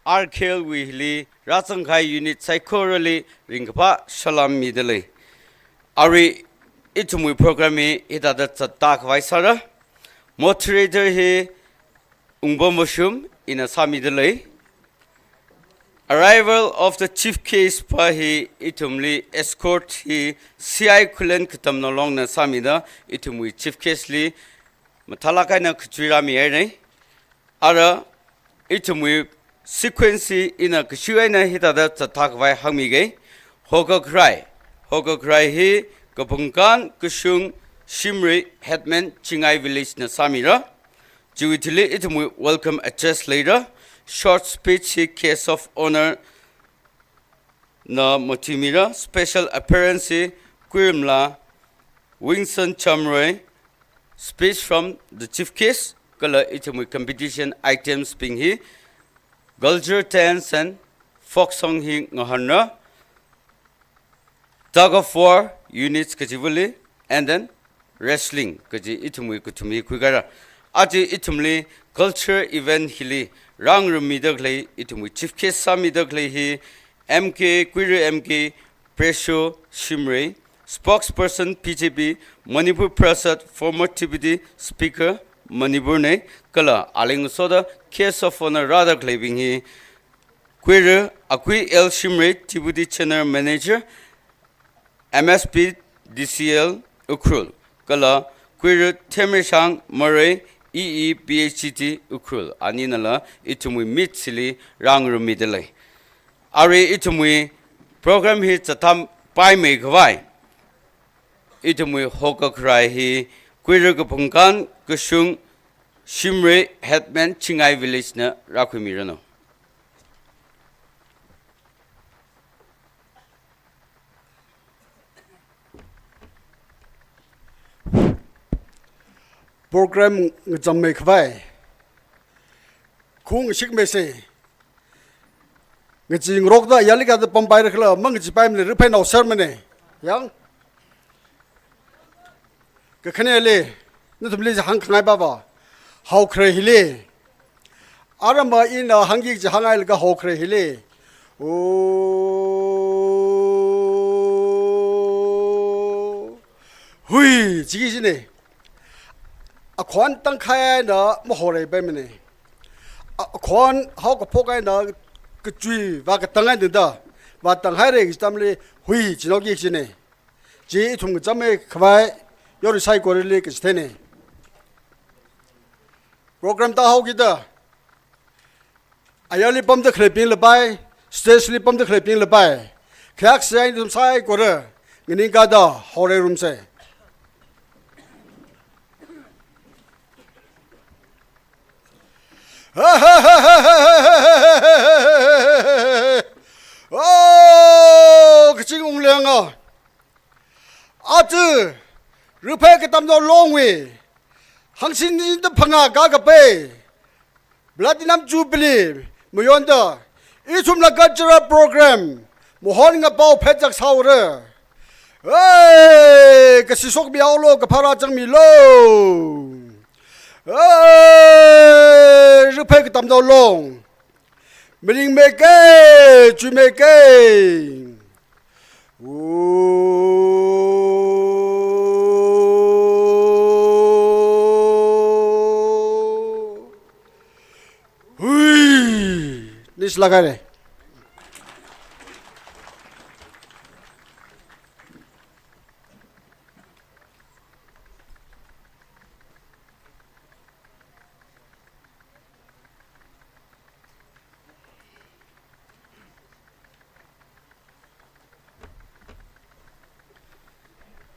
RKL Wihli Ratsangkai Unit Psychorally Ringpa Shalam Midley. Ari Itumui Programme Itadat Tak Vaisara Moderator he Umbomoshum in a Samidley. Arrival of the chief case Pahi Itumli escort he CI Kulen KATAMNAO long na Samida Itumui chief case li Matalaka na Kuchirami erne. Ara Itumui sequence in a Kushuena Hitada Tatakvai Hamige Hoga Cry he Kapunkan Kushung Shimri Hetman Chingai village na Samira. Jubilee Itumui welcome address later. Short speech case of honor na Motimira special appearance Quirimla Winston Chamroy speech from the chief case kala Itumui competition items being he Gulger dance and folk song he ngahanna tug of war units kajivuli and then wrestling kaji Itumui kutumi kuigara aji Itumli culture event hili Rang Rumidagli Itumui chief case Samidagli he MK Query MK Presho Shimre spokesperson PGB Manipur Prasad former TBD speaker Manipur ne kala aling soda case of honor rather claiming he Query Akui L Shimre TBD channel manager MSP DCL Ukrul kala Query Temeshang Murray PHCT Ukrul Aninala Itumui Mitsili Rangru Midley. Ari Itumui program hit a tam pai me gavai. Itumui Hoka Cry he Quiragapunkan Kushung Shimre Hetman Chingai village na Rakumirano. Program Jamek Vai Kung Shik Mese Gajing Rokda Yalika the Pompire Club, Mangipam, the Repen of Ceremony. Young Gakanele, not to please Hank Naibaba, how crehile Arama in a Hangi Hangal Gaho crehile. Oh, Hui, Gizine. A quan Tangkhul na Mohore Bemini. A quan how a poker na Gutri Vagatangan, but Tanghare is tamely Hui, Jinogixine. G. Tum Jame Kwai, your cycle lake is tenny. Program Tahogida. I only pump the clipping the by, stay pump the clipping the by. Clack saying some side quarter, Minigada, Hore room say. Oh, Kaching Lenga. After repair KATAMNAO long way. Hangsin in the Panga Gaga Bay. Platinum Jubilee, Muyonda. It's from the cultural program. Mohorning about Petak Saurer. Hey, Kasisok Bialo, Kaparajang Milo. Repair KATAMNAO long. Meaning make it, to make it. Hui, this lagare.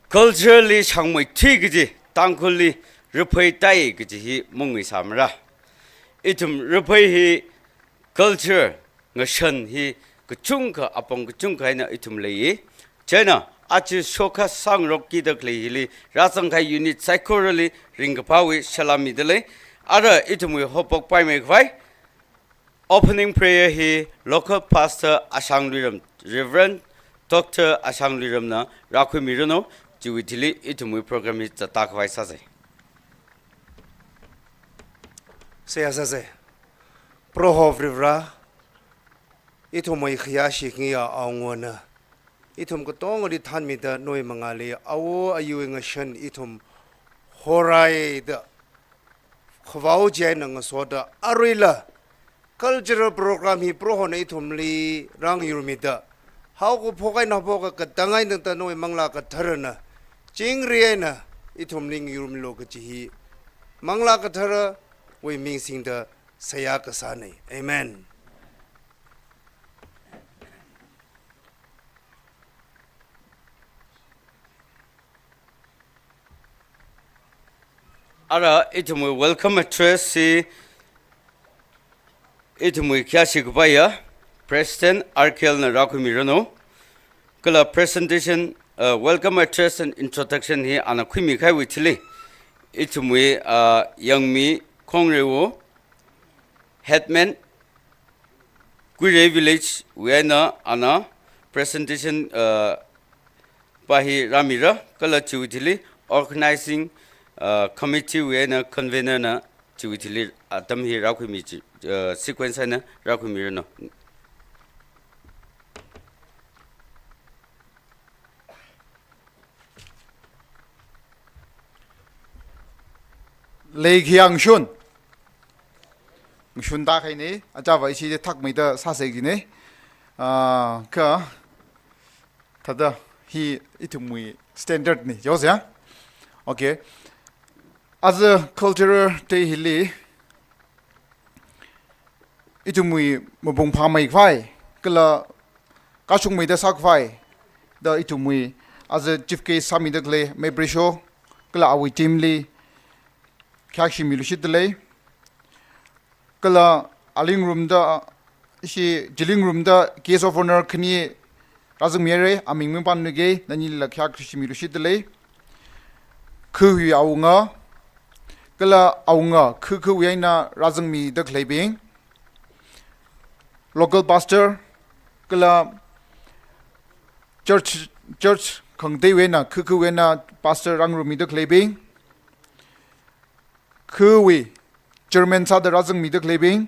Culturally Changmui Tigji, Tangkhul RAPHEI Tai Gji Mungi Samra. Itum RAPHEI he culture Ngashan he Kuchunka upon Kuchunka na Itum Lay. China, Achi Shoka Sang Rocky the Clay, Ratsangkai Unit Psychorally Ringapawi Shalamidele. Other Itum Hopok Pai Megvai. Opening prayer he local pastor Ashang Liram, Reverend Dr. Ashang Liram na Rakui Mirano. Jubilee Itumui program is the Tak Vaisase. Say Prohov Rivra, itumoi khiyashi ngia awngona itum ko tongori than mi da noi mangale awo ayuing shan itum horai da khwau jai nang soda arila cultural program hi pro hone itum li rang yurmida how ko phokai na phoka ka tangai nang ta noi mangla ka tharana ching riena itum ling yurum lo ka chi mangla ka thara we ming sing da saya ka sanai amen ara itumwe welcome address si itumwe kyashi kubaya President Arkel na Rakumirano kala presentation welcome address and introduction hi ana khumi khai withili itumwe yangmi khongrewo headman Gure village wena ana presentation pahi ramira kala chiwithili organizing committee wena convener na chiwithili atam hi rakhumi sequence na rakhumi no Legiang shun shun da khai ne acha vai chi thak mai da sa se gi ne ka thada hi itumui standard ni jos ya okay as a cultural te hili itumui mabung pha mai phai kala ka chung mai da sak phai da itumui as a chief case sami da gle me brisho kala awi team li kyashi milushit lay kala aling room da shi jiling room da case of honor khni razung mere aming ming pan ge nani la kyashi milushit lay khu hu aunga kala aunga khu yaina razung mi da khlebing local pastor kala church khangte wena khu wena pastor rang room mi da khlebing Kuwi German sa da razung mi da klebing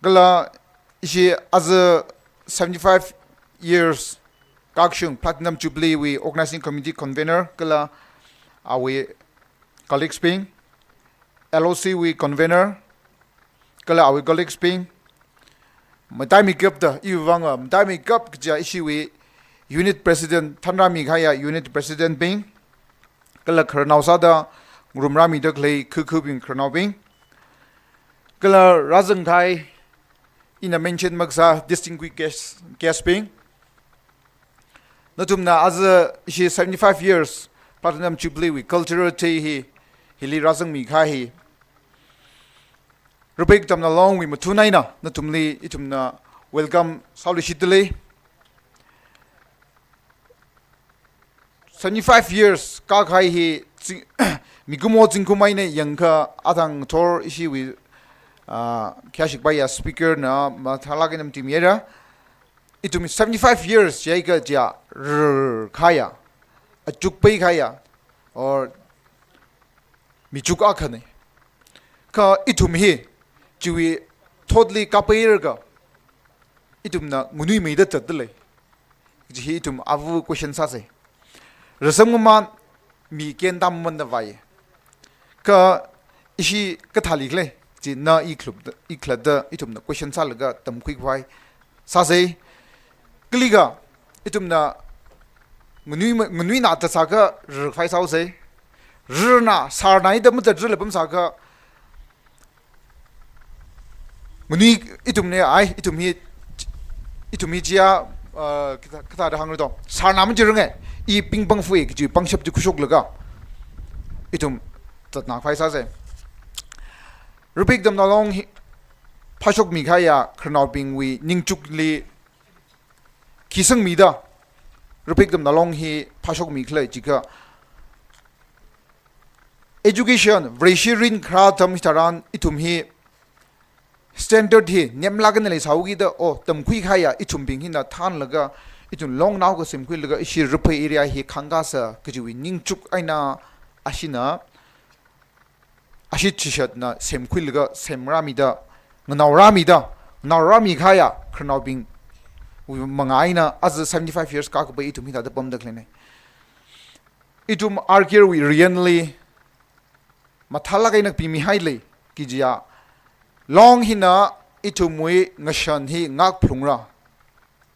gala ishi as a 75 years kakshung platinum jubilee we organizing committee convener gala awe colleagues ping LOC we convener gala awe colleagues ping matai mi kap da iwanga matai mi kap ja ishi we unit president thanra mi khaya unit president ping kala kharnau sada rumra mi dak lei khu bin kharnau bing kala razang thai in a mention maksa distinguished guest bing natumna as she 75 years platinum jubilee with cultural te hi hili razang mi khai hi rubik tamna long we matunai na natumli itumna welcome saulishitle 75 years ka khai hi migumo jingkumai ne yangka adang thor ishi wi kyashik baya speaker na mathalagin timera itumi 75 years jaiga ja khaya achuk pai khaya or michuk akhane ka itum hi chiwi totally kapair ga itumna ngunui meida chatdle ji itum avu question sa se Rasamman mi ken dam man da vai ka ishi ka thali kle ji na I club da itum na question sal ga tam quick vai sa sei kliga itum na ngunui na ta sa ga r phai sau sei r na sar nai da mu da r le bam sa ga ngunui itum ne ai itum hi jia kita da hang do sar na mu ji rnge I ping pong fui ki pang shap ji kushok laga itum tat na phai sa se rupik dam na long phashok mi khaya khrnaw ping wi ningchuk li kisang mi da rupik dam na long hi phashok mi khlai ji ka education vrishirin khra tam taran itum hi standard hi nemlagan le saugi da o tam khui khaya itum ping hin na than laga itun long now ko sim khil ga ishi RAPHEI area hi khanga sa kjiwi ningchuk aina ashina ashit chishat na sem khil ga semra mi da ngau rami da ngau rami khaya khnau bing mangai na az 75 years ka ko itum hita da pam da klene itum arkier we really mathala kai nak pi mi hai le ki jia long hina itum we ngashan hi ngak phungra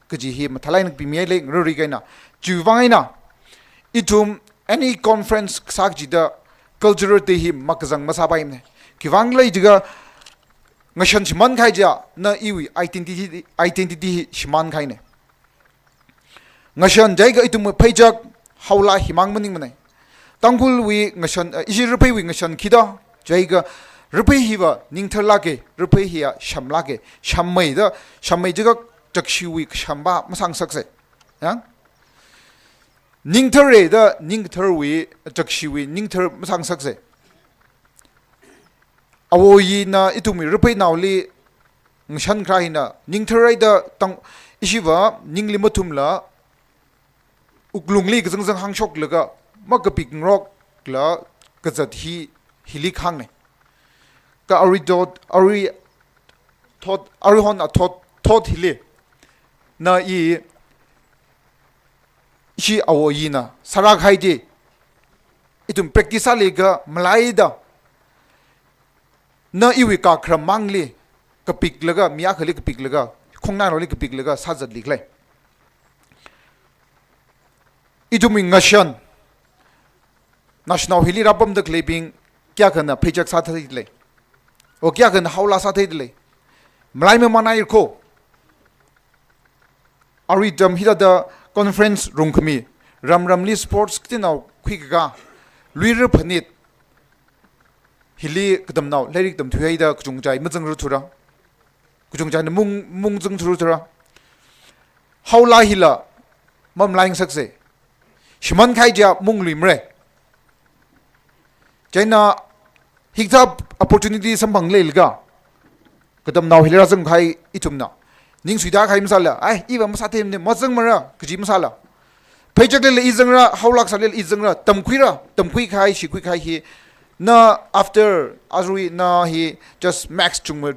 ki ji hi mathala nak pi mi hai le ngri kai na chu wangai na itum any conference sak ji da cultural te hi makjang masa bai ne ki wang le jiga ngashan chiman khai ja na iwi identity chiman khai ne ngashan jaiga itum phaijak haula himang maning mane tangkhul wi ngashan isi rupai wi ngashan khida jaiga rupai hiwa ningthala ke rupai hiya shamla ke shammai jiga chakshi wi shamba masang sakse yang ningthare da ningthar wi chakshi wi ningthar masang sakse awoyi na itumi rupai nauli ngashan khrai na ningtharai da tang isiwa ningli mathumla uklungli gzang hangshok laga makapik ngrok la gazat hi hili khang ne ka ari hon a thot hili na i shi awoyi na sarak haide itum practice alega malaida na iwi ka khram mangli kapik laga miya khali kapik laga khongna roli kapik laga sajat liklai idumi ngashan national hili rapam da klebing kya kana phejak sa thai le o kya kana haula sa thai le mlai me manai ko ari dam hida da conference room khmi ramli sports tinau khika luir phanit hili kadamnao lerik dam thuai da kujungjai majang ru thura kujungjai na mung jung thura haula hila mam laing sakse shiman khai ja mung limre china hikta opportunity sambang lelga kadamnao hilra jang khai itumna ning suida khai misala ai iba masa them ne majang mara kji masala phejak le ijangra haulak salel ijangra tamkhui khai shikhui khai hi na after azui na he just max chungme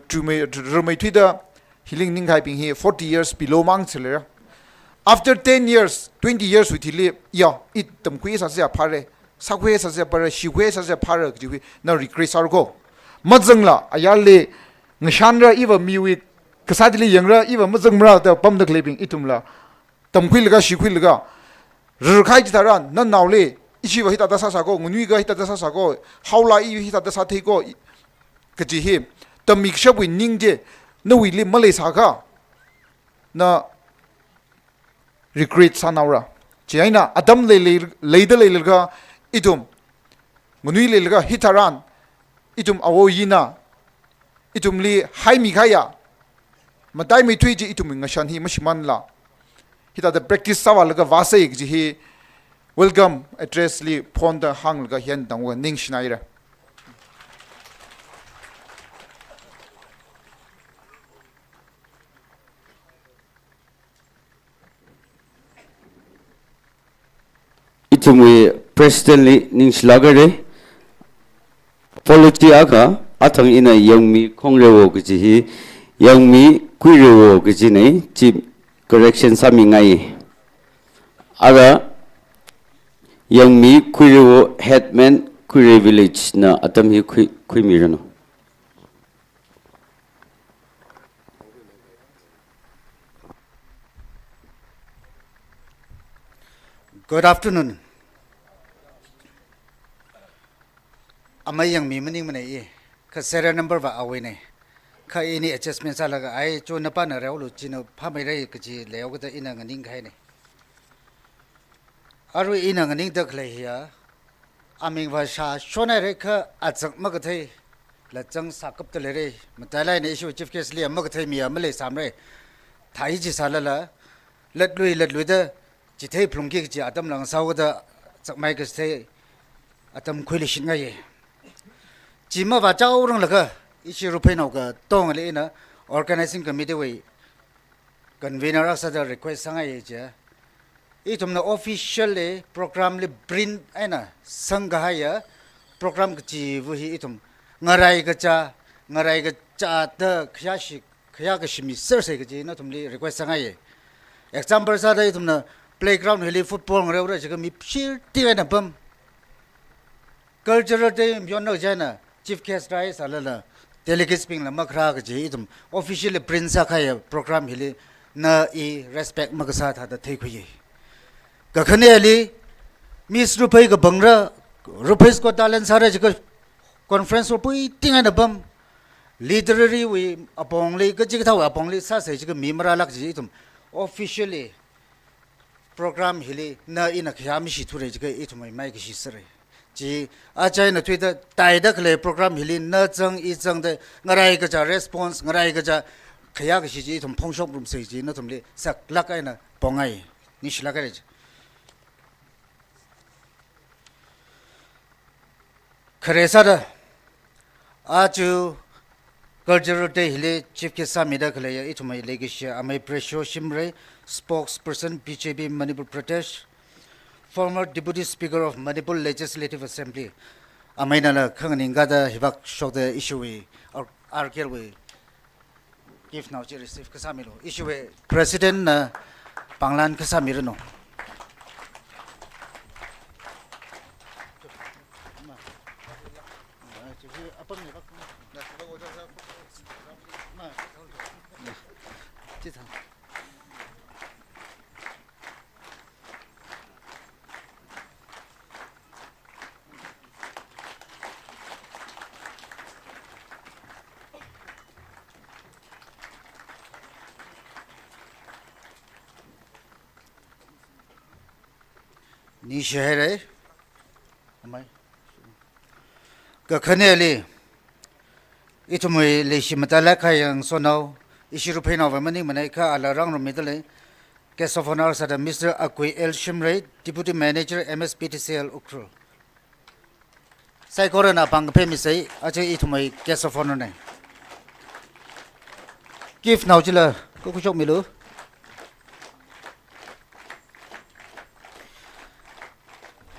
rumai thida healing ning khai ping he 40 years below mang chelera after 10 years 20 years with hili ya it tamkhui sa sa phare sakwe sa sa par shikwe sa sa phare ji na regret argo majangla ayale ngashanra iwa miwi kasadili yangra iwa majangra ta pam da clipping itumla tamkhui laga shikhui laga rkhai ji taran na naule ichi wa hita da sa ko ngunui ga hita da sa ko haula I hita da sa thei ko kaji he tamik shabu ningje no wi li malai sa ka na regret sanaura jaina adam le ga itum ngunui le ga hitaran itum awoyina itum li hai mi khaya matai mi thui ji itum ngashan hi mashiman la hita da practice sawal ga wasai ji hi welcome address li phone da hang ga hian dang wa ning shnaira itumwe presidently ning slagare policy aga athang ina yangmi khongrewo gi hi yangmi kuirewo gi nei chief correction sami ngai aga yangmi kuirewo headman kuire village na atam hi kui mirano good afternoon amay yang mi maning manai ka serial number ba awai ne ka ini adjustment sala ga ai chu na pa na rew lu chino pha mai rai ka ji lew ga ina nganing khai ne aru ina nganing dak le ya aming va sha shona re ka ajak ma ga thai la chang sa kap te le re matai lai ne issue chief case li ma ga thai mi am le sam re thai ji sala la lat lui da ji thai phlung ki ji atam lang saw ga da chak mai ka thai atam khoi le shin ga ye chỉ mà vào cháu rằng là cái issue rupee nào cái tông là ina organizing committee way convener asa the request sang ai chứ ít hôm nào officially program le print ai na sang cái hay program cái chỉ vui ít hôm ngarai cái cha ngarai ga cha da khya ga shimi ser se ga ji na thumli request sanga ye example sa da thumna playground heli football ngare ura jiga mi phir ti na bam cultural day yon no jana chief guest rai salala delegate speaking la makra ga ji thum officially prince sa khay program heli na I respect magasa tha da thei khoye ga khane ali miss rupai ga bangra rupai ko talent sare jiga conference pui tinga na bam literary we apongli ga jiga thawa apongli sa se jiga mimra lak ji thum officially program hili na ina kham shi thure jiga ithumai mai ga shi sare ji achai na twida taida khle program hili na chang I chang de ngarai ga ja response ngarai ga ja khaya ga shi ji thum phongshok rum se ji na thumli sak lakai na pongai ni shila ga ji khare sa da aju cultural day hili chief ke samida khle ya ithumai legacy amai pressure shimre spokesperson BJP Manipur Pradesh former deputy speaker of Manipur Legislative Assembly amaina la khangninga da hibak shok the issue we or arkel we give now to receive kasamilo issue we president panglan kasamiro no ni shehere amai ka khaneli itumui le shimatala khayang sonau ishiru phaina wa mani manai kha ala rang rum midale case of honor sada Mr. Akui El Shimre deputy manager MSPTCL Ukru sai corona pang phe mi sai ache itumui case of honor nai give now chila ko ku chok milu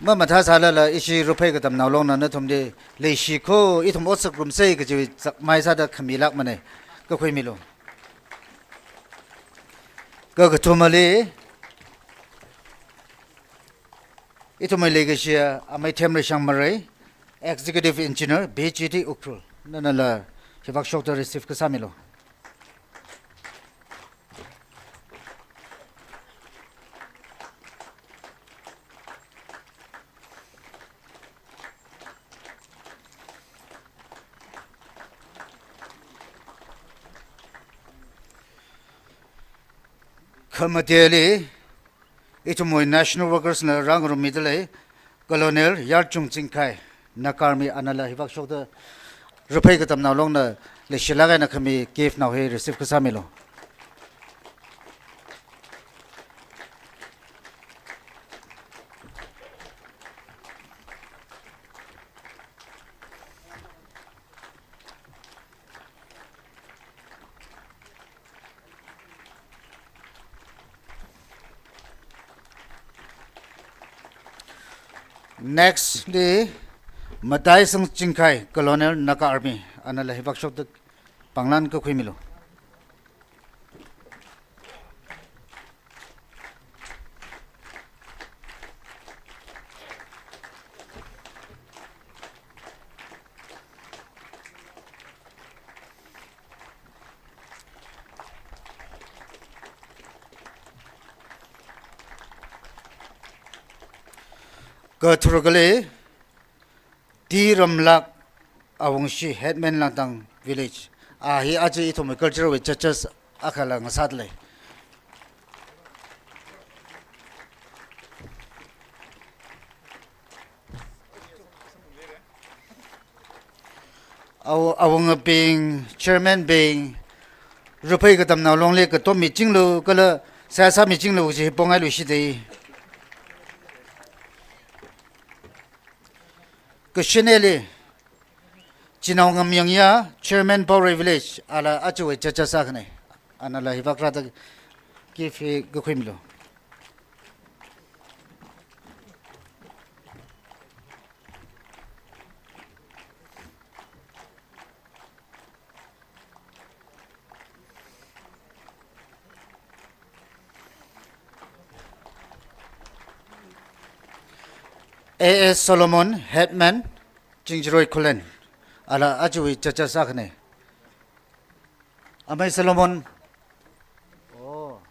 ma matha sala la ishi rupai ga tam naw long na na thumde le shi kho I thum osak rum sei ga ji mai sa da khamilak mane ka khoi milo ka ga thumale I thumai le ga shia amai themre shangmare executive engineer BGT Ukrul na la hibak shok to receive ka samilo Kamateli itumoy national workers na rangro midale colonel yarchung chingkai nakarmi anala hibak shokda rupai ka tamnaw long na le shilaga na kami cave now he receive ka samilo next day matai sang chingkai colonel naka army anala hibak shok de panglan ka khimilo ka thurgale ti ramlak awungshi headman langtang village hi aje ithom cultural with churches akhala ngasadle awung being chairman being rupai ka tamnaw longle ka to meeting lo kala sa meeting lo je pongai lo shi dei Kushineli Chinong Myangya Chairman Power Village ala achuwe chacha sakne anala hibakrata kifi gukhimlo A.S. Solomon, Headman, Jingjiroi Kulen. Ala ajui caca sakne. Amai Solomon. Oh.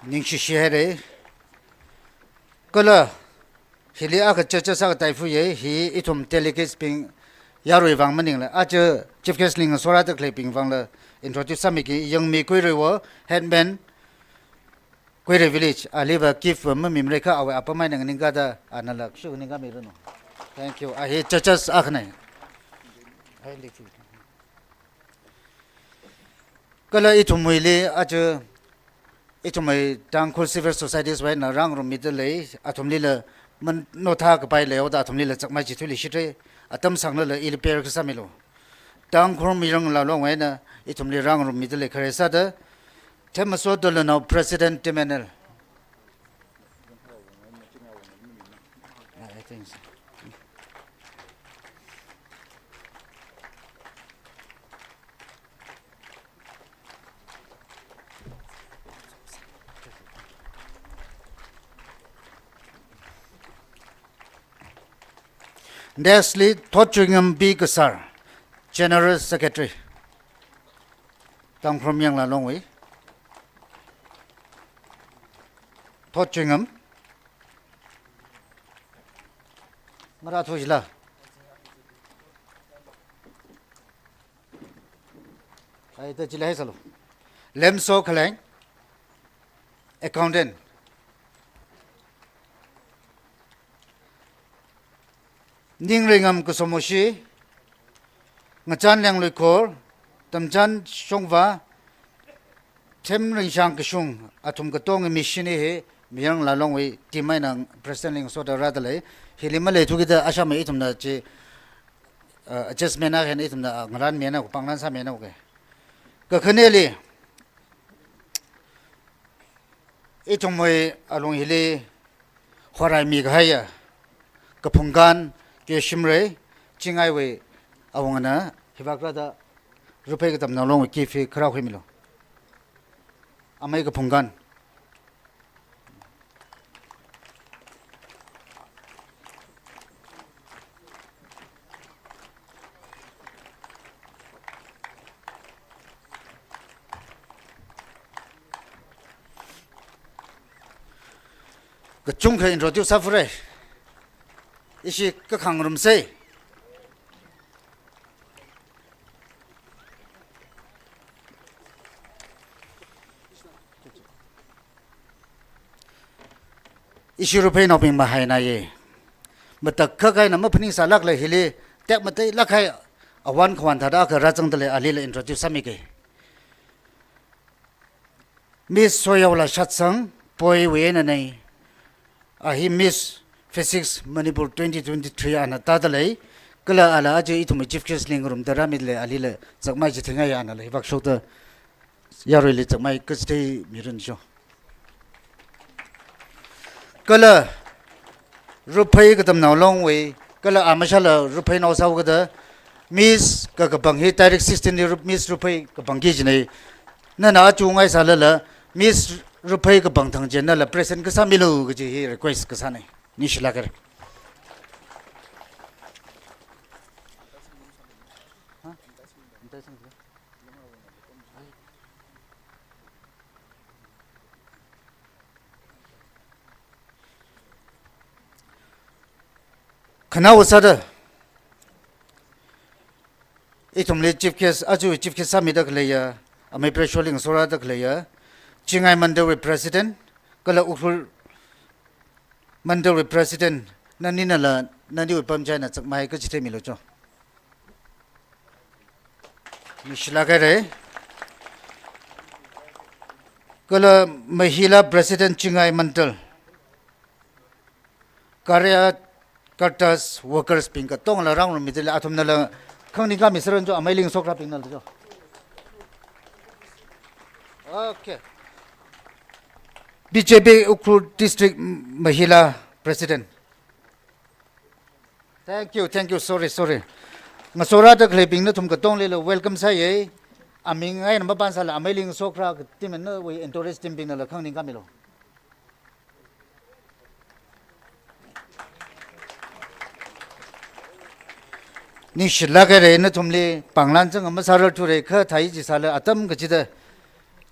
Ningshi shihere. Kala. Hili aka caca sak taifu ye hi itum delegates ping yarui wang maning la aja chief guest ling sora de klei ping wang la introduce samiki young mi koi rewo headman koi re village aliva give mamim reka awe apamai nang ninga da anala shu ninga mi reno. Thank you. I hate churches akne. Kala itum muili aja itumai Tangkhul civil societies wai na rang rum middle lei atum lila man no tha ka pai leo da atum lila chakmai chi thuli shitre atam sang la il per ka samilo Tangkhul mi rang la long wai na itum li rang rum middle le khare sa da themaso dol na president temenel I think so. Nestle Totchingham B. Gasar, General Secretary. Tang from Yang La Longway. Totchingham. Marathujla. I the Jilahalo. Lemso Kalang. Accountant. Ningringam kusomoshi ngachan lang luikor tamchan shongwa tem ringshang kishung atum katong mishini he miyang lalong we timay ng president ling soda radale hilimale tugida asha may itum na che adjustment na hen itum na ngaran mena ko pangnan sa mena ko kakhaneli itum moy along hili khorai mi gaya kapunggan ke shimre chingai we awangana hibakrada rupai ka tamna long ki fi khara khimilo amai ka phunggan ka chung kha introduce afre ishi ka khangrum se ishi rupai no ping mahai na ye matak kha kai na ma phning salak le hili tek matai lakhai awan khwan thada ka rajang dale ali le introduce samike miss soyawla shatsang poi we na nei a hi miss physics manipur 2023 ana tadalai kala ala je itumi chief guest ling room dara midle ali le zakmai ji thinga ya ana le bak shota yaroi le zakmai kastei mirin jo kala rupai gadam naw long we kala amashala rupai naw saw gada miss ka ka bang he direct 16 miss rupai ka bang gi jine na na chu ngai sa la miss rupai ka bang thang je na la present ka samilu ga ji request ka sa nei Nishlagar. Kana wasada. Itumle chief case aju chief case samida klaya amai presholing sora da klaya chingai mandawi president kala ukul Mandal President nanina la nandi upam China chak mai ka chite milo cho mishlagare kala mahila President Chingai Mandal karya kartas workers pingka tong la rang mi tele atum na la khang ni ka misran jo amailing sokra ping na jo okay BJP Ukhrul District Mahila President. Thank you. Sorry. Ngasora ta clipping na thum ka tong le welcome sa ye. Aming ay na ban sa la amailing sokra timen na we encourage team bing na la khang ning kamilo. Ni shilla ka re na thumle panglan chang am saral thu re kha thai ji sala atam ka ji da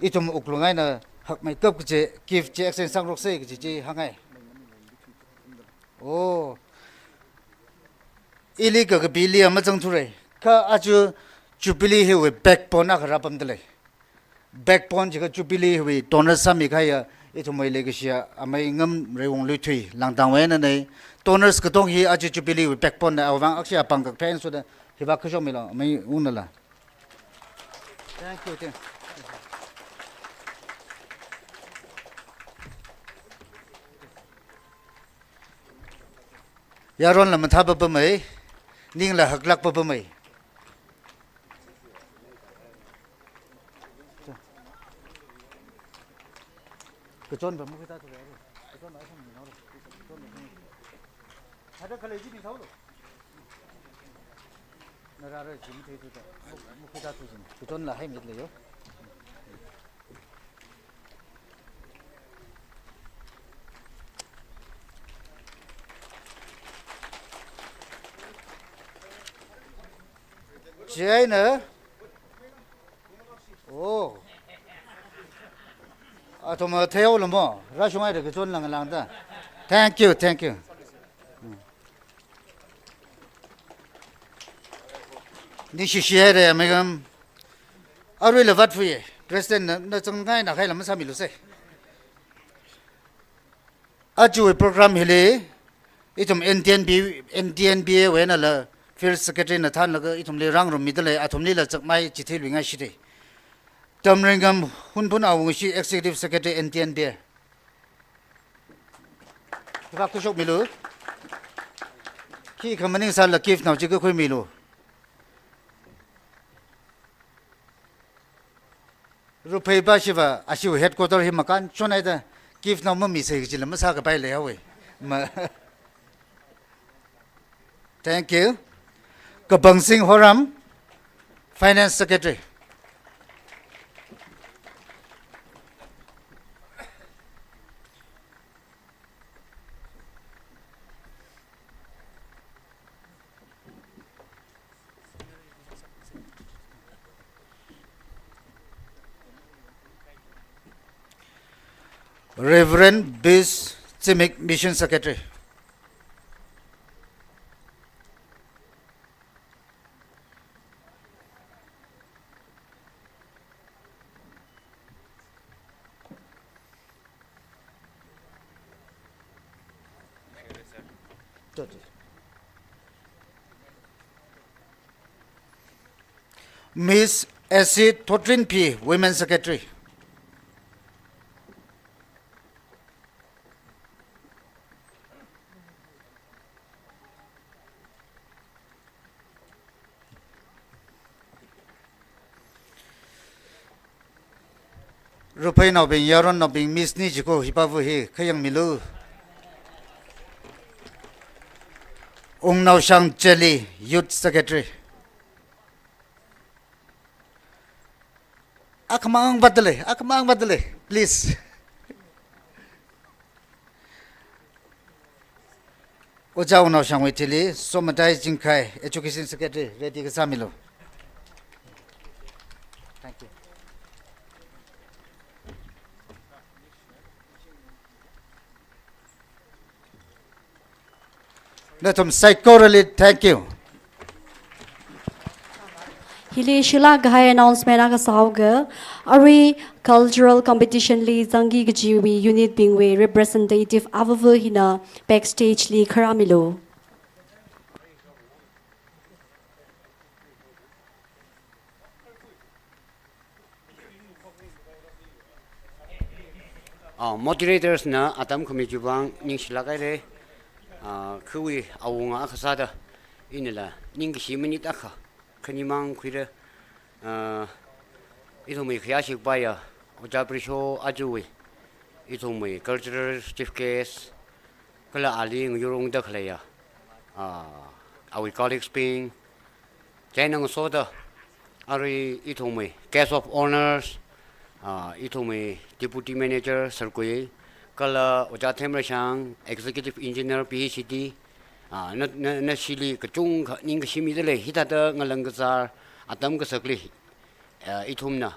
itum uklungai na hak mai kap ka je give je action sang rok se ka ji hangai. Oh. Illegal ka bili am chang thu re kha aju Jubilee he we backbone a rapam dele. Backbone ji ka Jubilee we donor sami kha ya itum mai le ka sia amai ngam re wong lui thui lang dang we na nei donors ka tong hi aju Jubilee we backbone na awang aksya pang ka pen so da hi ba khosho mila mai unala. Thank you. Yaron la matha ba mai ning la haklak ba mai. Kejon ba mo kita tu. Kejon ba sam ni no. Kejon ni. Ada kali ji ni thau lo. Nara ra ji ni thei tu. Mo kita tu ji. Kejon la hai mit le yo. China. Oh. Atoma theo lo mo. Ra shomai de kejon lang da. Thank you. Ni shi re megam. Arwe le vat fuye. President na chang ngai na khai lam sa mi lu se. Aju program hele. Itum NTNB we na la Field Secretary na than laga itum le rang rom midale atum le la chakmai chithi lwinga shide. Tamringam hunpun awung shi Executive Secretary NTNB. Ka ku shok milu. Ki kamaning sal la kif naw chi ko khoi milu. RAPHEI ba shiva ashiu headquarter hi makan chonai da kif naw ma mi se ji lam sa ka bai le hawe. Thank you. Kabang Singh Horam, Finance Secretary. Reverend Biz Cimic, Mission Secretary. Miss S.C. Thotrin P., Women's Secretary. RAPHEI now being Yaron now being Miss Nijiko Hipavu he, Kayang Milu. Now Shang Jelly, Youth Secretary. Akamang badale, please. Ojao now Shang Witili, Somatai Jinkai, Education Secretary, Ready Samilo. Thank you. Let them psychorally thank you. Hili shila gahai announcement aga sauga ari cultural competition li zangi gjiwi unit bingwe representative avavu hina backstage li kharamilo. Moderators na atam committee bang ning shila kai re khui awunga khasada inela ning shi minute akha kanimang khire itomui khyashi baya ojaprisho ajuwi itomui cultural chief case ก็ละอาลีงยูรงเดกเลยเอาวิกอลิกสปริงใจนังโซดอารีอีทุ่มGuest of Honors อีทุ่ม Deputy Manager สักคุยก็ละอุจจาระเทมเรชัง Executive Engineer PhD นั่นสิลีกจุงนิ่งก็ชิมิดเลยฮิตาเตงลังกซาอาตัมก็สักลีอีทุ่มนะ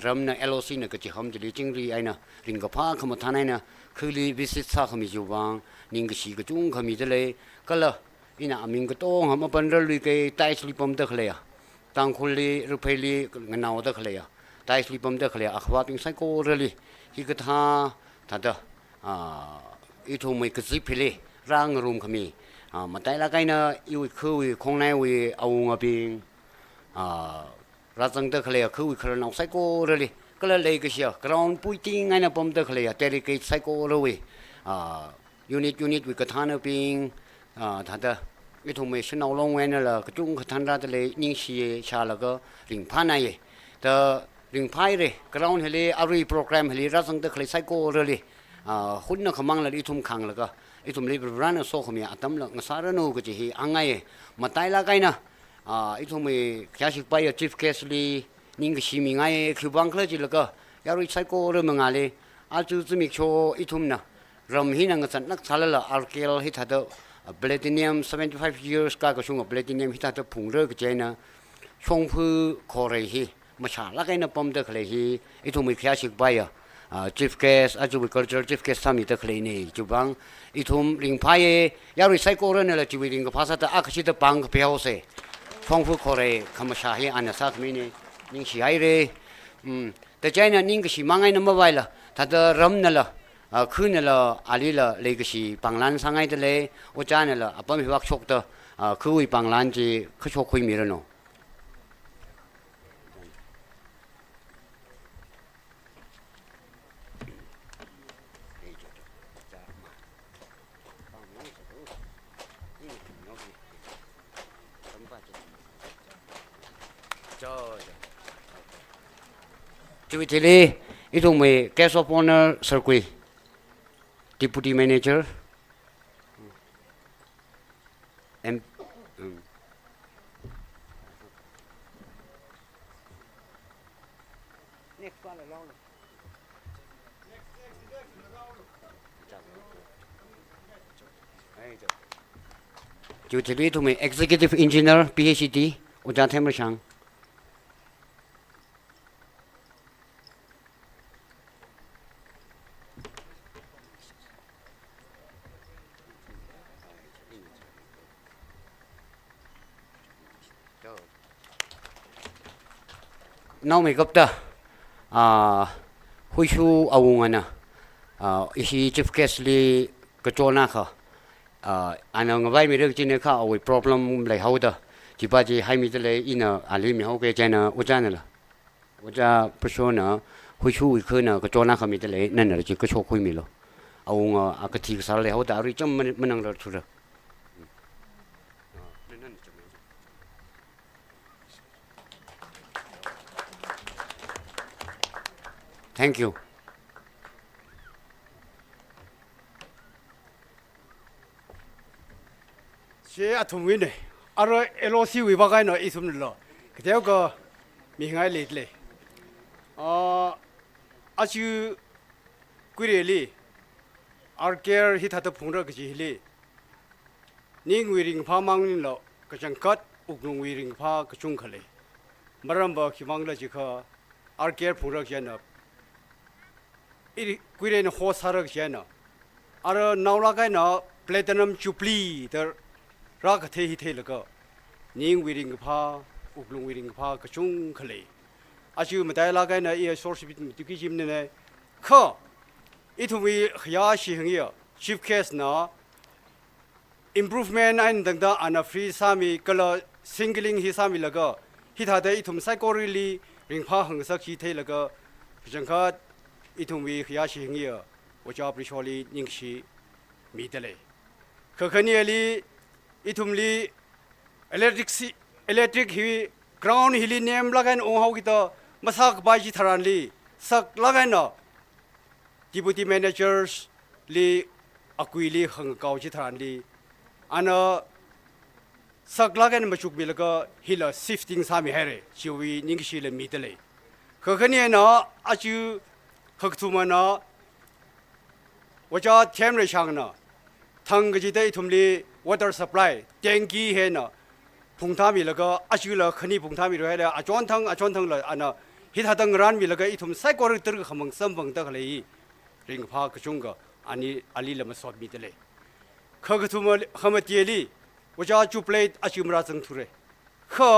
รำนะ LOC นะก็จะทำจะลีจิงรีไอ้นะริงกับพ้าขมทานไอ้นะคือลีวิสิตซาขมิจูบังนิ่งก็ชีก็จุงขมิดเลยก็ละอีน่ะมิงก็ต้องหามาเป็นเรื่องลีก็ไต่สลิปมเดกเลยตังคุลีรูปลีเงินเอาเดกเลยไต่สลิปมเดกเลยอักว่าเป็นไซโคเรลีฮิกท่าเดอีทุ่มก็ซิพลีร่างรุมขมิมาแต่ละไงนะอยู่คือคงในวิเอางาบิงรัฐสังเกตเลยคือวิเคราะห์เอาไซโคเรลีก็เลยก็เชียกราวน์ปุยติงไงนะผมเดกเลยแต่ละก็ไซโคเรลียูนิตวิกท่านบิงท่าเดอีทุ่มฉันเอาลงเว้นละก็จุงท่านรัฐเลยนิ่งเชียชาละก็ริงพานัยแต่ริงพายเลยกราวน์เฮลีอารีโปรแกรมเฮลีรัฐสังเกตเลยไซโคเรลีคุณนักขมังละอีทุ่มขังละก็อีทุ่มลีบรันโซขมีอาตัมละงสารนูก็จะเฮอังไงมาไต่ละไงนะอีทุ่มแค่สิบไปชีฟเคสลีนิ่งก็ชิมิไงคือบางครั้งจิละก็ยาริไซโคเรื่องมังอะไรอาจูจะมีโชอีทุ่มนะรำหินังสันนักทาละอาร์เกลฮิตาเดplatinum 75 years ก็ช่วง platinum ฮิตาเดพุ่งเรื่องก็เจนะช่วงพื้นโคเรฮีมาชาละไงนะผมเด็กเลยฮีอีทุ่มแค่สิบไปchief case อาจูบิคัลเจอร์ chief case สามีเด็กเลยนี่จุบังอีทุ่มลิงพายยาริไซโคเรื่องอะไรชีวิตลิงก็ภาษาตะอักชิตะปังก็เพียวเสช่วงพื้นโคเรขมาชาฮีอันนั้นสักมินี่นิ่งชิไอเร่แต่ใจนั้นนิ่งก็ชิมังไงนั่นมาไว้ละถ้าเดรำนั่นละคืนนั่นละอาลีละเลยก็ชิปังลันสังไงเดเลยอุจานั่นละปั๊มหิวักชกเดคือวิปังลันจีเขาชกคุยมีแล้วเนาะชีวิตที่อีทุ่มGuest of Honor สักคุย Deputy Managerชีวิตที่ทุ่มExecutive Engineer PhD อุจจาระเทมเรชังน้องไม่กับตาคุยชูเอาวงนะอีชีชิฟเคสลีกระโจนนะค่ะอันนั้นก็ไม่มีเรื่องจริงนะคะเอาไว้ problem เลยเขาเด้อจีบจีให้มีเลยอินะอันนี้มีเขาเกจนะอุจจาระละอุจจาระผู้ชนะคุยชูอีกคนนะกระโจนนะเขามีเลยนั่นแหละจีก็โชว์คุยมีแล้วเอาวงกระถิ่นสารเลยเขาแต่อาริจำมันนั่งรถชุดละThank you. เชื่อทุ่มวินเลยอะไรLOCวิบากไอ้หน่อยอีทุ่มนี่ละก็เดี๋ยวก็มีไงเลยอาชีพกุยเรลีอาร์เกอร์ฮิตาตพุ่งเรื่องก็จีฮีลีนิ่งวิริงพามังนี่ละก็จังกัดอุกลงวิริงพาก็จุงขเลยมารำบอกขี้มังละจีค่ะอาร์เกอร์พุ่งเรื่องเจนะอีกุยเรนโฮสาร์เจนะอาร์นาวลาไกนะเพลตินัมจูบลีเดอร์รักเทฮิเทลก็นิ่งวิริงพาอุกลงวิริงพาก็จุงขเลยอาชีพไม่ได้ลาไกนะอีโซลสิบิตุกิจิมเนี่ยข้าอีทุ่มวิขยายสิ่งนี้ชิฟเคสนะ improvement อันต่างๆอันนั้นฟรีสามีก็เลย singling ฮิสามีแล้วก็ฮิตาเดอีทุ่มไซโคเรลีริงพาหังสักทีเทแล้วก็จังคัดอีทุ่มวิขยายสิ่งนี้ว่าจะปริชอลีนิ่งชีมีเดเลยคือคนนี้ลีอีทุ่มลี electric ฮี ground ฮีลีเนมละกันองค์เขาคิดว่ามาสักใบจิตรันลีสักละกันเนาะ Deputy Managers ลี akuili hang kau chi tharan li ana sakla gan machuk bil ka hila shifting sami here chiwi ning shi le mi de le khani na achu khakthuma na wacha them re chang na thang gi dei thumli water supply tanki he na phungtha mi la ka achu la khani phungtha mi ro he la achon thang la ana hi tha dang ran mi la ka I thum sai kor ter khamang sam bang ta khlei ring pha ka chung ga ani ali la ma sot mi de le khagthuma khamatieli wacha chu plate achimra chang thure kha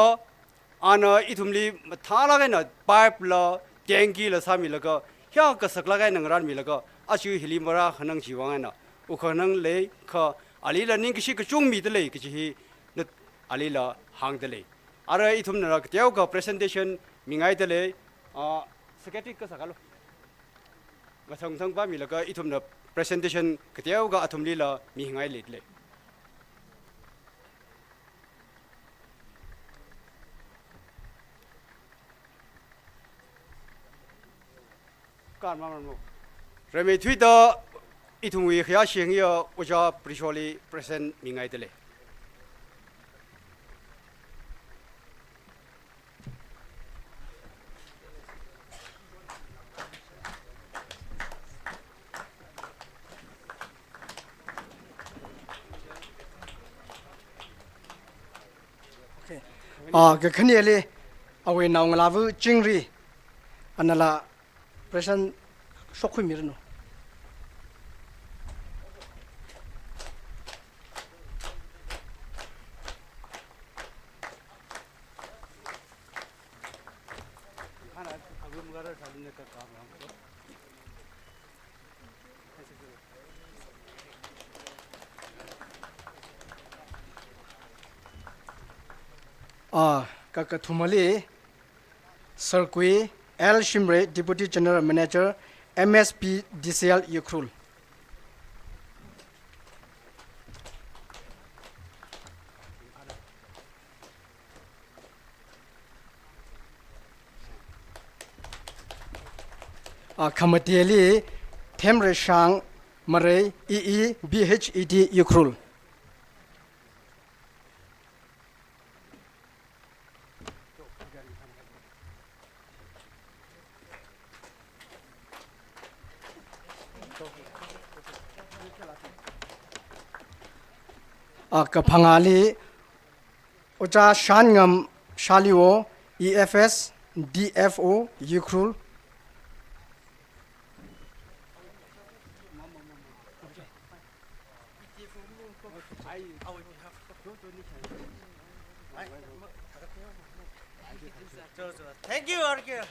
ana I thumli thala ga na pipe la tanki la sami la ka hya ka sakla ga nang ran mi la ka achu hilimara khanang jiwang na u khanang le kha ali la ning ki ka chung mi de le ki hi na ali la hang de le ara I thum na ka tyaw ka presentation mingai de le secretary ka sakalo ga thang ba mi la ka I thum na presentation ka tyaw ga athum li la mi hingai le le kan ma mo reme twitter I thum wi khya shing ya wacha prisholi present mingai de le cái khani le awe naw nglavu chingri anala present sokhui mirno Kakathumali Sarkui L Shimre Deputy General Manager MSP DCL Yukrul Kamateli Temre Shang Mare EE BHED Yukrul Kapangali Ocha Shangam Shaliwo EFS DFO Yukrul Thank you, Arke.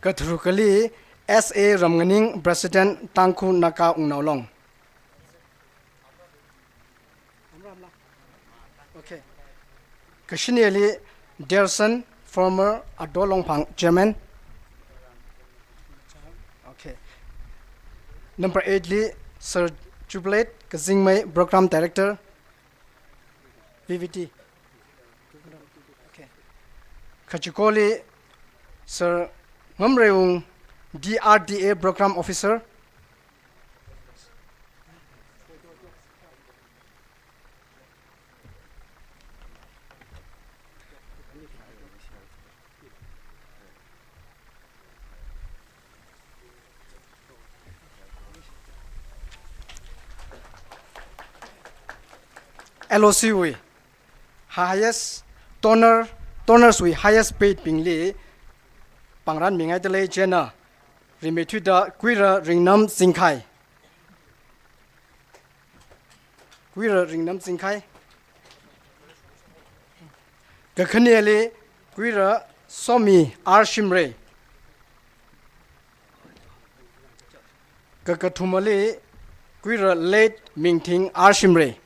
Kathurukali SA Ramganing President Tangkhul Naka Ungnawlong. Okay. Kashineli Derson, former Adolongpang Chairman. Okay. Number 8, Sir Jubilee Cum Program Director. VVT. Okay. Kachikoli Sir Ngamreung DRDA Program Officer. LOC we highest toners we highest paid pingli pangran mingai tele jena rimetu da quira ringnam singkai gakhaniele quira somi arshimre gakathumale quira late mingthing arshimre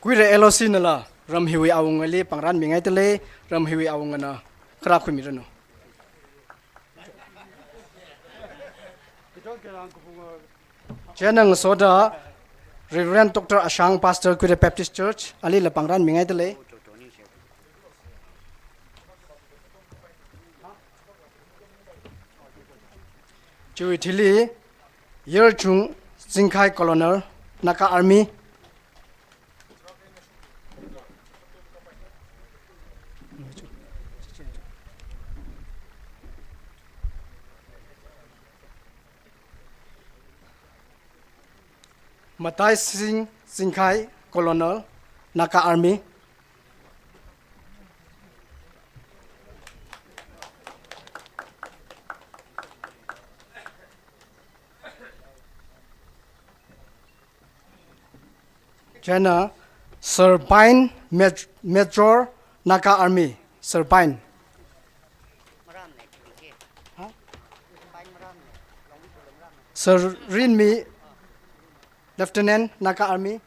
Quira LOC nala ramhiwi awungali pangran mingai tele ramhiwi awungana khara khu mi rano jenang soda Reverend Dr. Ashang Pastor Kude Baptist Church ali la pangran mingai tele Chui thili yer chung Jingkai Colonel Naka Army Matai Singh Jingkai Colonel Naka Army Jana Sir Pine Major Naka Army Sir Pine Sir Rinmi Lieutenant Naka Army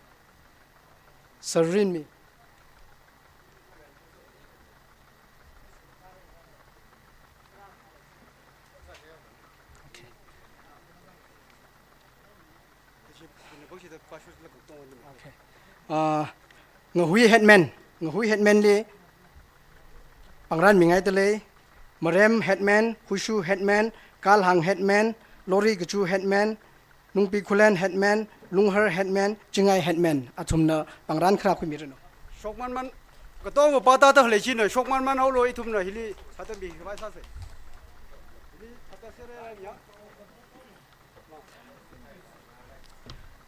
Sir Rinmi Nghui headman li pangran mingai tele Marem headman Hushu headman Kalhang headman Lori Gachu headman Nungpi Kulen headman Lungher headman Jingai headman atumna pangran khra khu mirano Shokman man ka to mo pata ta hle chi no shokman man au lo itum na hili hata bi ba sa se hili hata se re ya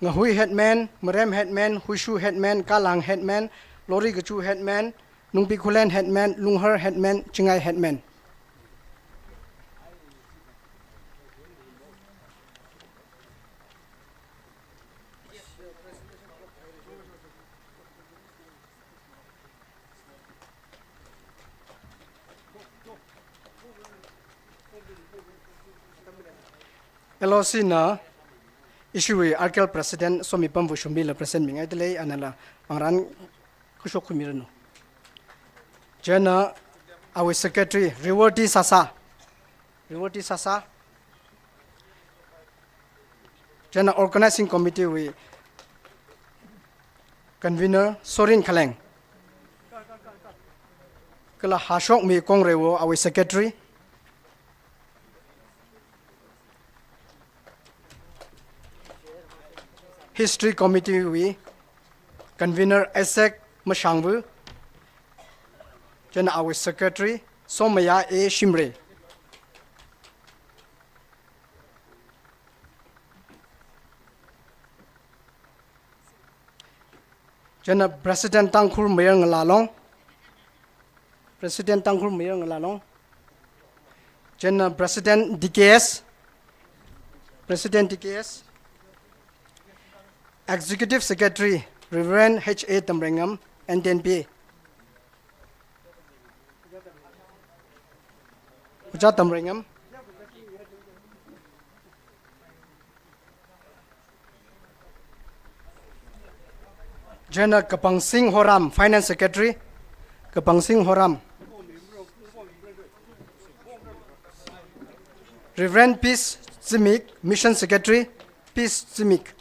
Nghui headman Marem headman Hushu headman Kalhang headman Lori Gachu headman Nungpi Kulen headman Lungher headman Jingai headman LOC na issue arkel president somipam vushumbi la president mingai tele anala pangran kushok khumirano jana our secretary Rewati Sasa jana organizing committee we convener Sorin Khaleng kala hashok mi kongrewo our secretary History Committee we convener Isaac Mashangbu Jana our secretary Somaya A Shimre Jana President Tangkhul Mayor Ngalalong Jana President DKS Executive Secretary Reverend H.A. Tamrengam NTNP Uja Tamrengam Jana Kapang Singh Horam Finance Secretary Kapang Singh Horam Reverend Peace Zimik Mission Secretary Peace Zimik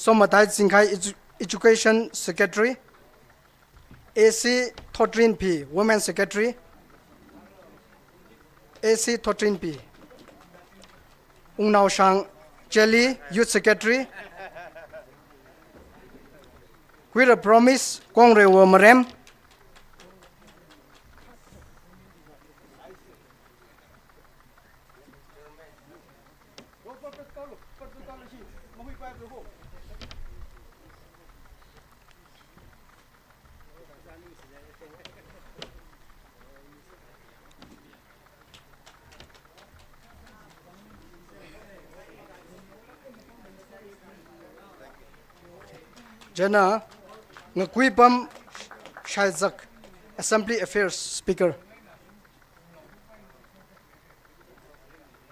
Somatai Jingkai Education Secretary AC Thotrin P Women Secretary AC Thotrin P Ungnao Shang Jelly Youth Secretary Quira Promise Kongre Wo Marem Jana Ngakuipam Shaizak Assembly Affairs Speaker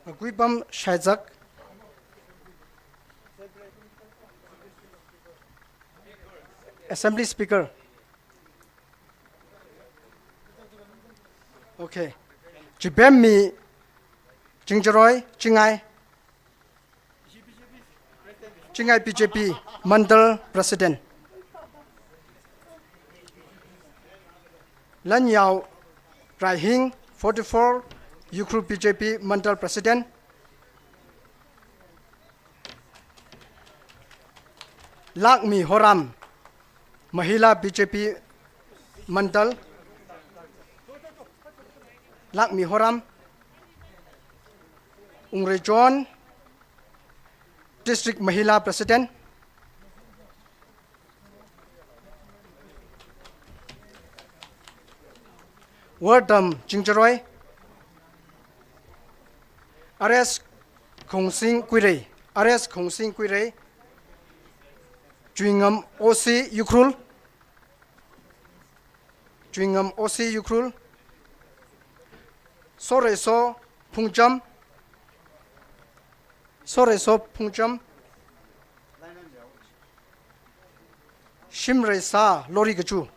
Ngakuipam Shaizak Assembly Speaker โอเคจีเบมมีจิงจรอยจิงไงBJP Mandal President Lan Yao Rai Hing 44 Yukru BJP Mandal President Lakmi Horam Mahila BJP Mandal Lakmi Horam Ungre John District Mahila President Wardam Jingjaroy Arrest Khongsing Quire Juingam OC Yukrul Soreso Pungjam Shimre Sa Lori Gachu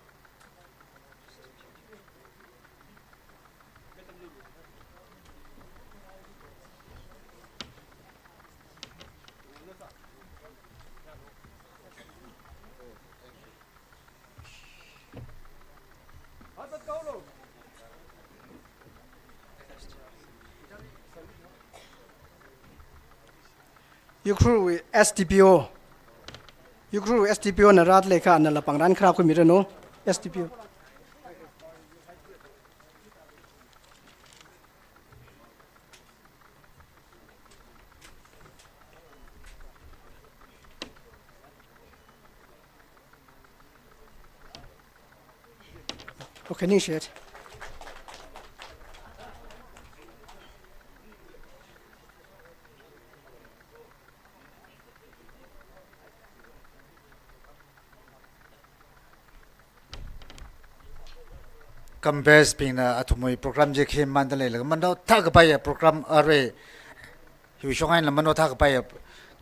Yukru SDPO na rat lekha na la pangran khra ko mirano SDPO Okay, ni shit. Kambes pina atumoi program je khe mandale la mano thak pa ya program are hu shongai la mano thak pa ya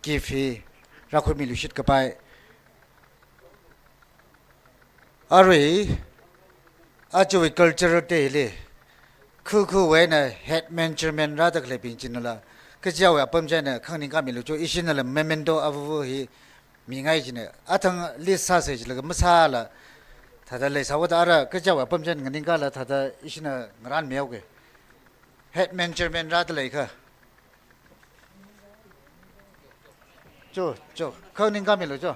kifi rakhu mi lushit ka pai are ajo culture te le khu we na headman chairman ra tak le pin chin la ka jaw ya pam jan na khang ning ka mi lu cho isin la memento avu hi mi ngai jin athang lisa se ji la ma sa la Thada le sawat ara ka jawa pamjan nganing ka la thada isina ngran meow ge headman chairman rat le kha cho khang ka melo cho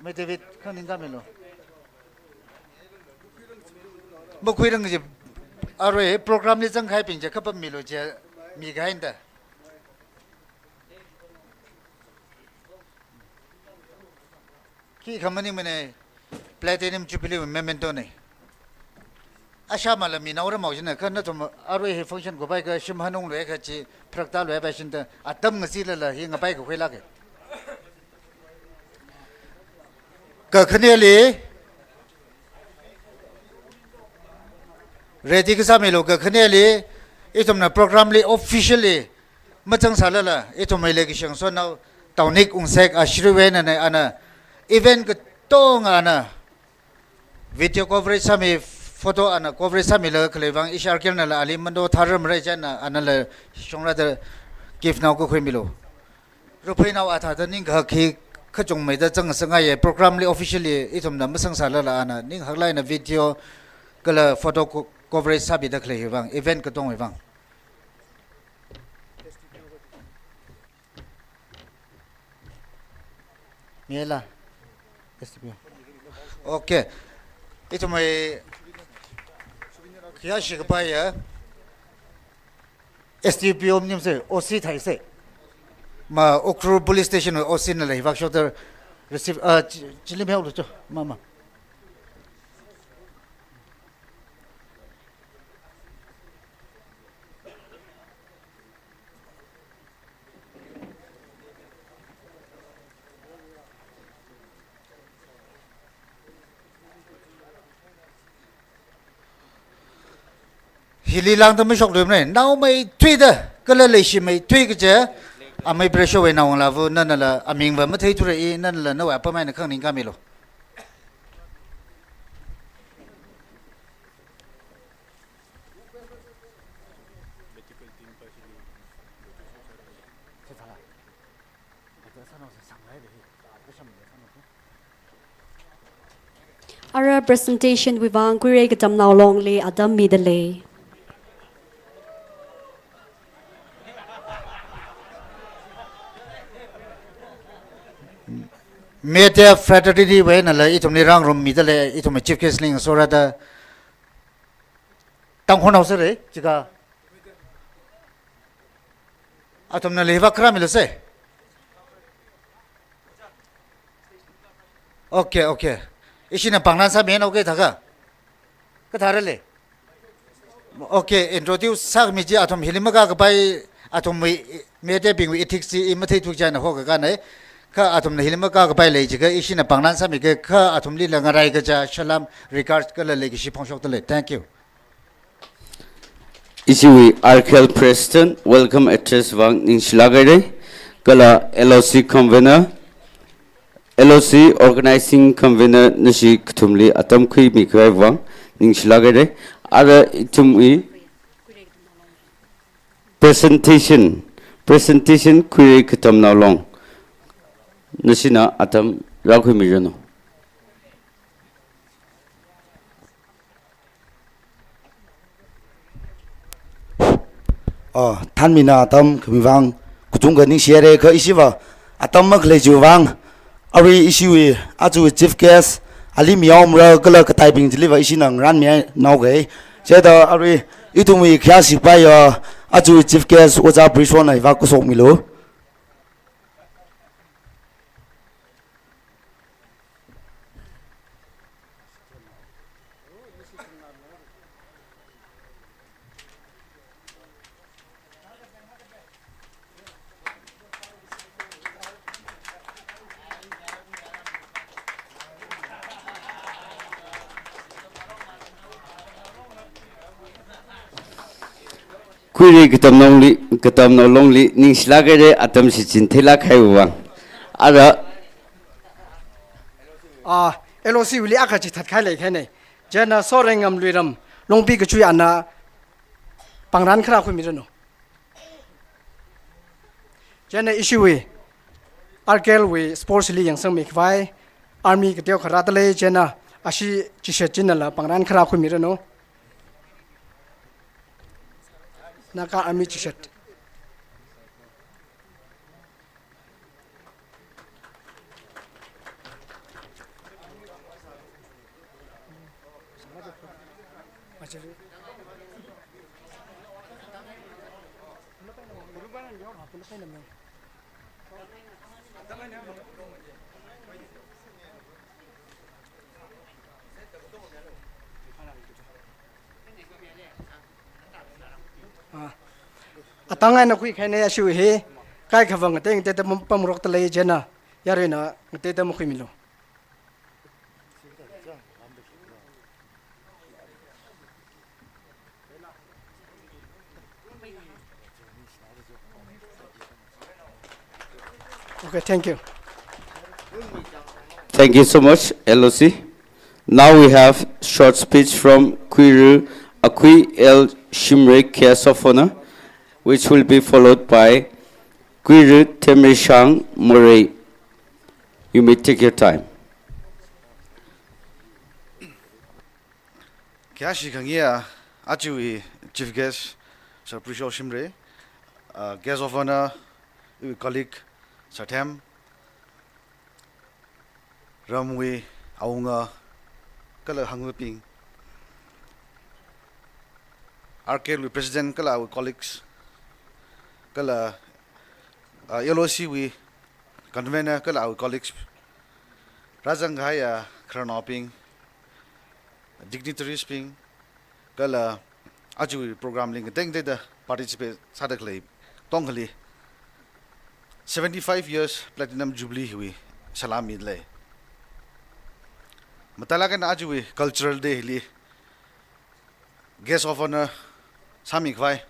me david khang ka melo mo khui rang ji are program ni jang khai ping je khap melo je mi gain da ki khamani mane Platinum Jubilee memento ne Asha malami na ora maujina kana to arwe he function go bai ka shim hanung le ka chi prakta le ba shin da atam ngasi la hi nga bai ko khela ke ka khne le ready ka sa me lo ka khne le itom na program le officially machang sala la itom le ki shang so na tawnik ungsek ashriwe na ana event ka to nga na video coverage sami photo ana coverage sami la khlewang ishar kelna la ali mando tharam re jana ana la shongra da gift now ko khwemilo RAPHEI now atha da ning kha khi khachong mai da chang sanga ye program li officially itom na masang sala la ana ning haklai na video kala photo coverage sabi da khlewang event ka tong wang miela okay itu mai kia shi pa ya STP omnim se OC thai se ma Okru police station OC na lai workshop der receive chili me ho cho mama Hili lang ta mai shok lem ne now mai thui da kala le shi mai thui ke je a mai pressure we now la vu nan la aming va ma thei thu re nan la no wa pa mai na khang ning ka mi lo Our presentation with ang kuire KATAMNAO long le Adam midale. Media fraternity way na la itum ni rang room midale itum chief case ling sora da Tangkhul house re chiga atum na leva kra milo se. Okay. Isina pangnan sa men okay thaga. Ka tharale. Okay, introduce sak miji atom hilimaga ka pai atom media bing ethics imathai thuk jana ho ka nai ka atom na hilimaga ka pai le jiga isina pangnan sa mi ka atom li langarai ka ja salam regards ka le gi phongshok tale. Thank you. Isiwi Arkel Preston welcome address wang ning slagare kala LOC convener LOC organizing convener nashi kutumli atam kui mikwai wang ning slagare ara itumwi presentation kui KATAMNAO long nashina atam rakhui mirano. Than mina atam kumivang kutung ganing share ka isiwa atam mak lejuwang ari isiwi aju chief guest ali miom ra kala katai bing deliver isinang ran mi nau ge jeda ari itumi khyasi pa ya aju chief guest oja brishon ai va kusok milo. Kuire KATAMNAO long li ning slagare atam si chintela khai wang ara LOC wili akachi that khai le khai nei jana sorengam luiram longpi ka chui ana pangran khra khu mi no jana issue we arkel we sports li yang sang mi khwai army ka teo khara tale jana ashi chi she chin la pangran khra khu mi no naka army chi shet atangai na kui khane ashu he kai khawang te te pamrok tale jena yare na te te mo khimilo. Okay, thank you. Thank you so much, LOC. Now we have short speech from Kuiru Akui El Shimre Kiasofona, which will be followed by Kuiru Temeshang Murray. You may take your time. Kiashi kangia achui chief guest Sir Prisho Shimre, guest of honor, colleague Satem, Ramwe Aunga, Kala Hanguping, Arcade President Kala, our colleagues, Kala LOC, we convener Kala, our colleagues, Razangaya, Kranoping, dignitaries ping, Kala Ajui program link, think they participate Sadakli, Tongali. 75 years platinum jubilee hui salami le matalaga na ajui cultural day li guest of honor sami khwai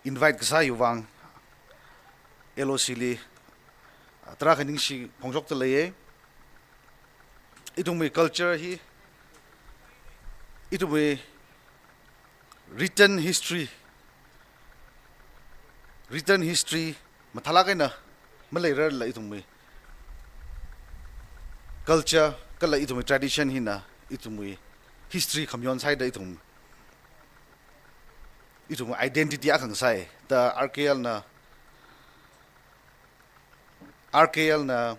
invite ka sa yuwang LOC li tra khaning si phongjok ta le itumi culture hi itumi written history written history mathala kai na malai rar la itumui culture kala itumui tradition hina itumui history khamyon sai da itumui identity akang sai the RKL na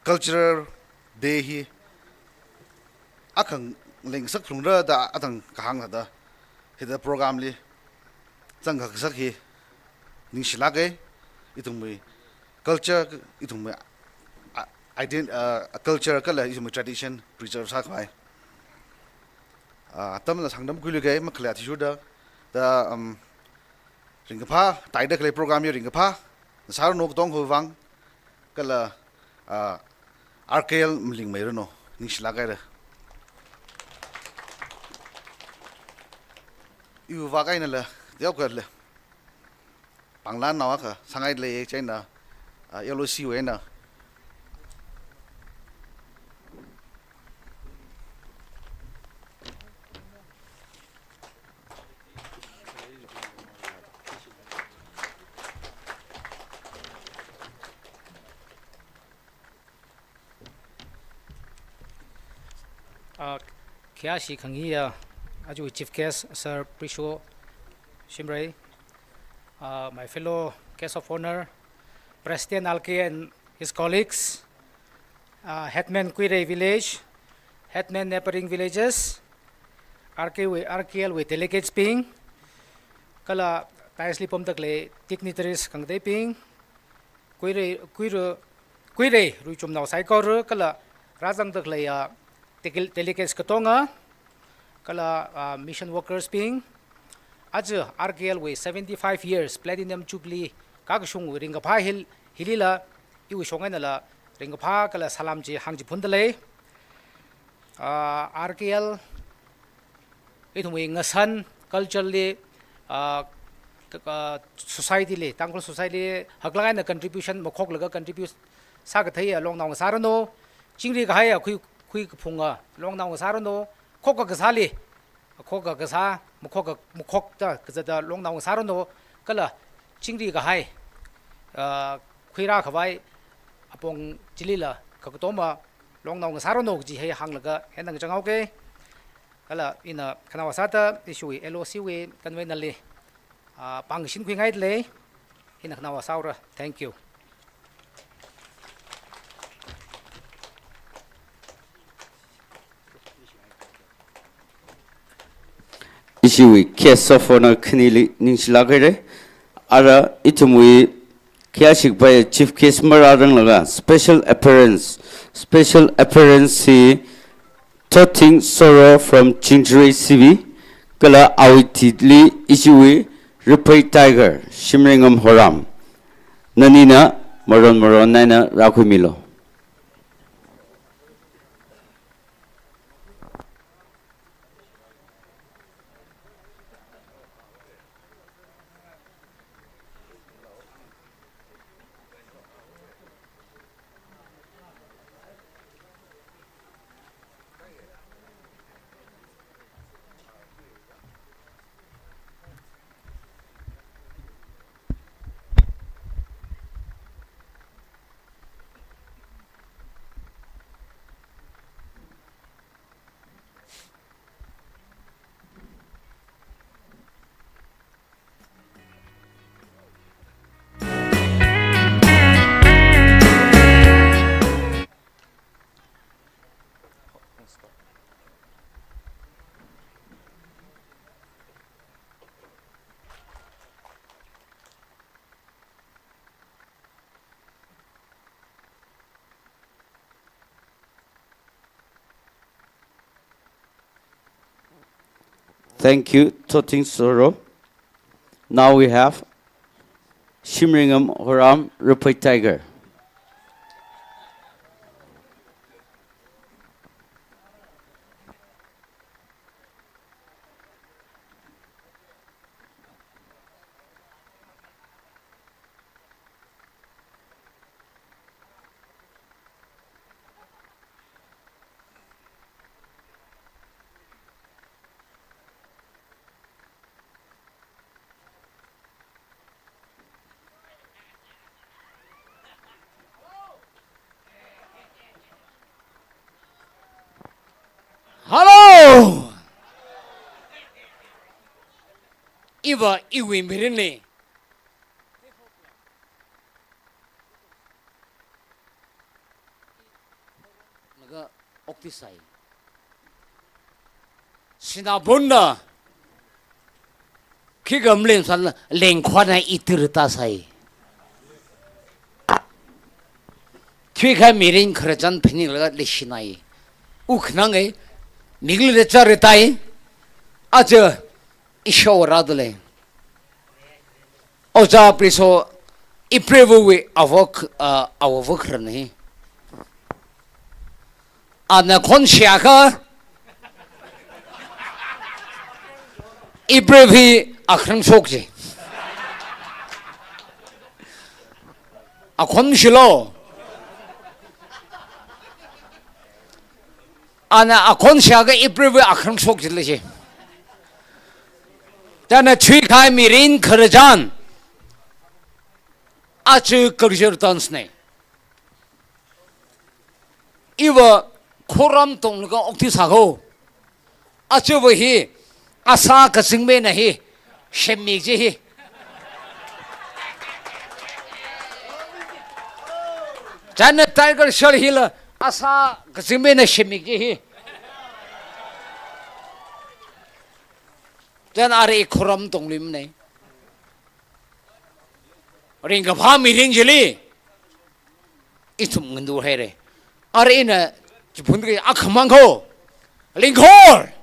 cultural day hi akang leng sak thung ra da atang kahang da hida program li chang khak sak hi ning shila ge itumui culture itumui culture kala itumui tradition preserve sa khai tam na sangdam kuli ge makhla thi da ringapha tai da kle program ye ringapha sar nok tong ho wang kala RKL mling mai no ning shila ge ra yu wa kai na la deu ka le panglan nawa ka sangai le china LOC we na Kia shi khangi aju chief guest Sir Prisho Shimray, my fellow guest of honor, President Alke and his colleagues, Headman Quire village, Headman neighboring villages, RKL with delegates being, kala taisli pom takle dignitaries kang day being, Quire ruchum now saikor kala razang takle delegates katonga, kala mission workers being, aja RKL with 75 years platinum jubilee kakshung ringapha hilila iwi shongainala ringapha kala salamji hangji phundale RKL ithui ngasan culturally society le Tangkhul society haklangai na contribution mokhok laga contribute sagathai long naw sarano chingri ga haya khui phunga long naw sarano khokka ga sali khokka ga sa mukhok ta ga long naw sarano kala chingri ga hai khuira khawai apong chilila kakutoma long naw sarano ji hai hanglaga henang changau ke kala ina khanawasata issue LOC we convenally pangsin khui ngai le ina khanawasaura. Thank you. Issue case of honor knili ningslagere ara itumui kiashik by chief case maradang laga special appearance si Toting Sorrow from Chinjuri CV kala awitidli issue RAPHEI Tiger Shimringam Horam nanina maron naina rakhumilo. Thank you, Toting Sorrow. Now we have Shimringam Horam RAPHEI Tiger. 이와 이위 미르네 내가 옥티사이 시나본나 키감len 산 랭ኳ나 이뜨르타사이 튀가 미린 크르잔 페니가 리시나이 우크낭에 미글레 짜르타이 아저 이쇼라들레 오자 프리소 이프레브위 아워크르네 아나 콘시아가 이브레비 아크랑 속지 아 콘실로 아나 아 콘시아가 이브레비 아크랑 속지르지 자나 취카이 미린 크르잔 아주 거르저던스네 이거 코람 동네가 옥티사고 아주 뭐히 아사 가승메나히 셴미지히 자네 타이거 셜힐 아사 가승메나 셴미지히 전 아래 코람 동림네 링가 파미링질이 이tum ngendu here 아래나 분들이 아크만고 링콜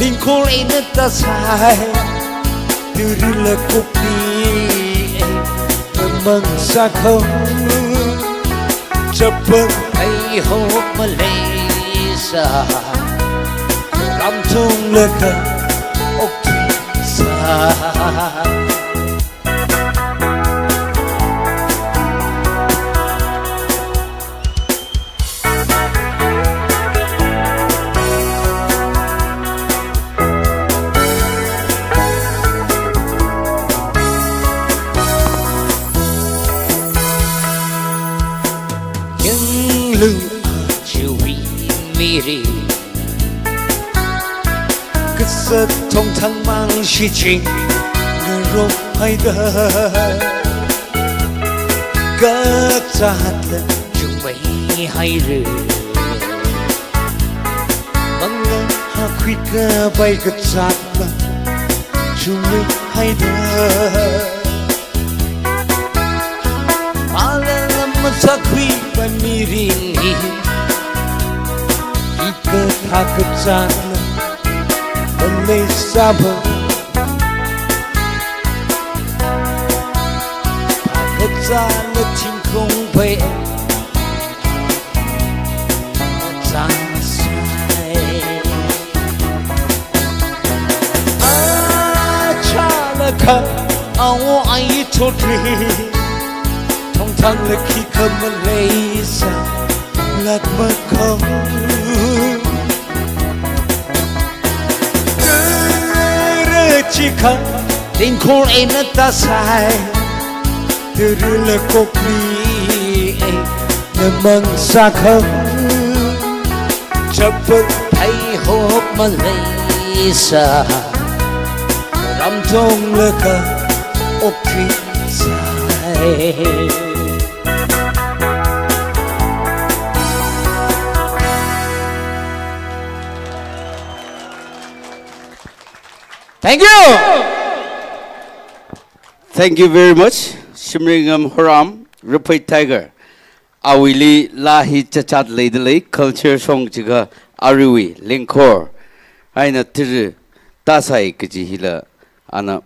Lincoln in the side, the real cookie, among Sako, Japan, I hope Malaysia, Ramtung Leka, Okisa. Cứ thông thăng mang shi trình người rộp hay đờ các cha lần chúng mấy hay rừ bằng ngân ha khuy cơ bay gật chát lần chúng mấy hay đờ mà lần làm mất sa khuy và mi rin hi cơ tha gật chát lần Only summer, cất ra nước trên không về, ra sai. Cha là khờ, áo ai thốt ri, thang le khi kham Malaysia lat ma kho chi kha Tangkhul em na ta sai từ là cột đi na mang sa kham chấp thấy hộp Malaysia ram trong lơ cả ốc thủy dài Thank you. Thank you very much. Shimringam Horam, RAPHEI Tiger. Awili lahi chachat leidele culture song jiga ariwi linkor. Aina tiru tasai kiji hila ana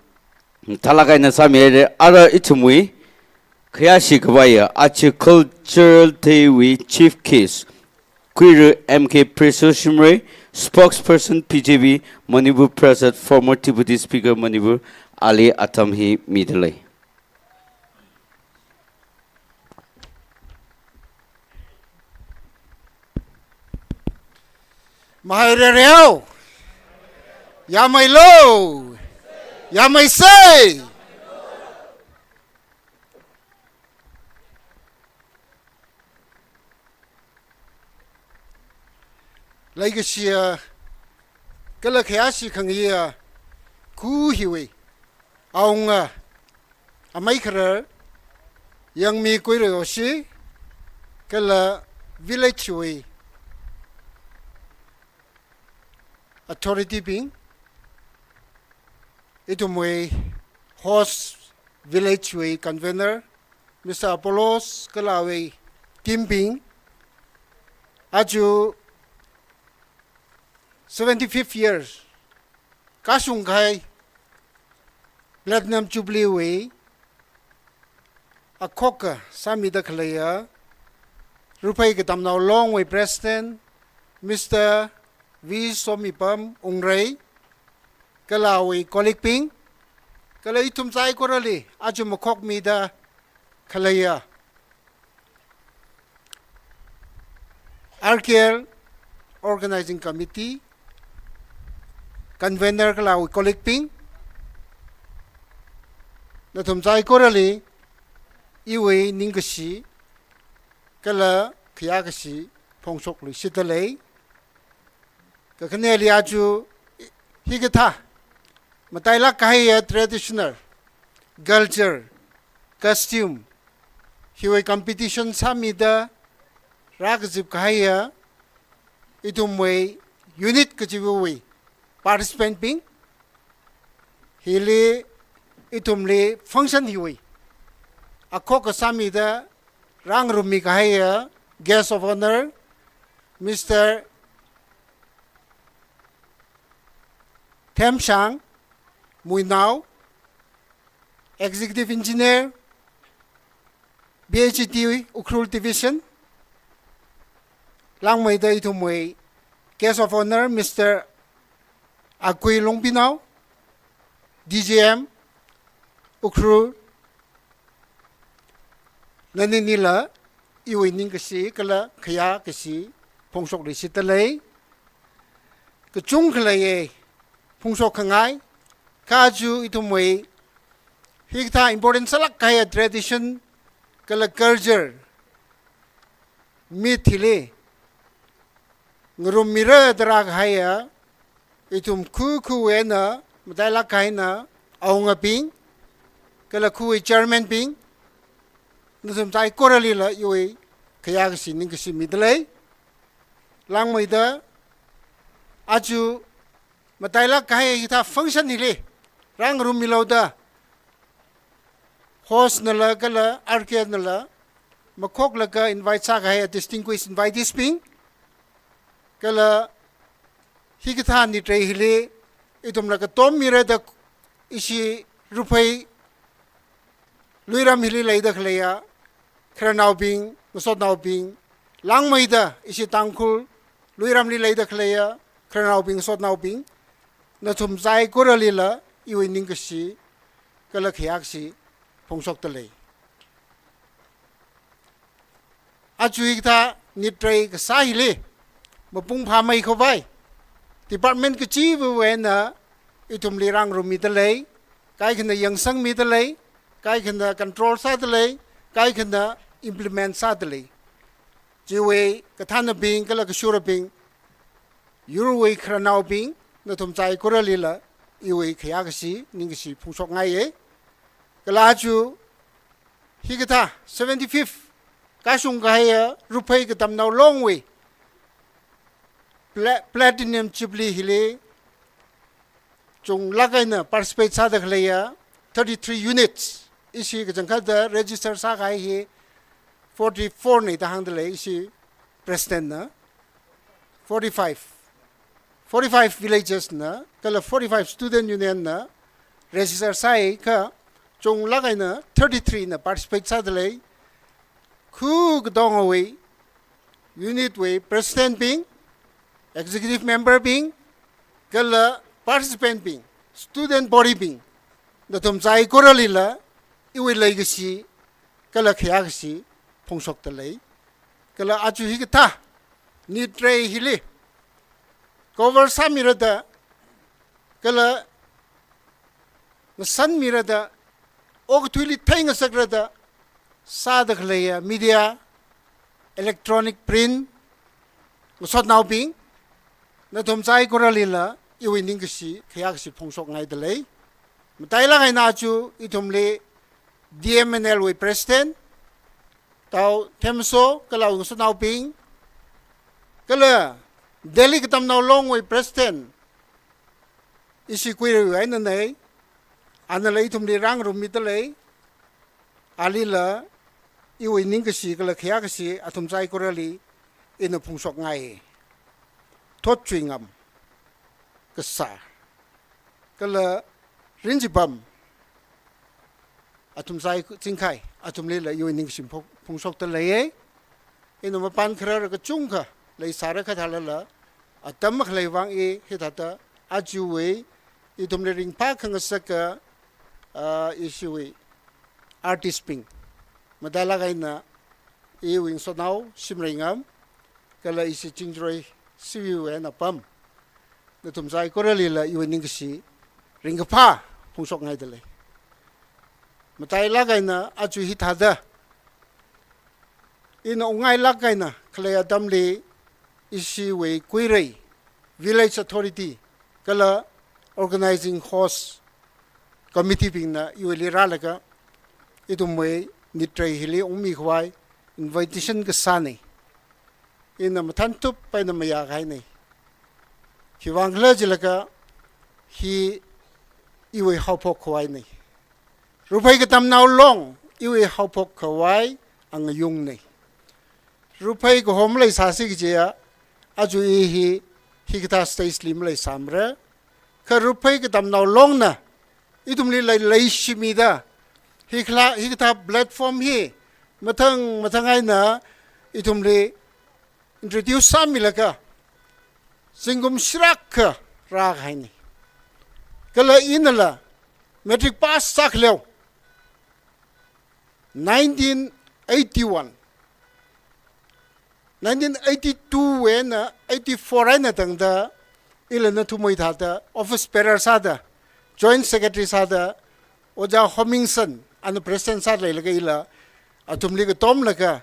talagai na samere ara itumui khayashi kwaya achi cultural tewi chief case Queer MK Preso Shimre, spokesperson PJB, Manipur Prasad, former Deputy Speaker Manipur, Ali Atamhi Midale. Mahai reo, ya mai lo, ya mai say. Like a Kalakashi can hear Ku Hiwi, Aunga, a maker, young me Quiroshi, Kala village way, authority being Itumwe, horse village way convener, Mr. Apollos Kalawe, Kim Bing, Aju 75 years. Kasungkai Platinum Jubilee Way. A cocker, Sami the Kalaya. RAPHEI KATAMNAO long way President. Mr. V. Somipam Ungray. Kalawi Kolikping. Kalaitum Sai Korali. Ajumakok Mida Kalaya. RKL Organizing Committee. Convener Kalawi Kolikping Natumzai Korali Iwe Ningashi Kala Kiagashi Pongsokli Sitalei Kakaneli Aju Higata Mataila Kahaya traditional culture costume Hiwe competition Samida Ragzip Kahaya Itumwe unit Kajiwe participant being Hili Itumli function Hiwi a Kokasami the Rang Rumikahaya guest of honor Mr. Temshang Muinao Executive Engineer BHT Ukrul Division Langmaida Itumwe guest of honor Mr. Akui Longpinao, DJM, Ukru, Naninila, Iwining Kasi, Kala, Kaya Kasi, Pongsok de Sitalay, Kachung Kalaye, Pongsok Kangai, Kaju Itumwe, Higta important Salak Kaya tradition, Kala culture, Mithile, Ngurumira Drag Haya, Itum kuku ena madaila kaina aunga ping kala kui German ping nusum tai korali la yoi kaya kasi ningasi midlay lang maida aju madaila kaya kita function hile rang room milauda host nala kala arcade nala makok laga invite sa kaya distinguished invitees ping kala Higatan ni tray hili itum laga tom mira da isi RAPHEI luiram hili laida khlaya kranau bing musod nau bing lang maida isi Tangkhul luiram li laida khlaya kranau bing sod nau bing na thum zai koralila iwining kasi kala khyak si phongsok talei chú ý ta nít trai cái sai lì mà bung phá mày không phải department cái chi về nè ít thùng lì rang rồi mi ta lấy cái khi nào yang sang mi ta lấy cái khi nào control sa ta lấy cái khi nào implement sa ta lấy chỉ về cái thằng ping cái là cái sure ping yêu về khả nào ping nó thùng trái có ra lì là yêu về khía cái gì những cái gì phun sọc ngay ấy cái là chú hi cái ta 75 cái sung cái RAPHEI KATAMNAO long way platinum Jubilee hili chung lagai na participate sa da khleya 33 units isi ka jangkha da register sa kai hi 44 nei da hang da le isi president na 45 villages na kala 45 student union na register sai ka chung lagai na 33 na participate sa da le khu ga dong away unit way president being executive member being kala participant being student body being na thum chai koralila iwi legacy kala khyaxi phongsok ta lei kala aju hi ta ni tray hili cover samirada kala san mirada og thuili thainga sakrada sadak leya media electronic print sot now being na thum chai koralila iwi ning si khyak si phongsok ngai dalei mtai la ngai na chu I thum le DMNL we president tau themso kala sot now being kala Delhi KATAMNAO long we president isi kwiri ai na nei analai thum le rang rum mi dalei alila iwi ning si kala khyak si athum chai korali ina phongsok ngai thot chwingam ka sa kala rinjibam atum sai chingkhai atum le la yoining sim phungsok ta lei ino ma pan khara ka chungkha lei sara kha thala la atam khlei wang e hitata ajuwe itum le ring pa khang saka ishuwe artist ping madala gaina e wing so now simringam kala isi chingroi siwi na pam na tum sai korali la iwening si ring pha phungsok ngai dele matai la gaina aju hi thada in ungai la gaina khle adam le isi we kuirei village authority kala organizing host committee bing na iweli ra la ka itum we nitrai hili umi khwai invitation ka sane ina mathan tup pa na maya gai nei hi wangla jilaka hi iwe hawphok khwai nei RAPHEI KATAMNAO long iwe hawphok khwai ang yung nei RAPHEI ko hom lai sa si je ya aju hi kita stage lim lai samra ka RAPHEI KATAMNAO long na itum li lai shimi da hi kita platform hi mathang ai na itum li introduce samilaka singum shrak ra haini kala inala metric pass sak lew 1982 when 84 ana tangda ilana thumoi thada office bearer sada joint secretary sada oja homingson and president sada laga ila atumli ka tom laga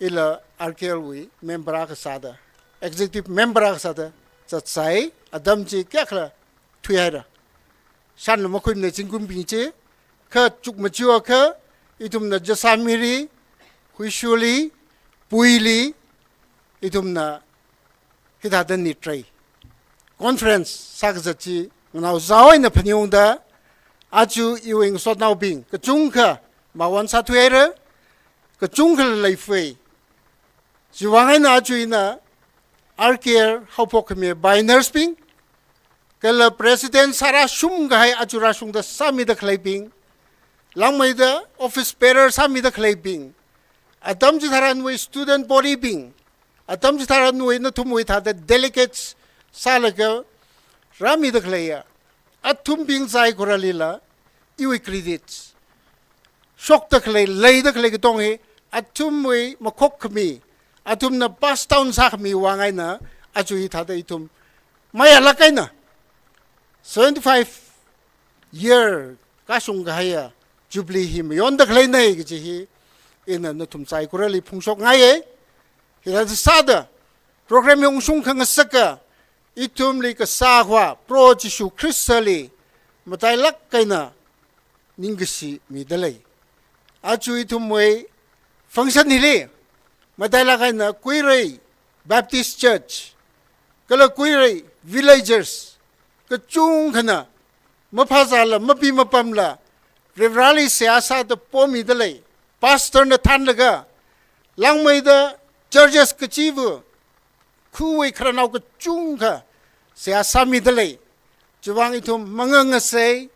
ila RKLW member ka sada executive member ka sada chatsai adam ji kya khla thuyaira san lo makhoi ne chingkum binche kha chuk machiwa kha itum na jasamiri huishuli puili itum na hidada ni trai conference sakzachi ngau zawai na phanyong da aju iwing sot now bing ka chungkha mawan sa thuyaira ka chungkha laifei jiwangai na aju ina RKL hawpok me biners ping kala president sara shum gai ajura shung da sami da khlaiping langmai da office bearer sami da khlaiping adam ji tharan we student body ping adam ji tharan we na thum we tha da delegates salaga rami da khlaya athum ping sai koralila iwi credits shok da khlai lei da khlai tong he atum we makok kami atum na pass down sa kami wangay na aju ithada itum maya lakay na 75 year kasung gaya Jubilee him yon da klay na gi hi ina na tum sai kurali phungsok ngai hila sada program yung sung khang saka itum li ka sa hwa pro jisu kristali matai lak kaina ningsi mi dalai aju itum we function hili matai lak kaina kuirei Baptist Church kala kuirei villagers ka chung khana mapazala mapi mapamla revrali siasa da pomi dalai pastor na than laga langmai da churches ka chivu khuwei khranau ka chung kha siasa mi dalai chuwang itum manganga sei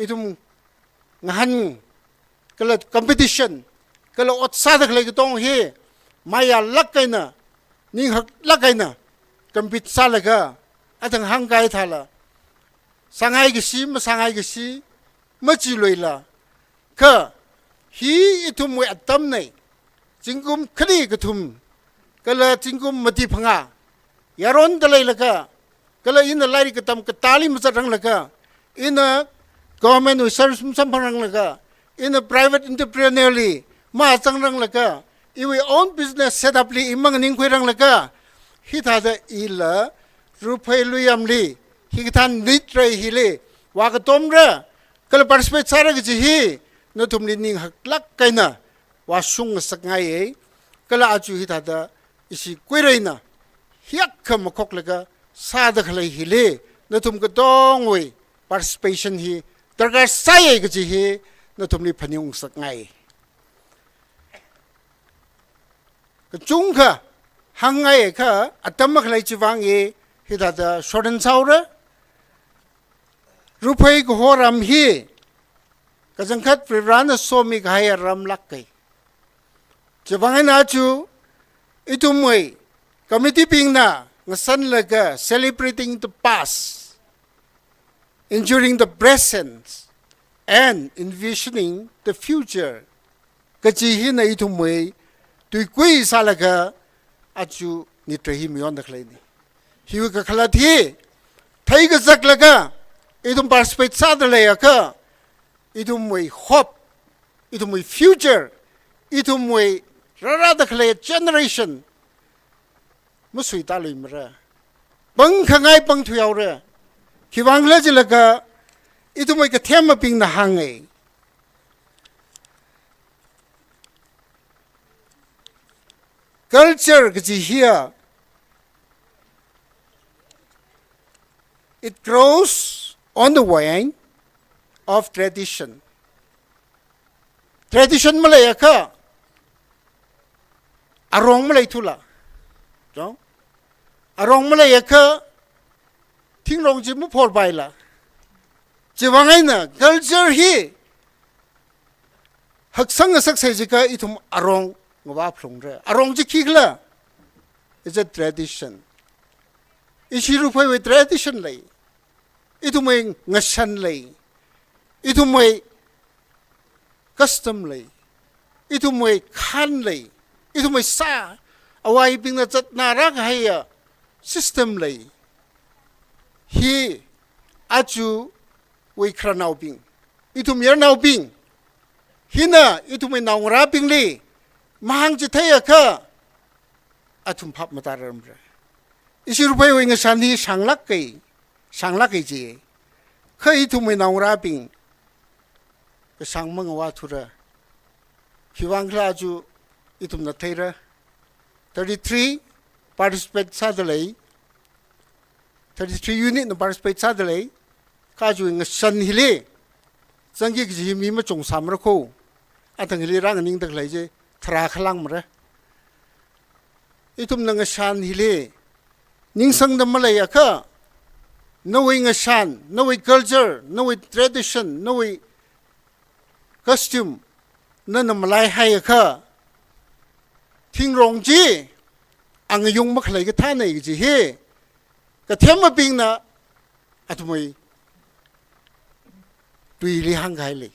itum ngahan kala competition kala otsa da klai tong he maya lakaina ning hak lakaina compete salaga atang hangkai thala sangai gisi ma sangai gisi machi loila ka hi itum we atam nei jingkum khri gathum kala jingkum mati phanga yaron dalai laka kala ina lairi katam ka tali masarang laka ina government service samparang laka ina private entrepreneurially ma changrang laka iwe own business set up li imang ning khwerang laka hi thada ila rupai luyam li hi than nitrai hile wa ka tomra kala participate sara gi hi no tum ni ning hak lak kaina wa sung sakngai kala aju hi thada isi kwereina hiak kham khok laga sada khlai hile no tum ka dong we participation hi darga sai gi hi no tum ni phanyung sakngai ka chung kha hangai kha atam khlai chiwang e hi thada shodan saura rupai ko horam hi kajangkhat prana somi gaya ram lakai chiwang na chu itumoi committee ping na ngasan laga celebrating the past enduring the present and envisioning the future kachi hi na itumoi tui kui salaga achu ni trehi mion dakhlai ni hiu ka khalati thai ga zak laga idum participate sadale ka idum we hope idum we future idum we rara dakhlai generation musui talui mra bang khangai bang thuyaw ra khiwang la jilaga idum we ka thema ping na hangai culture ki here it grows on the wing of tradition malaya ka arong malay thula jo arong malaya ka thingrong ji mu phor bai la jiwangai na culture hi haksang sak sai ji ka ithum arong ngwa phlong re arong ji khigla is a tradition ishiru phai we tradition lai itumai ngasan lai itumai custom lai itumai khan lai itumai sa awai ping na chat na ra haya system lai hi aju we kranau ping itum yer nau ping hina itumai nau ra ping li mahang ji thaya ka atum phap mataram ra ishiru phai we ngasan hi sanglak kai ji khai thu me nau ra ping ka sang mang wa thura hiwang kla ju itum na thaira 33 participate sadalai 33 unit na participate sadalai ka ju ng san hile sangi ji mi ma chong sam ra kho atang hile rang ning dak lai je thra khlang mra itum na ng san hile ning sang dam malaya ka knowing a shan, knowing culture, knowing tradition, knowing costume, nana malay hay ka. Ting rong ji, ang yung maklay ka tanay ji he. Katema ping na atumay tuili hang hai le.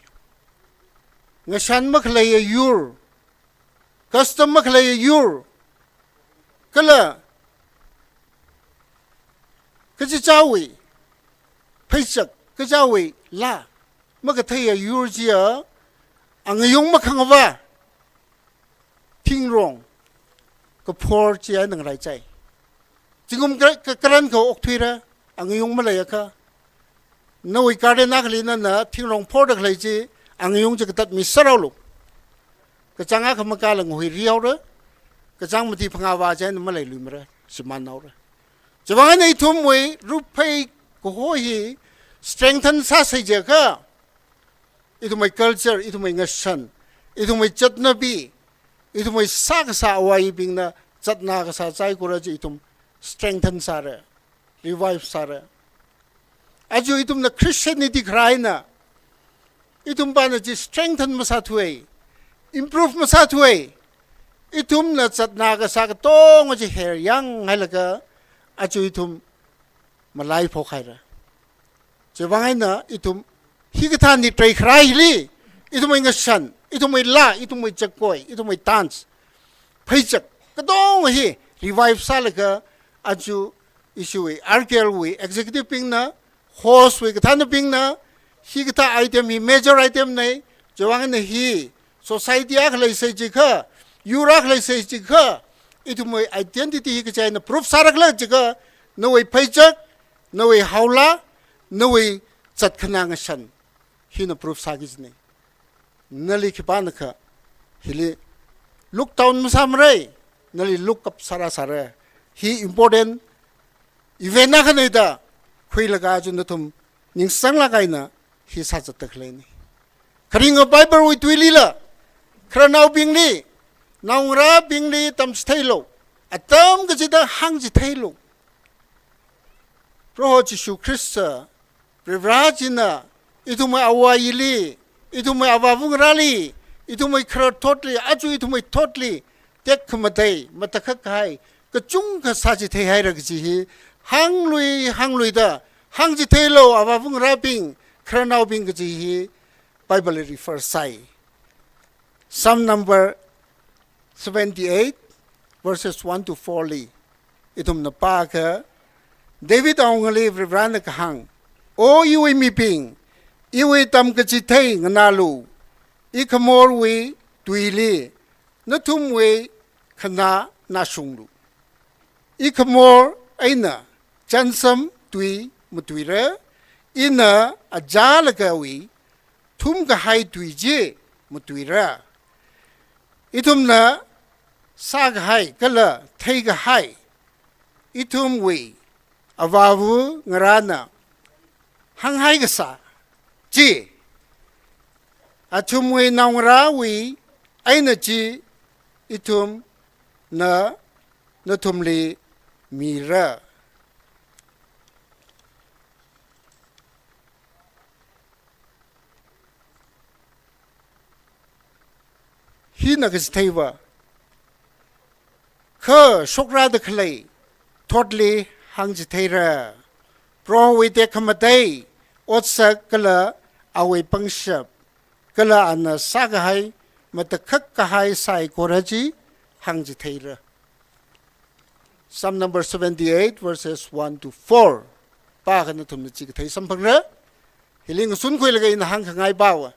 Nga shan maklay yur, custom maklay yur kala kajawi paisak kajawi la makataya yur jia ang yung makangwa ting rong ka por jia nang rai chai jingum karan ko oktira ang yung malaya ka nawi kare naklina na ting rong por da klai ji ang yung jagatat misaraw lu kachanga kamakala ngui riaw ra kachang mati phangawa jan malai lumra simanaw ra jawang nei thum we RAPHEI ko hi strengthen sa sai je ka itu my culture itu my ngashan itu my chatnabi itu my sak sa awai bing na chatna ka sa chai ko ra ji itu strengthen sa ra revive sa ra aju itu na Christianity kraina itu ba na ji strengthen masa thuai improve masa thuai itu na chatna ka sa ka tong ji her yang halaga aju itu malai pho khai ra jawang na itu higatan ni trai khrai li itu mai ngashan itu mai la itu mai jakoi itu mai dance phaichak kadong hi revive salaka aju issue arkel we executive ping na host we katan ping na higata item hi major item nei jawang na hi society ak lai sai jikha yurak lai sai jikha itu mai identity hi ka na proof sarak la jikha no we phaichak no we haula no we chat khana ngashan hina proof sagis ne nali khipan kha hili look down musamre nali look up sara sara hi important event na khane da khoi laga ju na thum ning sang la kai na hi sa chat takhle ni khring bible wi twili la khranau bing ni naungra bing ni tam sthailo atam ga jida hang ji thailo pro Jesu Christa Prevrajina itu mai awayili itu mai awavung rali itu mai khra totally aju itu mai totally tek khmatai matakha kai ka chung ka saji thei hai rak ji hang lui da hang ji thelo awavung raping khra nau bing ji Bible refer sai Psalm number 78 verses 1 to 4 li itum na pa ka David aungali vrana ka hang o iwi mi ping iwi tam ka chi thei nganalu I khamor we tuili na thum we khana na sunglu I khamor aina chansam tui mutuira ina ajala ka we thum ka hai tui je mutuira itum na sa ka hai kala thei ka hai itum we avavu ngarana hang hai ka sa ji atum we naungra we aina ji itum na thumli mira hi na kis thaiwa kha shokra de khlai totally hang ji thaira pro we te khamatai otsa kala awe pangshap kala ana sagahai matakhak kahai sai koraji hangji thaira Psalm number 78 verses 1 to 4 pa kana thum chi thai sampangra hiling sun khoi lagai na hang khangai bawa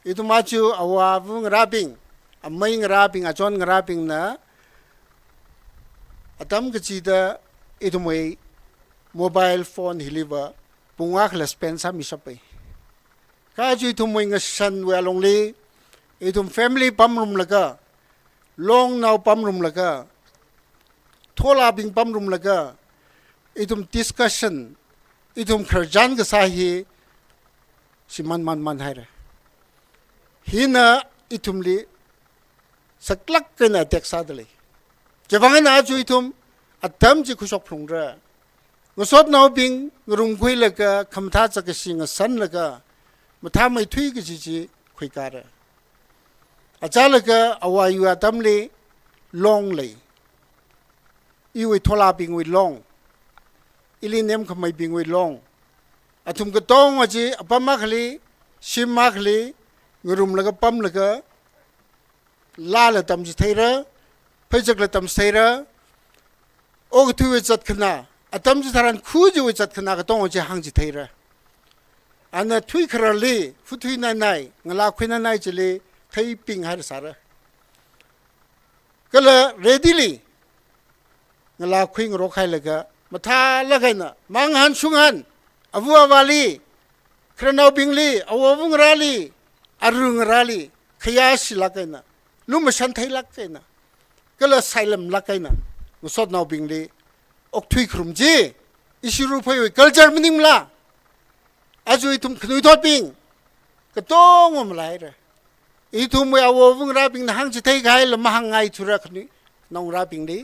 itu machu awa vung raping amai ngraping achon ngraping na atam kachi da itu mai mobile phone hiliba pungak la spend sa misapai ka ju itu mai ngasan we alongli itu family pamrum laga long now pamrum laga thola bing pamrum laga itu discussion itu kharjan ga sahi siman man haira hina itumli saklak kana teksa dali jabang na ju itum atam ji khusok phungra ngosot now bing ngrum khoi laga khamtha chakasing san laga matha mai thui gi ji khoi kara achalaga awayu atamle long le iwi thola bing wi long ili nem khamai bing wi long atum ka tong aji apama khali shimma khali ngurum laga pam laga ลาละตำจิไทยระเพื่อจะกระตำไทยระโอ้กทุยจัดขนาอะตำจิทารันคู่จะวิจัดขนาก็ต้องเอาใจหังจิไทยระอันนั้นทุยคราลีฟุทุยนายงลาคุยนายจะเลยไทยปิงหายสาระก็เลยเรดี้ลีงลาคุยงรกใครเลยก็มาท่าละกันนะมังหันชุงหันอวัววาลีครนาวบิงลีอวัววงราลีอารุงราลีขยาสิละกันนะลุมชันไทยละกันนะก็เลยไซเลมละกันนะมุสดนาวบิงลีอกทุยครุมจีอิชิรูพยกัลจาร์มินิมลาอาจุยทุมขนุยทอดปิงก็ต้องอมไล่เลยอีทุมไปเอาวงราปิงนะหังจะไทยไงละมาหังไงทุระขนุยน้องราปิงลี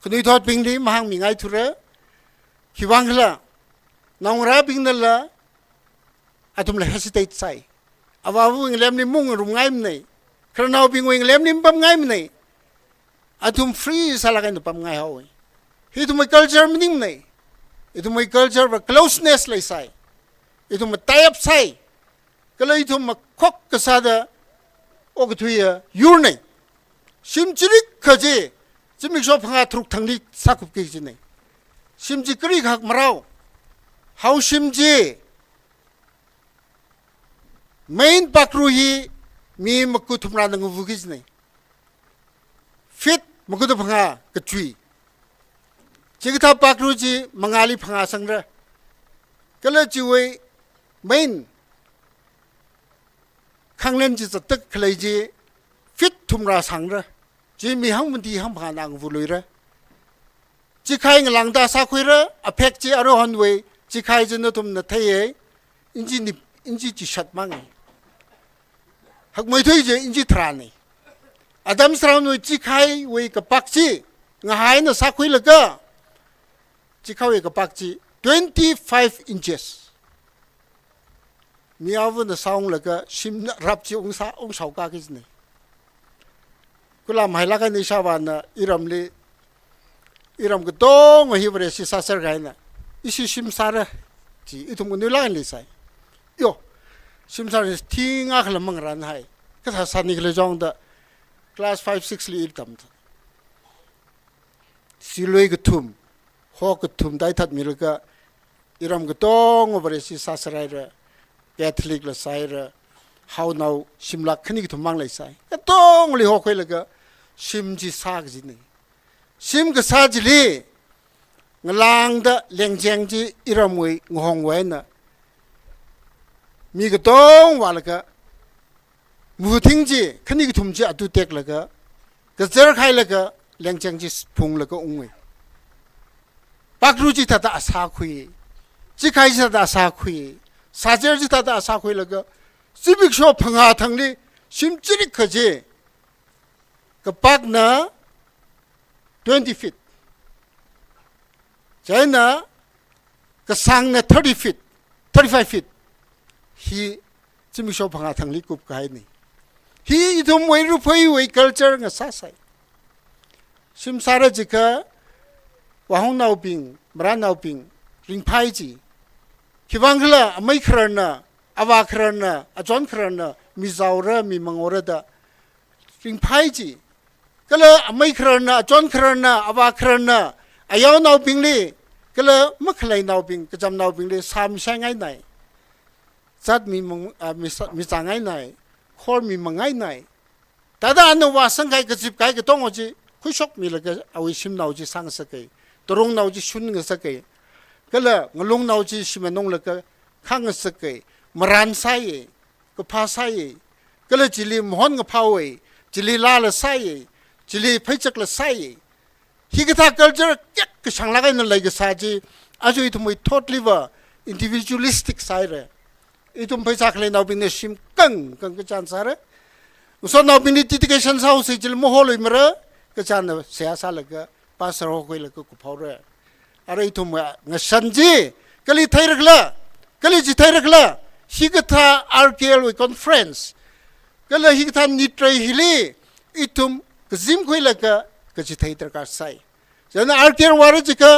ขนุยทอดปิงลีมาหังมีไงทุระคิดวังละน้องราปิงนั่นละอาทุมเลย hesitate ใส่เอาว่าวิ่งเล่มนี่มุ่งรุมไงมันนี่คราวน้าปิงวิ่งเล่มนี่ปั๊มไงมันนี่อาทุมฟรีสละกันปั๊มไงเอาไว้อีทุม culture มันนี่มันนี่อีทุม culture ว่า closeness เลยใส่อีทุม tie up ใส่ก็เลยอีทุมคอกกษัตริย์โอ้กทุยยูนี่ชิมจิริกขจีจะมีชอบพังอาทุกทางนี้สักกี่จีนี่ชิมจิกรีหักมาเราเฮาชิมจีmain pakruhi mi makutum ra nang vugis nei fit makutu phanga kachui chigtha pakruji mangali phanga sangra kala chiwe main khanglen ji tak khlai ji fit thumra sangra ji mi hang mundi ham phanga nang vuloira ji khai nglang da sa khuira affect ji aro hanwe ji khai jin tum na thaye inji ji shat mangaiหากไม่ถุยจะอินจิตรานี่อาดัมสราวนุจิไข่ไว้กับปักจีงหายน่ะสักคุยเลยก็จิไข่ไว้กับปักจี25 inches มีอาวุธน่ะสองเลยก็ชิมรับจีองศาก้ากิจนี่กุลาไม่ละกันในชาวบ้านน่ะอิรัมก็ต้องหิวเรสิซาเซอร์ไงน่ะอิชิมซาระจีอิทุมกุนุละกันเลยใส่โยชิมซาร์ทิ้งอ่ะขลังมังรันให้ก็ถ้าสันนิษฐานจงได้ class 5-6 ลีตั้มสิลุยกทุ่มหอกกทุ่มได้ทัดมีลูกก็อิรามก็ต้องเอาไปสิศาสนาระแคทอลิกละใส่ระฮาวนาชิมลักขณิกทุ่มมังเลยใส่ก็ต้องเลยหอกไปเลยก็ชิมจีซากจีนี่ชิมก็ซาจีลีงลางได้เลี้ยงเจงจีอิรามไว้งหงไว้น่ะมีก็ต้องว่าละก็มูทิ้งจีขณิกทุ่มจีอดุเตกละก็เจอใครละก็เลี้ยงเจงจีพุงละก็อุ้งไว้ปักรู้จีทัดอาสาคุยจีใครจีทัดอาสาคุยสาเจอจีทัดอาสาคุยละก็สิบิกชอบพังหาทางนี้ชิมจีริกขจีก็ปักนะ20 feet ใจนะก็สั่งนะ30 feet 35 feetฮีจะมีชอบพังอาทางนี้กุบไกนี่ฮีทุมไว้รูปไว้ culture งาสาใส่ชิมสารจิกะว่าห้องนาวปิงบรานนาวปิงริงไพจีคิดว่างั้นละไม่ครันนะอาวาครันนะอาจอนครันนะมีซาวระมีมังโอระดะริงไพจีก็เลยไม่ครันนะอาจอนครันนะอาวาครันนะอายาวนาวปิงลีก็เลยไม่เคยนาวปิงก็จำนาวปิงลีสามใช่ไงไหนจัดมีมีจางไงไหนคอมีมังไงไหนแต่ถ้าอันนั้นว่าสังไงก็จิบไก่ก็ต้องเอาจีคุยชกมีเลยก็เอาไว้ชิมนาวจีสังสักไก่ตัวลงนาวจีชุนกันสักไก่ก็เลยงลงนาวจีชิมนงเลยก็ข้างกันสักไก่มรันไส้ก็พาไส้ก็เลยจิลีมหอนกับพาวจิลีลาละไส้จิลีพิจักละไส้ที่ก็ถ้าเกิดจะยักก็ช่างละกันนั่นเลยก็สาจีอาจุยทุ่มไปทอดลิเวอร์ individualistic ไส้เลยอีทุ่มไปจากเลยนาวบินเนี่ยชิมกังก็จานสาระอุศนาวบินนี่ติดกันชั้นเสาสิจิลโมโหเลยมั้ยก็จานเนี่ยเสียสาละก็ภาษาโลกเลยก็กุพาวเลยอะไรทุ่มงั้นฉันจีก็เลยไทยรักละก็เลยจีไทยรักละฮิกท่า RKL conference ก็เลยฮิกท่านิตรฮิลีอีทุ่มก็ซิมคุยละก็จีไทยตระการใส่ฉะนั้น RKL ว่าอะไรจีก็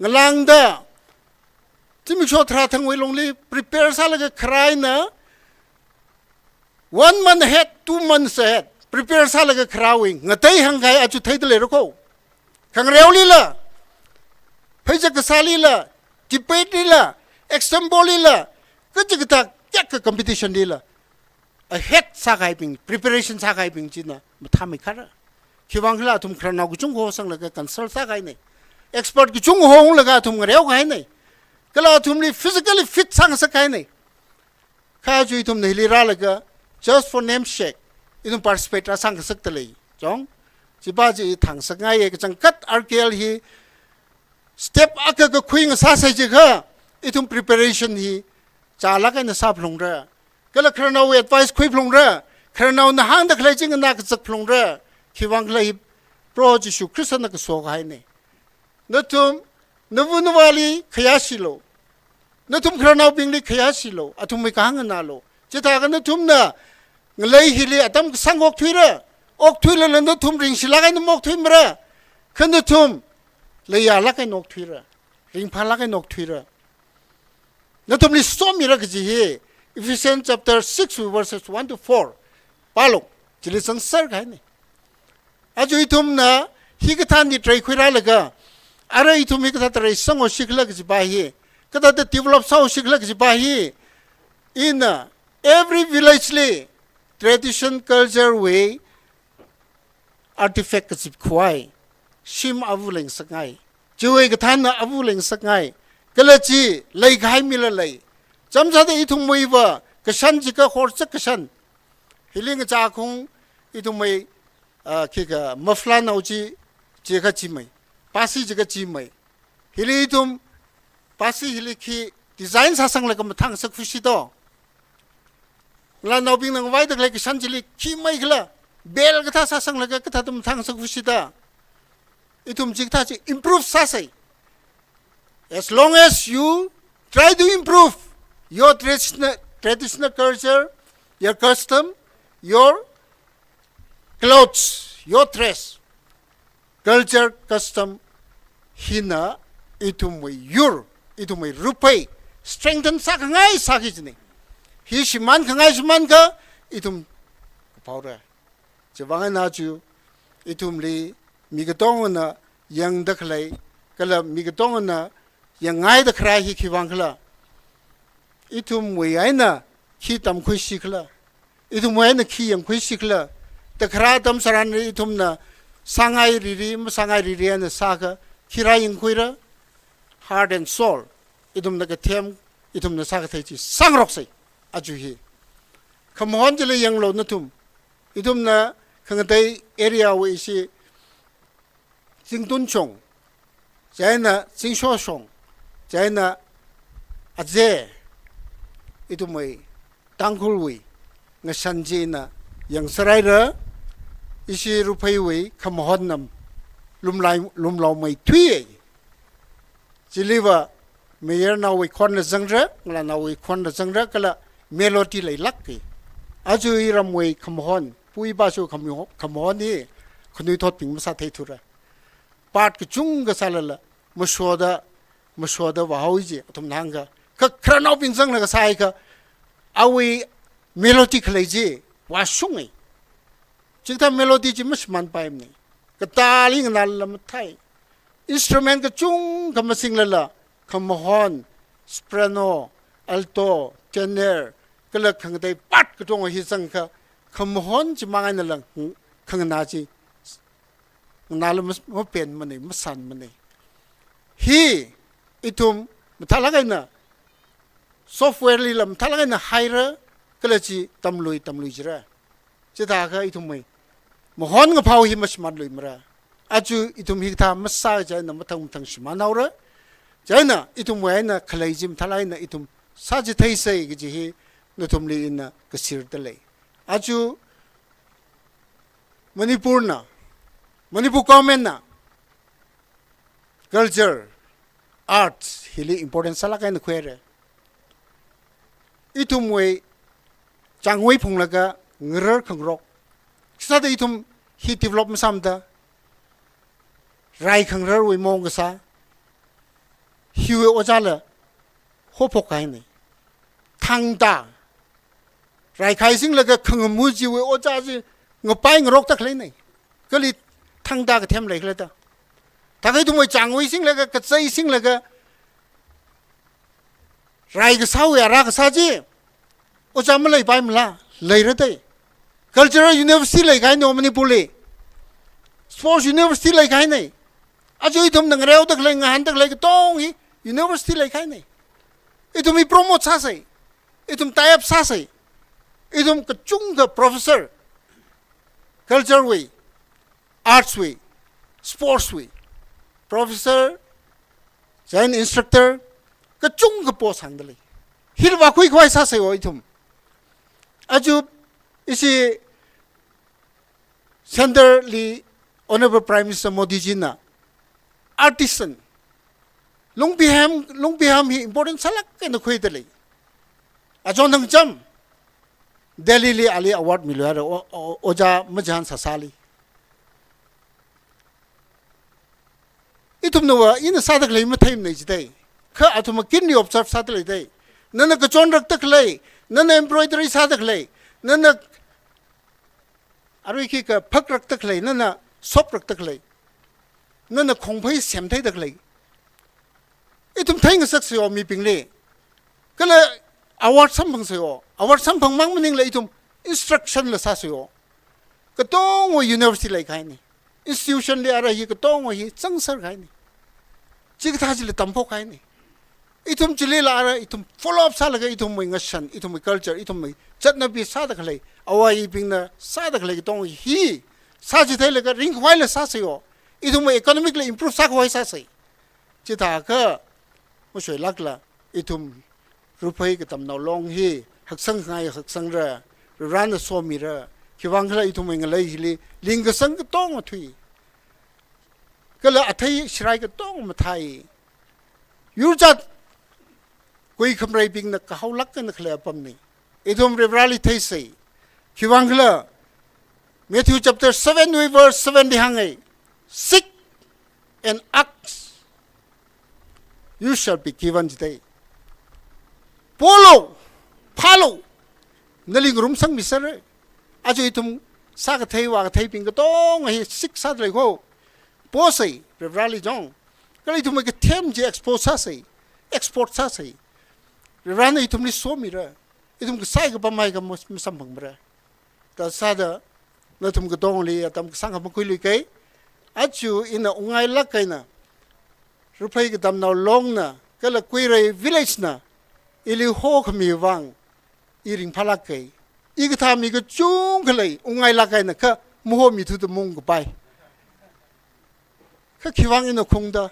งลังด้าที่มีโชว์ทราทั้งเวลงลี prepare ซะละก็ใครนะ1 month ahead 2 months ahead prepare sa la ga krawing ngatai hang gai aju thai de le ro ko khang rew li la phai ja ka sali la debate li la example li la ka ji ta kya ka competition li la a head sa gai ping preparation sa gai ping ji na ma tha mai khara khiwang la tum khrana gu chung ho sang la ga consult sa gai nei expert gu chung ho la ga tum rew gai nei kala tum li physically fit sang sa kai nei kha ju tum nei li ra la ga just for name shake itum participate ra sang sak ta lei chong ji ba ji thang sak ngai ye chang kat rkl hi step aka ga khuing sa sai ji kha itum preparation hi cha la ka na sa phlong ra kala khrana we advice khui phlong ra khrana na hang da khlai jing na ka chak phlong ra khiwang lai pro ji shu krishna ka so ga ne natum navu nawali khaya silo natum khrana bing li khaya silo atum me ka hang na lo ji ta ga natum na ngalai hili atam sangok thuira ok thuila landa thum ring sila kai mok thuimra khanda thum leya la kai nok thuira ring phala kai nok thuira na thum li so mira ji he Ephesians chapter 6 verses 1 to 4 palo chili sangsar kai ne aju thum na hi ka than ni trai khuira laga ara i thum hi ka trai sango shikla ji ba hi kada the develop sao shikla ji ba hi in every village le tradition culture way artifact ka chip khwai shim avuleng sakai juwe ka than na avuleng sakai kalachi lai gai mila lai chamsa de ithum moi ba ka san ji ka khor chak ka san hiling cha khung ithum mai ki ka mafla nau ji je ka chi mai pasi ji ka chi mai hili ithum pasi hili ki design sa sang la ka mathang sak khushi do la nau bing nang wai da lai ka san ji li ki mai khla bel ka tha sa sang la ka tha tum thang sak khushi da itum jik tha ji improve sa sai as long as you try to improve your traditional culture your custom your clothes your dress culture custom hina itum we your itum we rupai strengthen sa ngai sa gi ni hi shiman ngai shiman ka itum powder je wang na ju itum li mi ga tong na yang da khlai kala mi ga tong na yang ngai da khra hi khiwang khla itum we ai na khi tam khoi shi khla itum we na khi yang khoi shi khla ta khra tam saran ri itum na sangai ri ri ma sangai ri ri na sa ka khira yang khoi ra heart and soul itum na ka them itum na sa ka thai chi sang rok sai aju hi khamon je le yang lo na tum itum na khang dai area we shi jing tun chong jaina jing sho shong jaina aje itumai tangkhul we nga sanji na yang sarai ra isi rupai we khamhon nam lumlau mai thui jiliwa mayor na we khon na zangra ngla na we khon na zangra kala melody lai lakki aju iram we khamhon pui ba su khamhon ni khunui thot ping sa thei thura pat ki chung ga salala mashoda wa hauji atum nanga ka khranaw ping jang la ga sai ka awi melody khlai ji wa sungai chikta melody ji masman paim ni ka taling nal lam thai instrument ka chung ka masing la khamhon soprano alto tenor kala khang dai pat ka tong hi jang ka khamhon ji mangai na lang khang na ji nal ma pen mani masan mani hi itum thalagay na software li lam thalagay na hire kala chi tamlui jira chita ka itum mai mohon nga phau hi masman lui mara aju itum hi tha masa ja na mathang shmanawra jaina itum wai na khalai jim thalai na itum sa ji thai sai gi ji hi nutum li in ka sir ta le aju manipur comment na culture arts hili important sala kain khwere itum we changwei phunglaga ngrer khangrok sada itum hi development samda rai khangrer we mong sa hiwe ojala hopok kai ni thangda rai khai sing laga khangmu ji we oja ji ngpai ngorok tak lai nei kali thang da ka them lai kla ta ta kai tu moi chang oi sing la ka chai sing la ka rai ka sau ya ra ka sa ji o cham lai pai mla lai ra dai cultural university lai kai no mani puli sports university lai kai nei a jo itum nang reu tak lai ngan tak lai ka tong hi university lai kai nei itum i promote sa sai itum tie up sa sai itum ka chung ka professor culture way arts way sports way professor jain instructor ka chung ka po sang dali hil wa khui khwai sa sai oi thum aju isi centrally honorable prime minister modi ji na artisan long biham hi important salak ka na khoi dali ajon nang jam Delhi li ali award milu ara oja majan sasali itum no in sadak lei mathai nei jidai kha atuma kinni observe sadak lei dai nana ka chon rak tak lei nana embroidery sadak lei nana arui ki ka phak rak tak lei nana sop rak tak lei nana khongphai sem thai tak lei itum thai nga sak seo mi ping le kala award sampang seo award sampang mang maning le itum instruction la sa seo ka tong o university lai khai ni institution le ara hi ka tong o hi changsar khai ni chi ka thaji le tampo khai ni itum chile la ara itum follow up sa la ga itum mai ngashan itum mai culture itum mai chatna bi sa da khlai awai ping na sa da khlai tong hi sa ji thai le ka ring khwai le sa seo itum mai economic le improve sa khwai sa sai chi ta ka mo shoi lak la itum RAPHEI KATAMNAO long hi haksang ngai haksang ra ran so mi ra kiwang la itum ngai lai hi ling ka sang ka tong thui kala athai shrai ka tong ma thai yurjat koi khamrai ping na ka haulak ka na khla pam ni itum rali thai sei kiwang la Matthew chapter 7 verse 7 di hangai seek and ask you shall be given today follow naling rum sang misare ajo itum sa ka thai wa ka thai ping ka tong hi sik sa lai ko po sai rally jong kali itum ka them je export sa sai export sa sai ran itum ni so mi ra itum ka sai ka pa mai ka sam bang bra ta sa da na tum ka dong li atam ka sang ka ku li kai ajo ina ungai la kai na RAPHEI KATAMNAO long na kala kuirai village na ili ho khami wang iring phalak kai igtha mi ga chung khlai ungai la kai na kha muho mi thu to mung ko pai kha khiwang ino khongda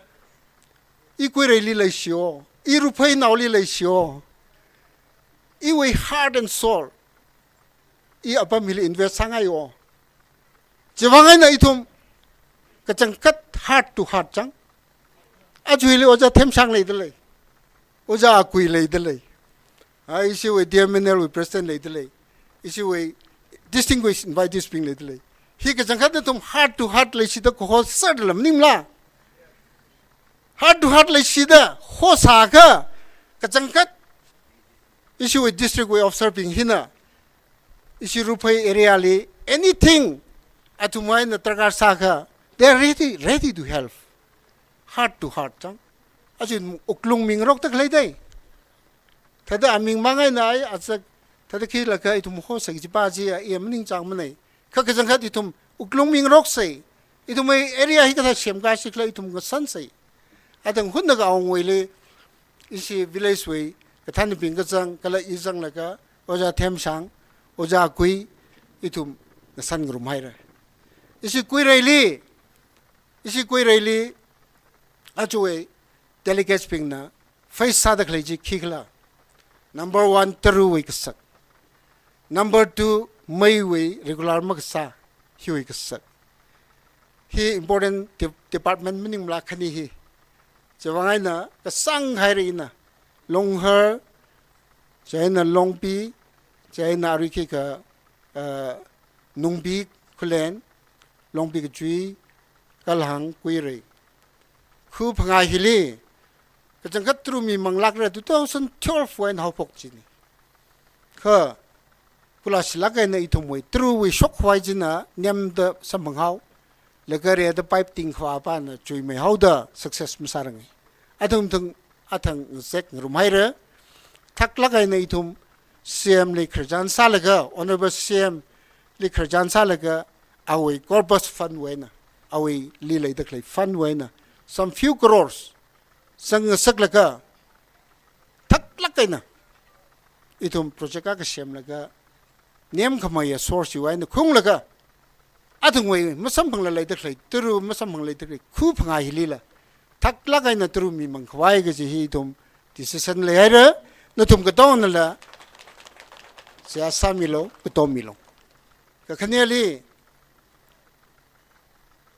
I kuirai li lai sio I RAPHEI naw li lai sio I we heart and soul I apa mili invest sangai yo jiwangai na itum ka changkat heart to heart chang ajui le oja them sang lai dele oja akui lai dele ai si we dear mineral we president lai dele isi we distinguished invited spring lai dele hi ka jangkhat na tum heart to heart lai si da ko ho sar lam nim la heart to heart lai si da ho sa ka jangkhat isi we district way of serving hina isi RAPHEI area li anything atumai na tragar sa ka they are ready to help heart to heart chang ajin uklung ming rok tak lai dai thada aming mangai nai achak thada khi la ka itum ho sa ji ba ji em ning chang manai kha ka jang khat itum uklung ming rok sei itum area hi ka tha sem ga sikla itum ga san sei adang hun ga ong wei le isi village way ka than ping ga chang kala I jang la ka oja them sang oja kui itum na san grum hai ra isi kui raili ajoe delegates ping na face sadak leji khigla number 1 taru we kasak number 2 mai we regular maksa hiwi kasak hi important department meaning la khani hi chawangai na ka sang hairi na long her chaina long pi chaina riki ka nungbi kulen long pi chui kalhang kuire khu phangai hili ka jangkat tru mi manglak ra 2012 wen hau pok chini kha kula silaka na itumoi true we shock wai jina nem the sambang hau legare the pipe ting khwa pa na chui mai how the success musarang athang sek rumai re thak lagai na itum CM li khurjan salaga honorable CM li khurjan salaga awi corpus fund wena awi li lai dak lai fund wena some few crores sang saklaga thak lagai na itum project ka CM laga nem khamaya source yu wena khung laga athang wei masam phang lai dak lai turu masam phang lai dak lai khu phanga hi li la thak lagai na turu mi mang khwai ga ji hi itum decision le hai na tum ka don la sia samilo to milo ka khaniali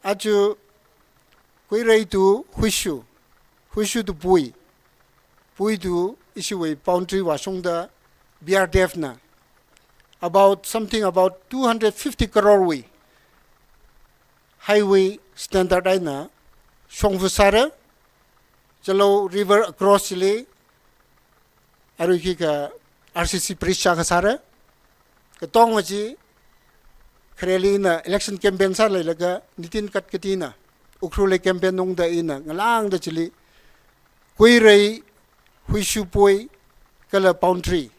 aju koi rei tu huishu tu pui tu issue we boundary wa song da BRDF na about 250 crore we highway standard aina song fusara chalo river across le aruki ka RCC Prisha ka sara ka tong ji khreli na election campaign sa lai laga nitin kat katina ukru le campaign nong da ina ngalang da chili koi rei huishu poi kala boundary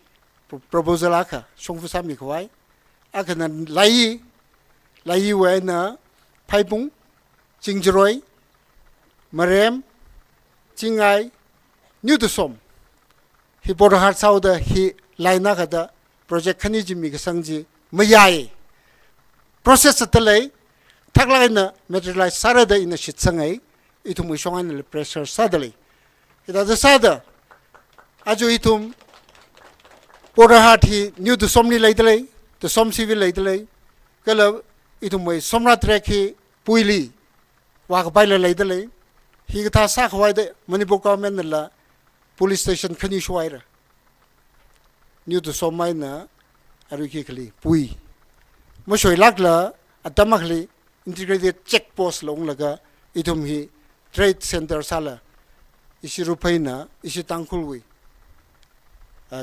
proposal aka songfu sami khwai aka na lai we na phaipung chingjroi marem chingai new to som hi bor har sau da hi laina ka da project khani ji mi ka sangji mayai process atalai thakla na materialize sara da ina shit sangai itum shongan le pressure sadali ida da sada ajo itum bor har hi new to som ni laidalai to som civil laidalai kala itum mai somra trek hi puili wa ka baila laidalai hi ka sa khwai de manipur government la police station khani shwaira new to somai na aruki khali pui mo shoi lakla atamakli integrated check post long laga itum hi trade center sala isi rupaina isi tangkhul wi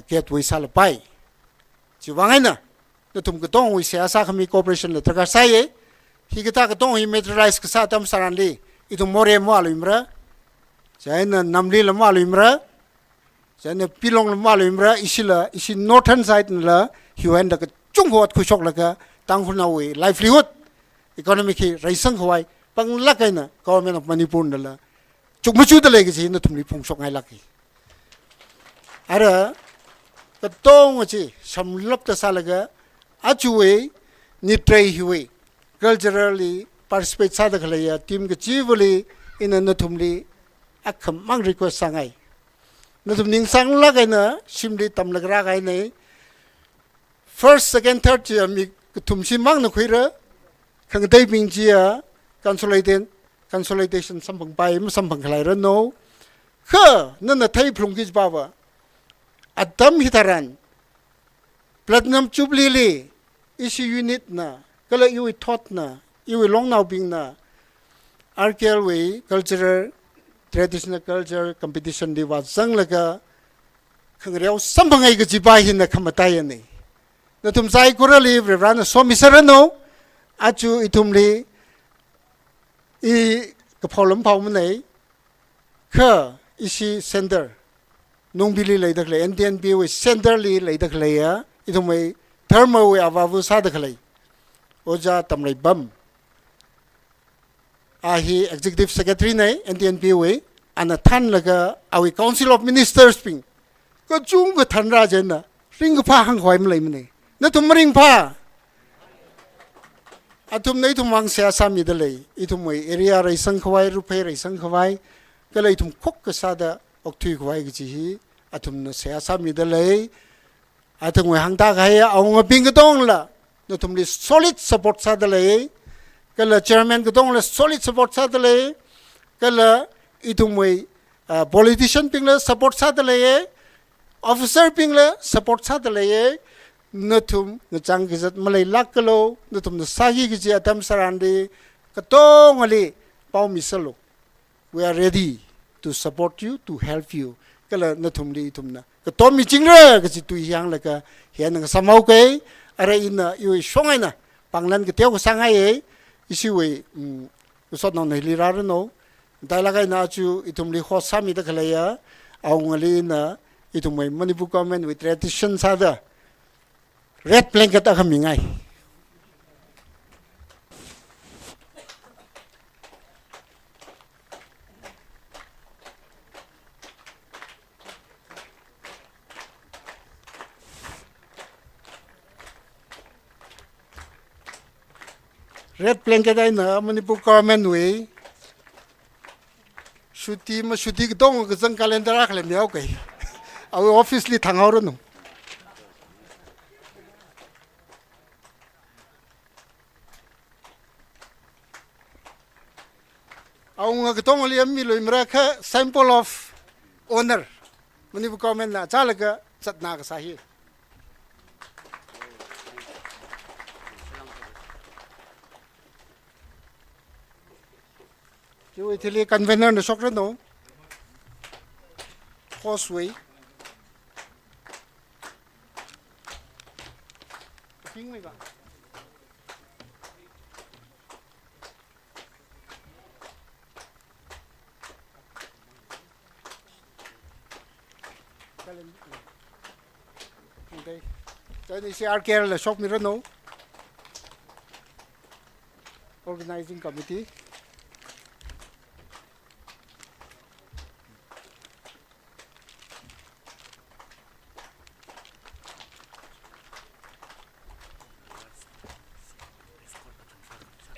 gateway sala pai chi wangaina na tum gotong wi sia sa khami cooperation la traga sai hi gata gotong hi materialize ka sa tam saranli itum more mo alimra jaina namli la mo alimra jaina pilong la mo alimra isi northern side la hiwan da chung hot khu shok laga tangkhul na wi livelihood economic raising khwai pang lakaina government of manipur la chukmachu da legi ji na thumli phung sok ngai laki ara ka tong chi samlap ta salaga achuwe ni trai hiwe culturally participate sa da khlaya team ka chivuli ina na thumli akham mang request sangai na thum ning sang lagaina simli tam lagra gai nei first second third chi mi thum si mang na khuira khang dai ping chi a consolidation sambang pai ma sambang khlai ra no kha na thai phlung ki bawa adam hitaran platinum jubilee isi unit na kala iwi thot na iwi long now bing na RKL way cultural traditional culture competition di wa sang laga khangreu sambangai ga jibai hin na khamatai ani na tum sai kurali rana so misarano achu itumli I kapolum pau nei kha isi center nongbili leidak le NDNB we center li leidak le ya itumai thermo we avavu sa dak le oja tamrai bam ahi executive secretary nei NDNB we ana than laga awi council of ministers ping ko chung ko than ra jen na ring pha hang khoi mlei mne na tum ring pha atum nei tum wang sia sami de lei itum moi area rai sang khwai RAPHEI rai sang khwai ka lei tum khok ka sa da okthui khwai gi hi atum na sia sami de lei atung we hang ta ga ya ong ping ka tong la no tum li solid support sa de lei ka la chairman ka tong la solid support sa de lei ka la itum moi politician ping la support sa de lei officer ping la support sa de lei natum ngachang gizat malai lakalo natum na sagi gizi atam sarandi katong ali pau misalo we are ready to support you to help you kala natum li tumna katom mi chingra gizi tu yang laka hian ng samau kai อะไรอินอยู่ช่วงไงนะปังนั้นก็เที่ยวก็สังไงอิสิเวอุศนนนลิราร์โนแต่ละไงนะจูอิทุมลิขอสามีตะเคลียเอาเงินลีนะอิทุมไม่มันนี่บุกเมนวิ tradition ซาดะ red blanket อะขมิงไงred blanket ไอ้นะมันนี่บุกเมนวิชุดที่มาชุดที่ก็ต้องก็จังคาเลนดาร์เลยเนี่ยโอเคเอาออฟฟิศลีทางเอาหรือนู่เอาเงินก็ต้องเลี้ยงมีเลยมันแค่ sample of owner มันนี่บุกเมนนะจ้าเลยก็จัดหนักสาเหตุอยู่ที่ลีกันเวนเนอร์ในช็อกเรนโนคอสเวย์ทิ้งไว้ก่อนโอเคตอนนี้ซีอาร์เคร์เลยช็อกมิเรนโน organizing committee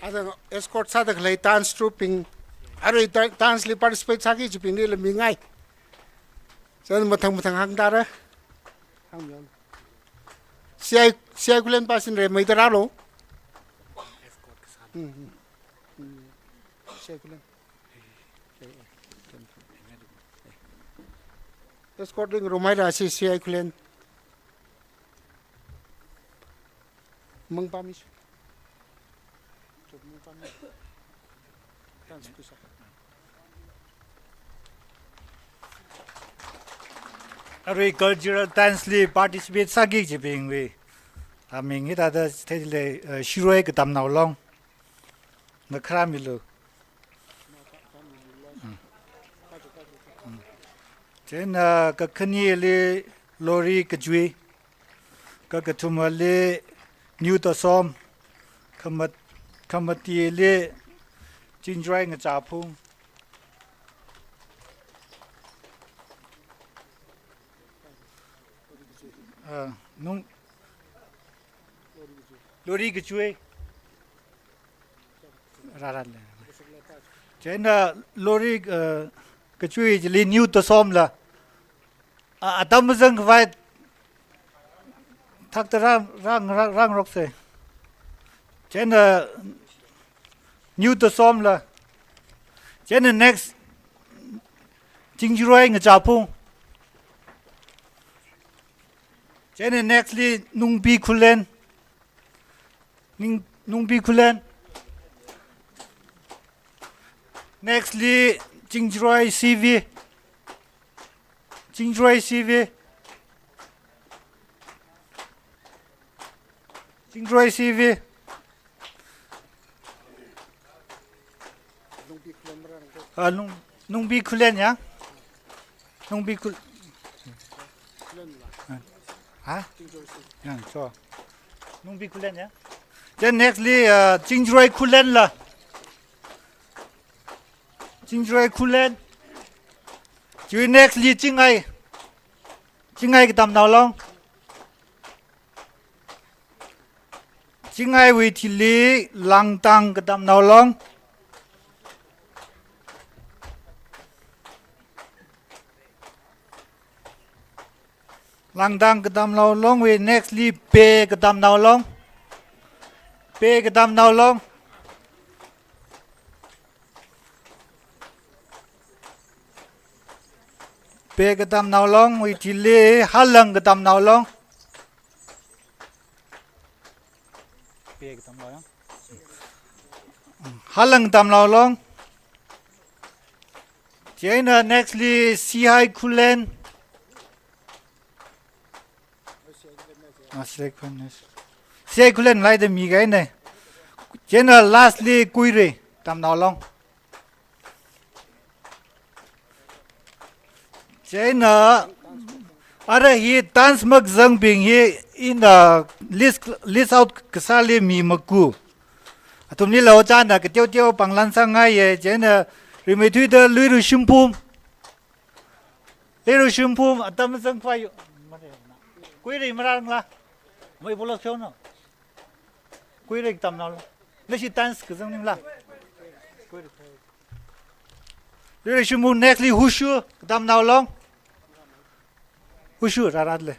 ada escort sa da klay dance trooping ari dance li participate sa ki jipin ni lami ngai san mathang hang dara hang yon si kulen pasin re mai dara lo si kulen escorting rumai ra si kulen mang pamis Ari cultural dance li participate sagi jiping we. Aming ita da tele shiroi KATAMNAO long. Nakramilu. Jen kakani li lori kajui. Kakatuma li new to som. Kamati li jinjrai ngajapung. Nung lori kecui raran le chena lori kecui jeli new to som la atam zang vai thak ta rang rok se chena new to som la chena next jingjroi ngajapung Jene nextly nungbi kulen nextly jingjroi CV nungbi kulen ya nungbi kul ha yang so nungbi kulen ya then nextly jingjroi kulen la jingjroi kulen ju nextly jingai KATAMNAO long jingai wi thili langtang KATAMNAO long langdang KATAMNAO long we nextly pe KATAMNAO long pe KATAMNAO long pe KATAMNAO long we thile halang KATAMNAO long pe KATAMNAO long halang KATAMNAO long China nextly CI kulen xe kulen lại de mi cái này chế na lastly quy re tam nào long chế na ara hi dance mak zang bing hi in the list out kasali mi maku atum ni lo cha na ke tiêu tiêu pang lan sang ngai ye chế na ri thui de lui ru shimpum ru shimpum atam zang phai quy re marang la mai bola kheo no quy re tam nào lấy chỉ dance cái giống như là lấy chỉ muốn nét li hushu tam nào long hushu ra ra le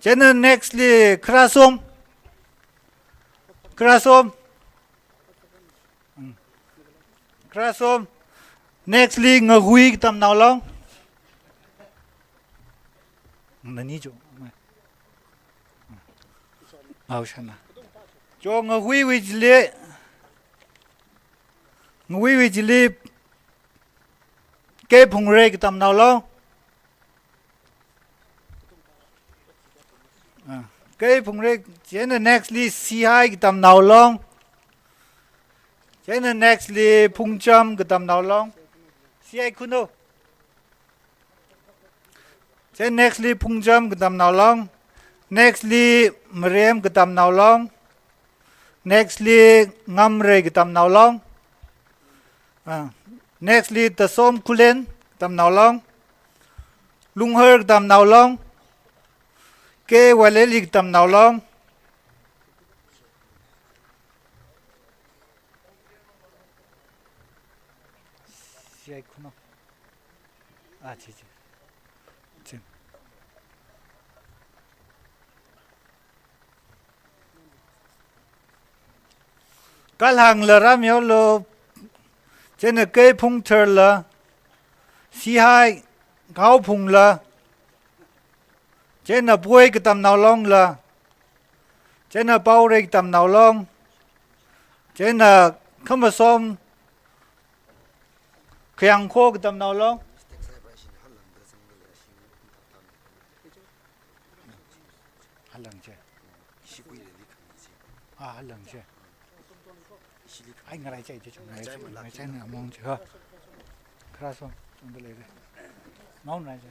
cho nên next li krasom next li nghui tam nào long nani jo ao shana cho nghui với le ngui với chỉ li cái phùng rê cái tầm nào lo cái phùng rê chỉ là next li si hai cái tầm nào lo chỉ là next li phùng châm cái tầm nào lo si hai kuno chỉ next li phùng châm cái tầm nào lo next li mrem cái tầm nào lo next li ngam rê cái tầm nào lo next li ta som kulen tam nào long lung her tam nào long ke wale li tam nào long siai kuno chi kal hang la ram yo lo trên là cây phung thờ là si hai gáo phung là trên là bôi cái tầm nào long là trên là bao cái tầm nào long trên là không mà xóm khang khô cái tầm nào long lần chưa lần chưa anh ngay chạy chứ chúng này chạy nào mong chưa khá xong chúng tôi lấy đây máu này chứ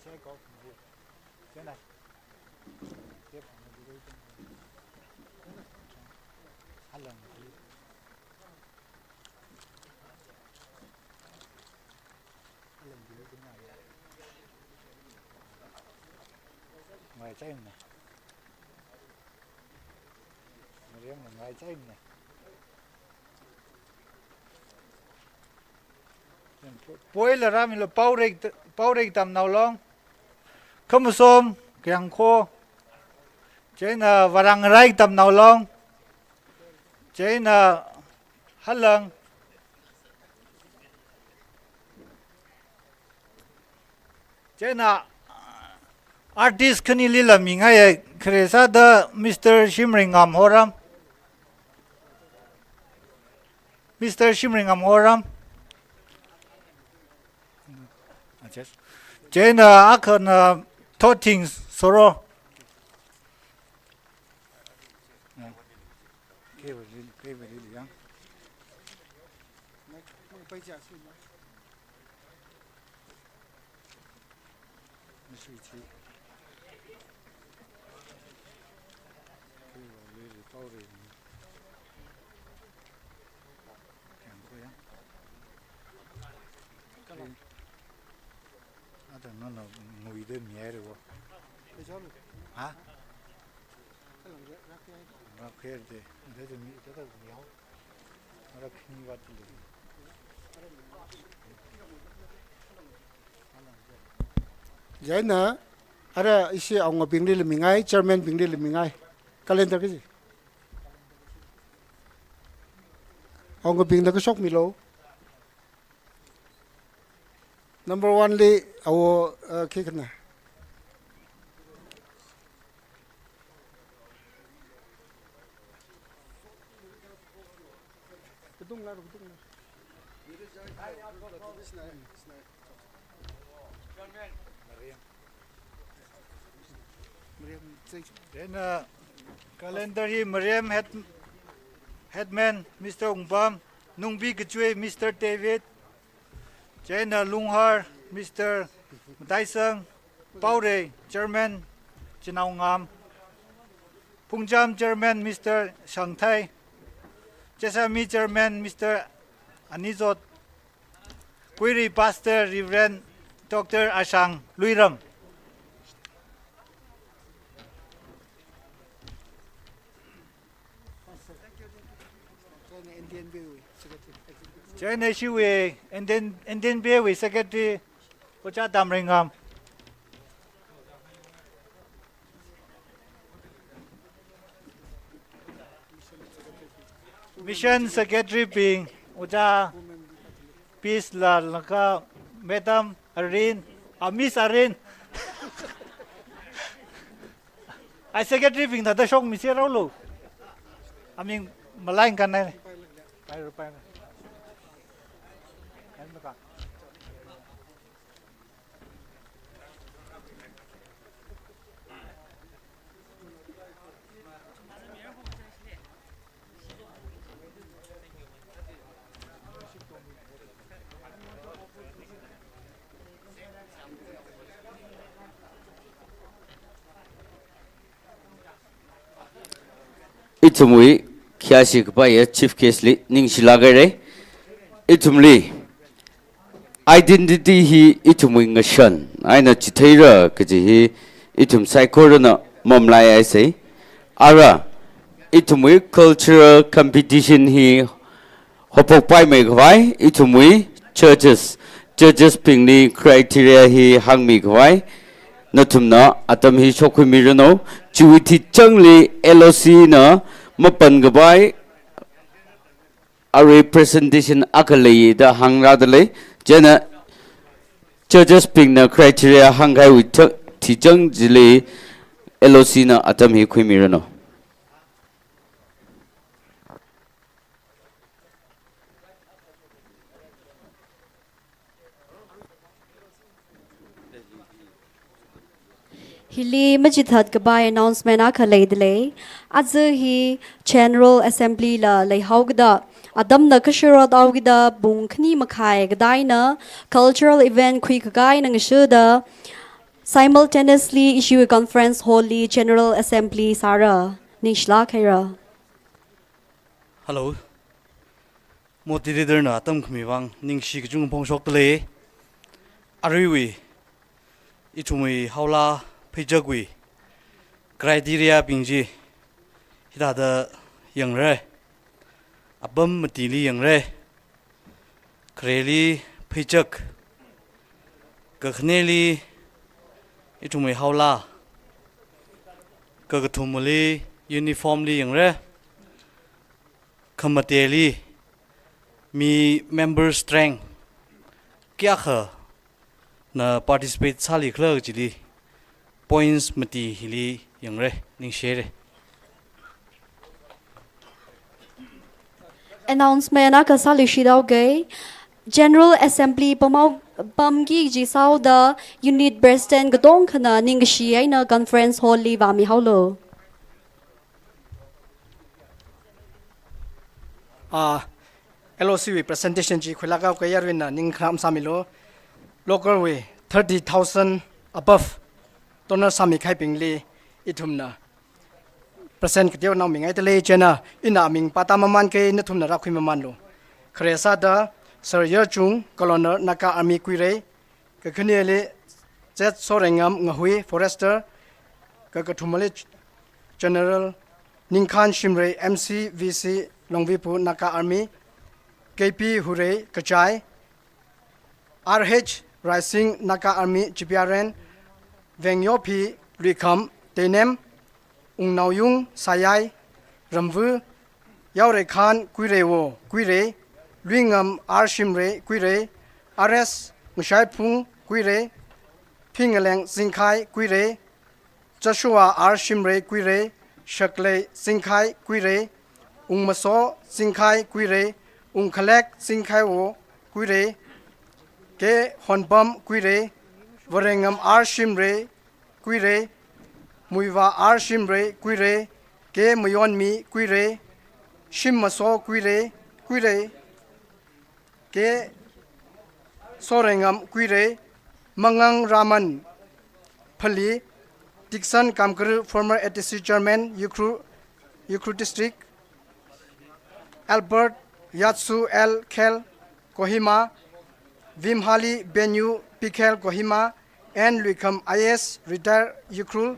xe có xe này hai lần ngoài trái này, ngoài trái này, bôi là ra mình là bao rây tầm nào long, không một xôm, kẹng khô, chế là varang rai tầm nào long, chế là hát lần, chế là artist khani lila mi ngai kresa da Mr. Shimringam horam Jena akon thoughting soro nó là mùi đêm nhẹ rồi hả nó kia thì thế thì mỹ rất là nhiều nó khi vào thì vậy nè ara isi ông bình đi là mình ngay chairman bình đi là mình ngay calendar cái gì ông bình là cái shop milo number one li our cái này cái Then calendar hi Mariam headman Mr. Ungpam, Nungbi Gachui Mr. David, Jaina Lunghar Mr. Mataisang, Paure Chairman Chinaungam, Pungjam Chairman Mr. Shangthai, Chesami Chairman Mr. Anizot, Query Pastor Reverend Dr. Ashang Luiram. China Shiwe and then be with Secretary Ocha Damringam. Mission Secretary being Ocha Peace La Laka Madam Arin Miss Arin. I Secretary being the shock Miss Rolo. I mean Malayan can Itumui kiasi kebaya chief case li ning silagare itumli identity hi itumui ngashan aina chithaira kaji hi itum psychorana momlai ai sei ara itumui cultural competition hi hopok pai mai gwai itumui churches pingni criteria hi hangmi gwai natumna atam hi shokhui mirano chuithi changli LOC na mapan gabai a representation akalei da hangra dale jena churches ping na criteria hangai with tichang jile LOC na atam hi khwimirano Hili majithat gabai announcement akhalei dele azza hi General Assembly la leihaugda adam na kashirot awgida bungkhni makhai gadai na cultural event khui kagai nang shuda simultaneously issue a conference holy General Assembly sara nishla khaira. Hello moti leader na atam khmiwang ningshi kjung pongshok tele ariwi ichumi haula Pijagui criteria pingji hida da yang re abam matili yang re kreli pijak kakhneli itumai haula kagathumuli uniformly yang re khamateli mi member strength kya kha na participate sali khla jili points mati hili yang re ning share Announcement akasali shidau gay General Assembly pamgi jisau da unit Breston gadong khana ning shi ai na conference hall li wa mi haulo LOC we presentation ji khulaga ko yarwin na ning kham samilo local way 30,000 above donor sami khai pingli itumna present kdio naw mingai tele chena ina ming patamaman ke nathumna rakhui maman lo khresa da sir yer chung colonel naka army kuire ka khniele jet sorengam nghui forester ka kathumale general ningkhan shimre MCVC longvipu naka army KP hure kachai RH rising naka army GPRN Vengyopi Rikam Tenem Ungnauyung Sayai Ramvu Yaure Khan Kuirewo Kuire Ringam Arshimre Kuire RS Mushaipung Kuire Pingaleng Singkai Kuire Joshua Arshimre Kuire Shakle Singkai Kuire Ungmaso Singkai Kuire Ungkalek Singkai Wo Kuire ke honpam kuire warengam ar shimre kuire muiwa ar shimre kuire ke muyon mi kuire shimmaso kuire kuire ke sorengam kuire mangang raman phali Dixon Kamkar former ATC chairman Yukru district Albert Yatsu L Khel Kohima Vimhali Benyu Pikhel Kohima and Luikam IS retired Yukru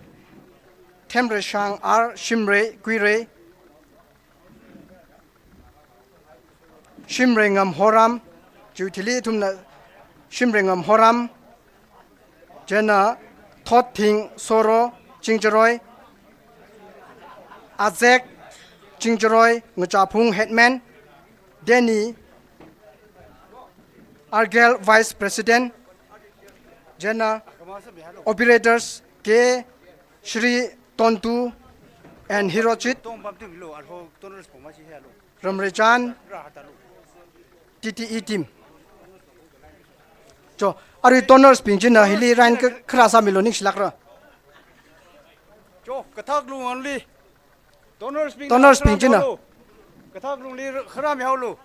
Temre Shang R Shimre Kuire Shimrengam Horam Jutili Tumna Shimrengam Horam Jena Thot Thing Soro Chingjaroy Azek Chingjaroy Ngachapung Headman Denny Argel Vice President Jena Operators K Shri Tontu and Hirochit Ramrechan TTE team cho ari toners pinjina hili ran krasa milonik slakra cho kathak lu only toners pinjina kathak lu li khram yaulu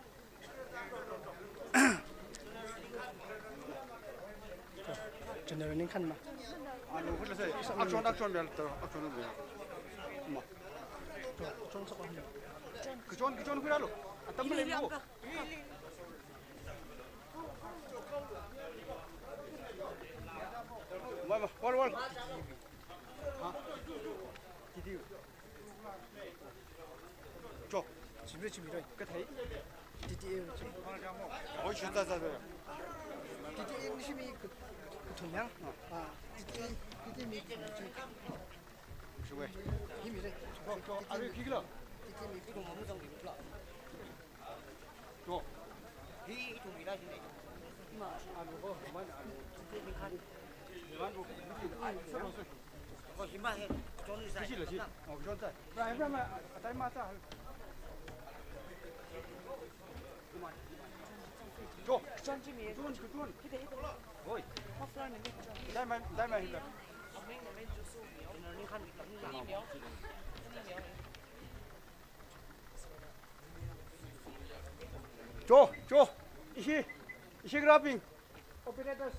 generally kan ma anu khule se action bel to action bel ma kichon khiralo atamle mo wal cho 집에 그 대. DDA 어 진짜 DDA 의심이 그 동양 아 DDA 왜? 힘이래. 아래 기글아. DDA 그 너무 좀 길어. 저. 이 동이라 지네. 마 아고 그만 안 DDA 칸. 만고 거기만 해. 저는 잘. 그실지. 그런다. 나 그러면 아따이 맞아. 저. 전지미. 그건. 기대. 어이. 퍼플라는 게. 다이마 hilda. 저. 이시 그래핑. Operators.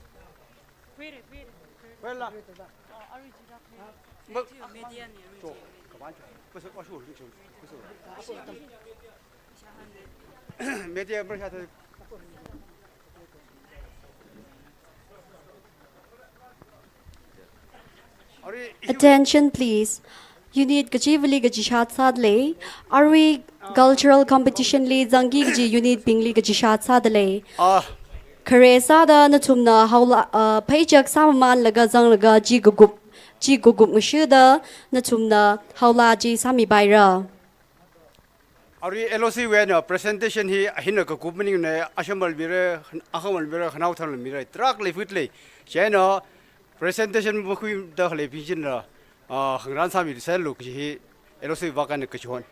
Quella. 뭐 mediani. 저. 가만 좀. 그래서 와서 우리 좀. 그래서 메디아 버샤트 Attention please. Unit Jubilee Gajishat Sadle. Are cultural competition le zangi gaji unit bingli Gajishat Sadle. Kare sada na tumna haula payjak samaman laga zang laga ji gugup ngishuda na tumna haula ji sami baira. Ari LOC when presentation he hina ka kupning ne ashamal bire ahamal bire khanau thal mire trak le fitle chena presentation bukui da le bijin na hangran sami sel lu ki LOC wakan ka chon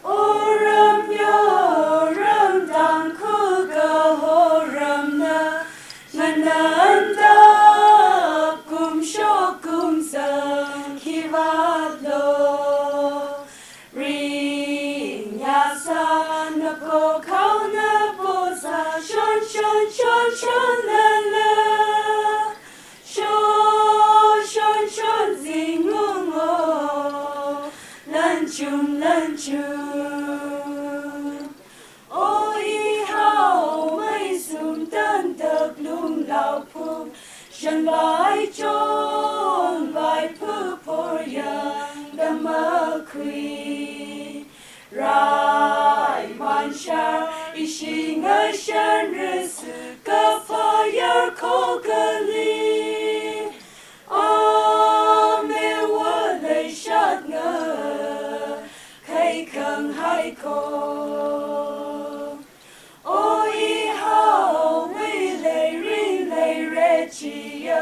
Oram yoram tangkhul horam na mananda kum shokum sang kivadlo ring yasa na ko kau na posa shon shon shon shon la la shon shon shon zingung o lan chum ôi hao mây sum tân tập lung lao phum sân vai trốn vai phu por yang đam mơ quy rai man sha ishi ngơ shan rư sự cơ phá yar khô cơ li mê vua lấy sát ngơ khai khăng hai cô ôi hao vì lệ rin lệ rê chia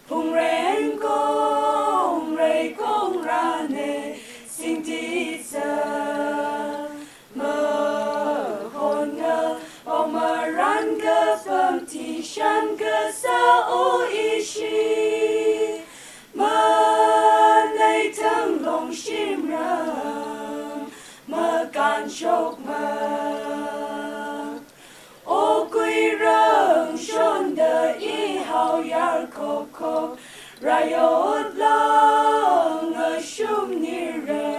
phùng rèn công rê công ra nè sinh tí giờ mơ hồn ngơ bao mơ ran cơ phẩm thì shan cơ sa ô y shi mơ nay thăng lòng shim răng mơ can chốc mơ ô quy răng shon đờ y hao yar khô khô rayot lang ngơ shum ni re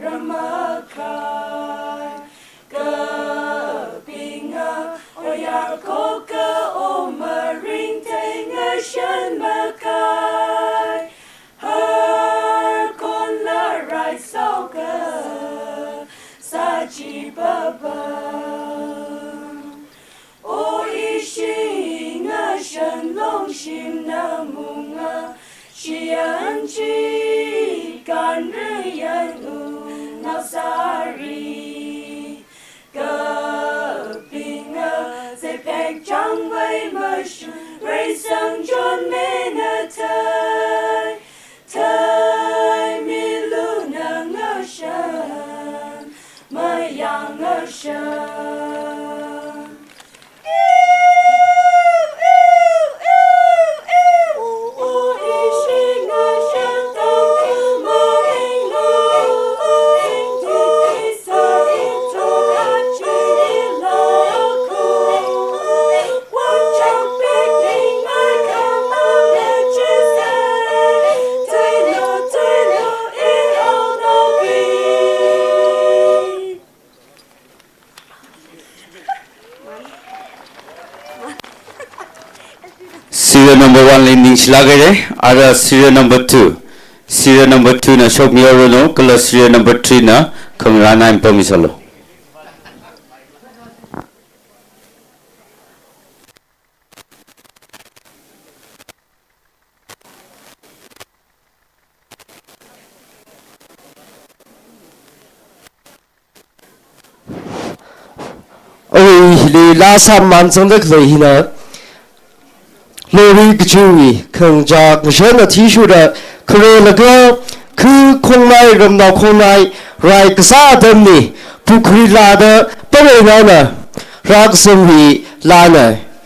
rama khai cơ pi ngơ o yar khô cơ o mơ ring thay ngơ shan mơ khai her con la rai sao cơ sa chi ba ba o y shi ngơ shan long shim na mu ngơ chi an chi can rư yan u na sa ri cơ pi ngơ se pek chang vây mơ shu rây sang chon mê na thai thai mi lu na ngơ shan mơ yang ngơ shan Serial number 1 landing slagere, ada serial number 2. Serial number 2 na shop mioro no, kala serial number 3 na kangrana impamisalo. ôi li la sam man song de klei hina lori gchui khang ja gshana tishu da kre laga khu khong nai ram na khong nai rai ksa dam ni pukri la da pare na na rak sam wi la na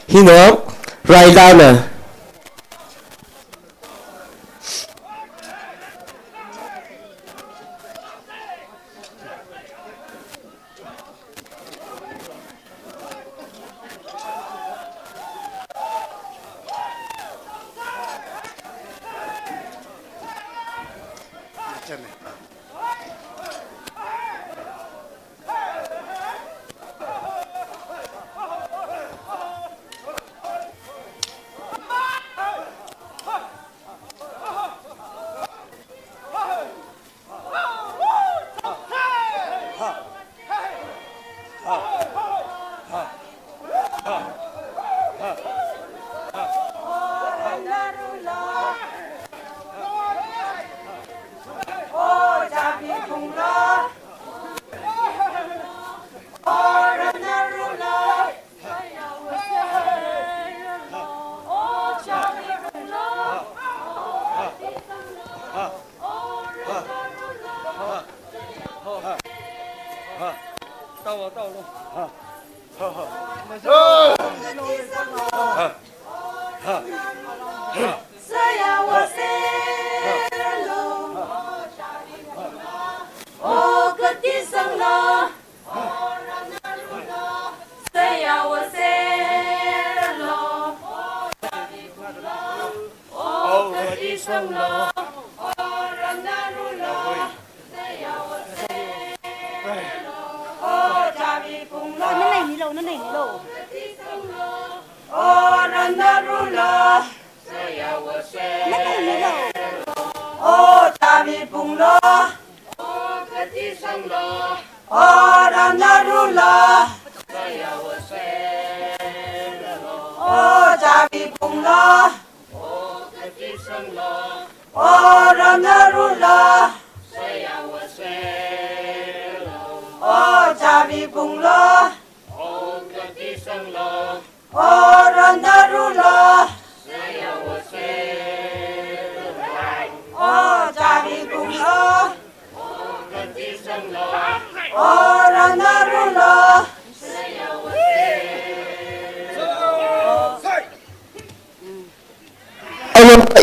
hina rai la na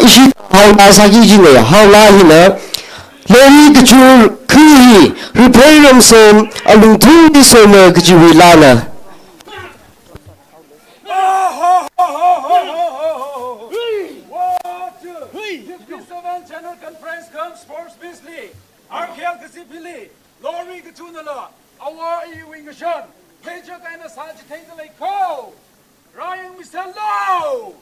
ishi haula sagi jine haula hina lori kachur khi repairam som alung thung di som kjiwi lana General Conference comes Sports Business, RKL Kasipili, Lori Katunala, our Ewingashan, Pejak and a Sajitator Lake Co. Ryan Mr. Low.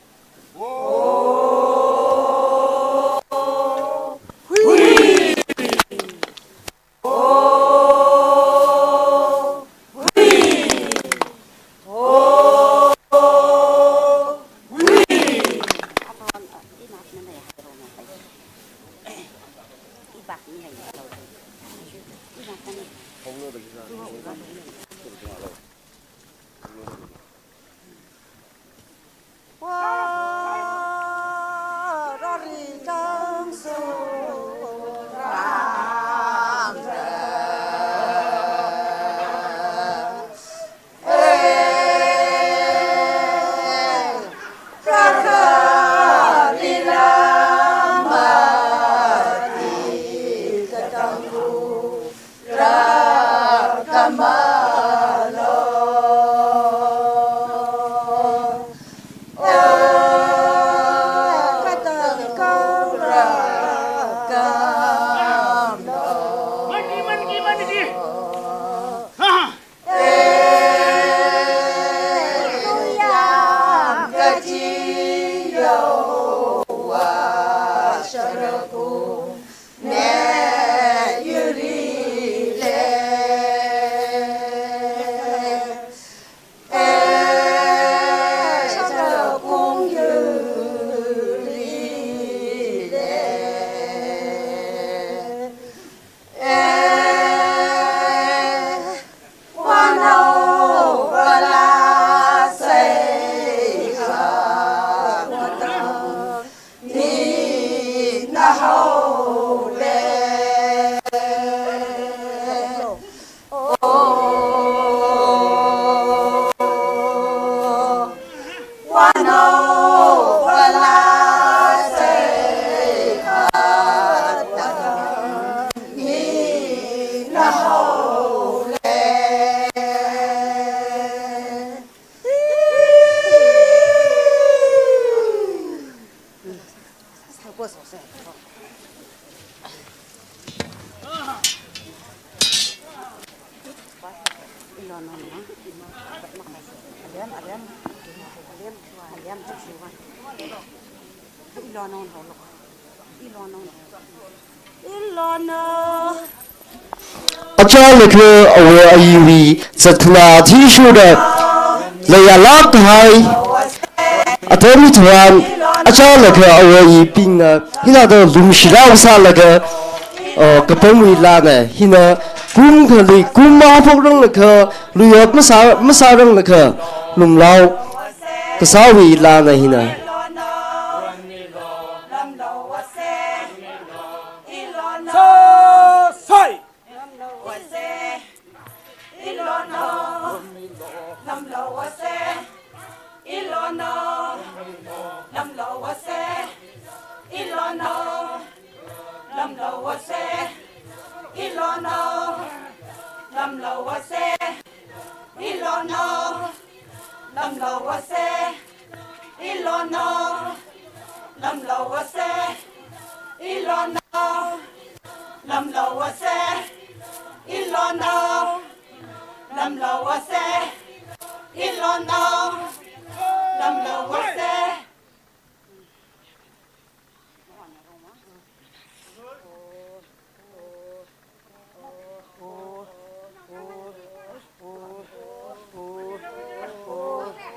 Achal ke awe ayuwi zatna thi shuda เลยลักให้อาเธอมีทวนอาจารย์เลยก็เอาไว้ปิงฮินาเดลุมชิลาวซาเลยก็กระเป๋ามีลาเนี่ยฮินากุมก็เลยกุมมาพวกเราเลยก็ลุยอับมาสาเราเลยก็ลุมเราก็สาวีลาเนี่ยฮินา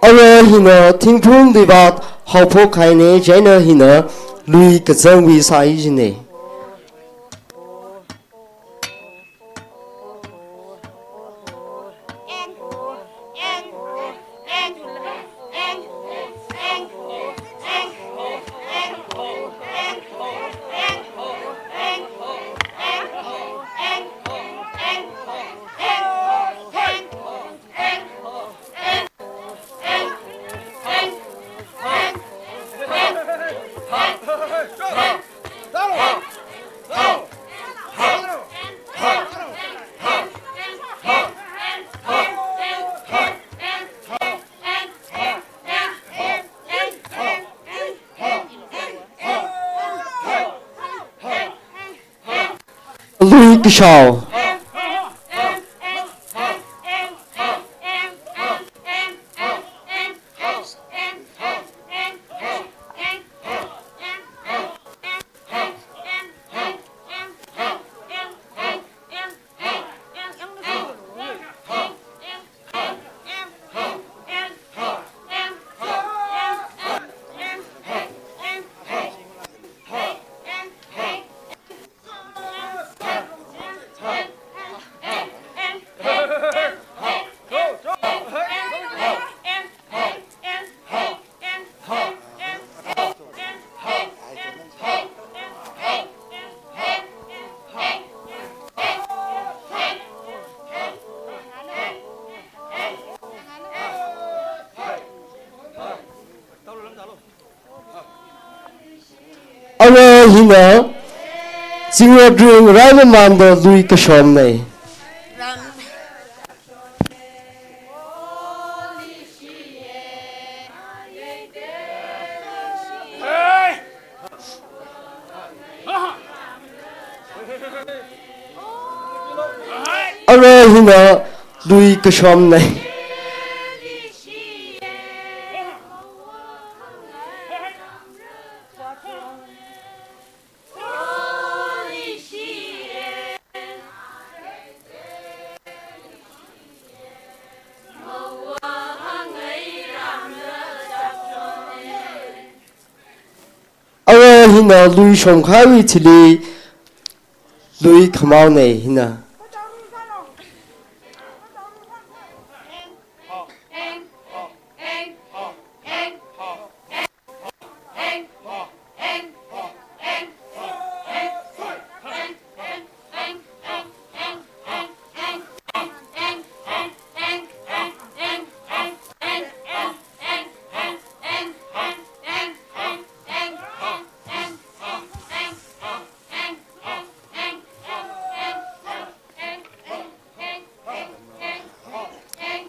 เอาเลยฮินาทิ้งพุ่มดีบัดเขาพกใครเนี่ยใจเนอฮินาลุยกระเจิงวิสัยจีเนี่ยลุยกระชาวเอาเลยฮินาจิงว่าเรื่องไรมันเดลุยกระชอมเนี่ยเอาเลยฮินาลุยกระชอมเนี่ยเอาเลยฮินาลุยชงข้าวิธีลีลุยขมาวเนี่ยฮินา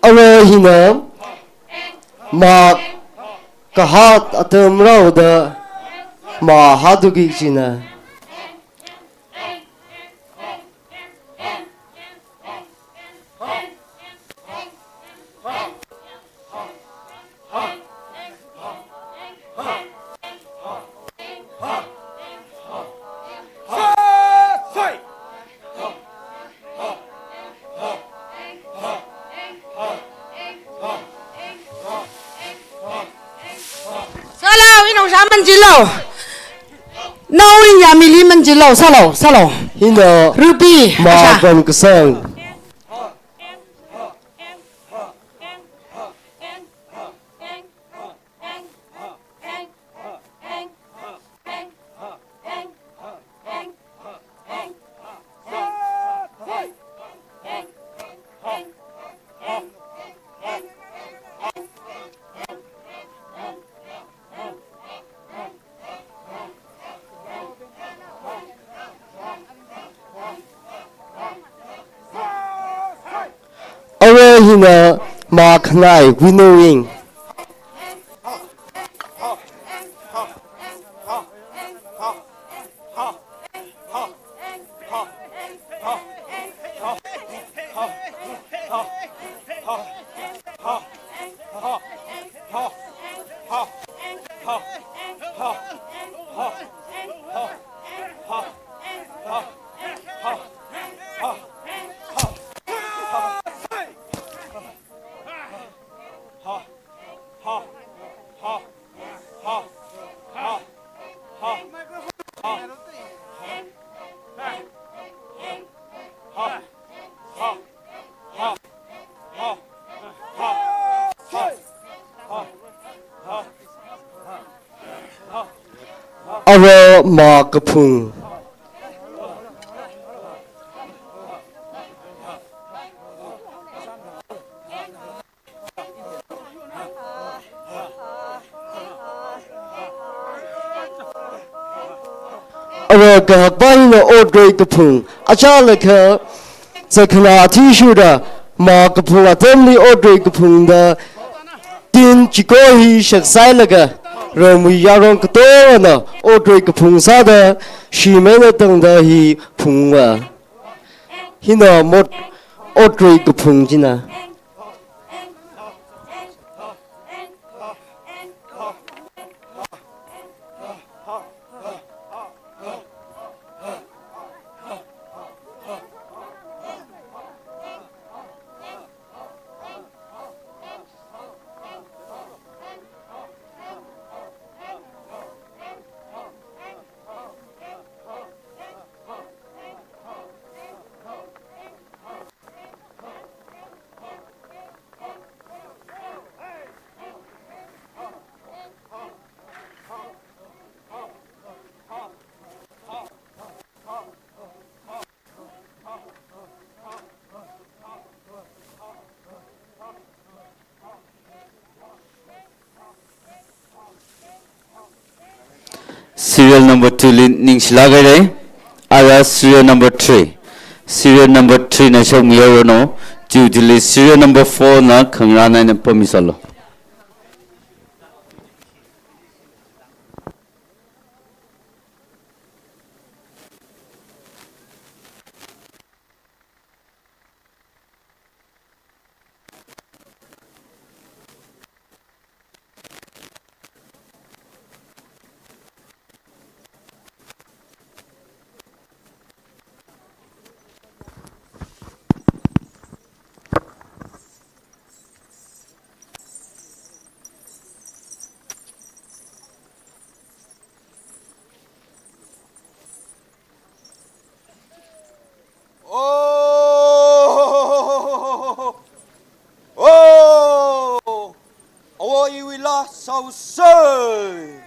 เอาเลยฮินามากะฮัดอัตมเราเดมาฮัดุกิจินะ啥门子喽？那我呀米里门子喽，啥喽啥喽？ Hino Ruby Makan Kesang Awe hina Makanai Winnowing Awe Makapung Awe Gahakbaina Odre Kapung Achalaka Zakana Tishuda Makapung Atemli Odre Kapung da Tin Chikohi Shaksailaga Ramu Yaron Katona Odre Kapung Sada Shimena Tangda Hi Pungwa Hina Mot Odre Kapung Jina Serial number 2 ning silagare ara serial number 3 serial number 3 na shok miyo no Jubilee serial number 4 na khangrana na pamisalo so say.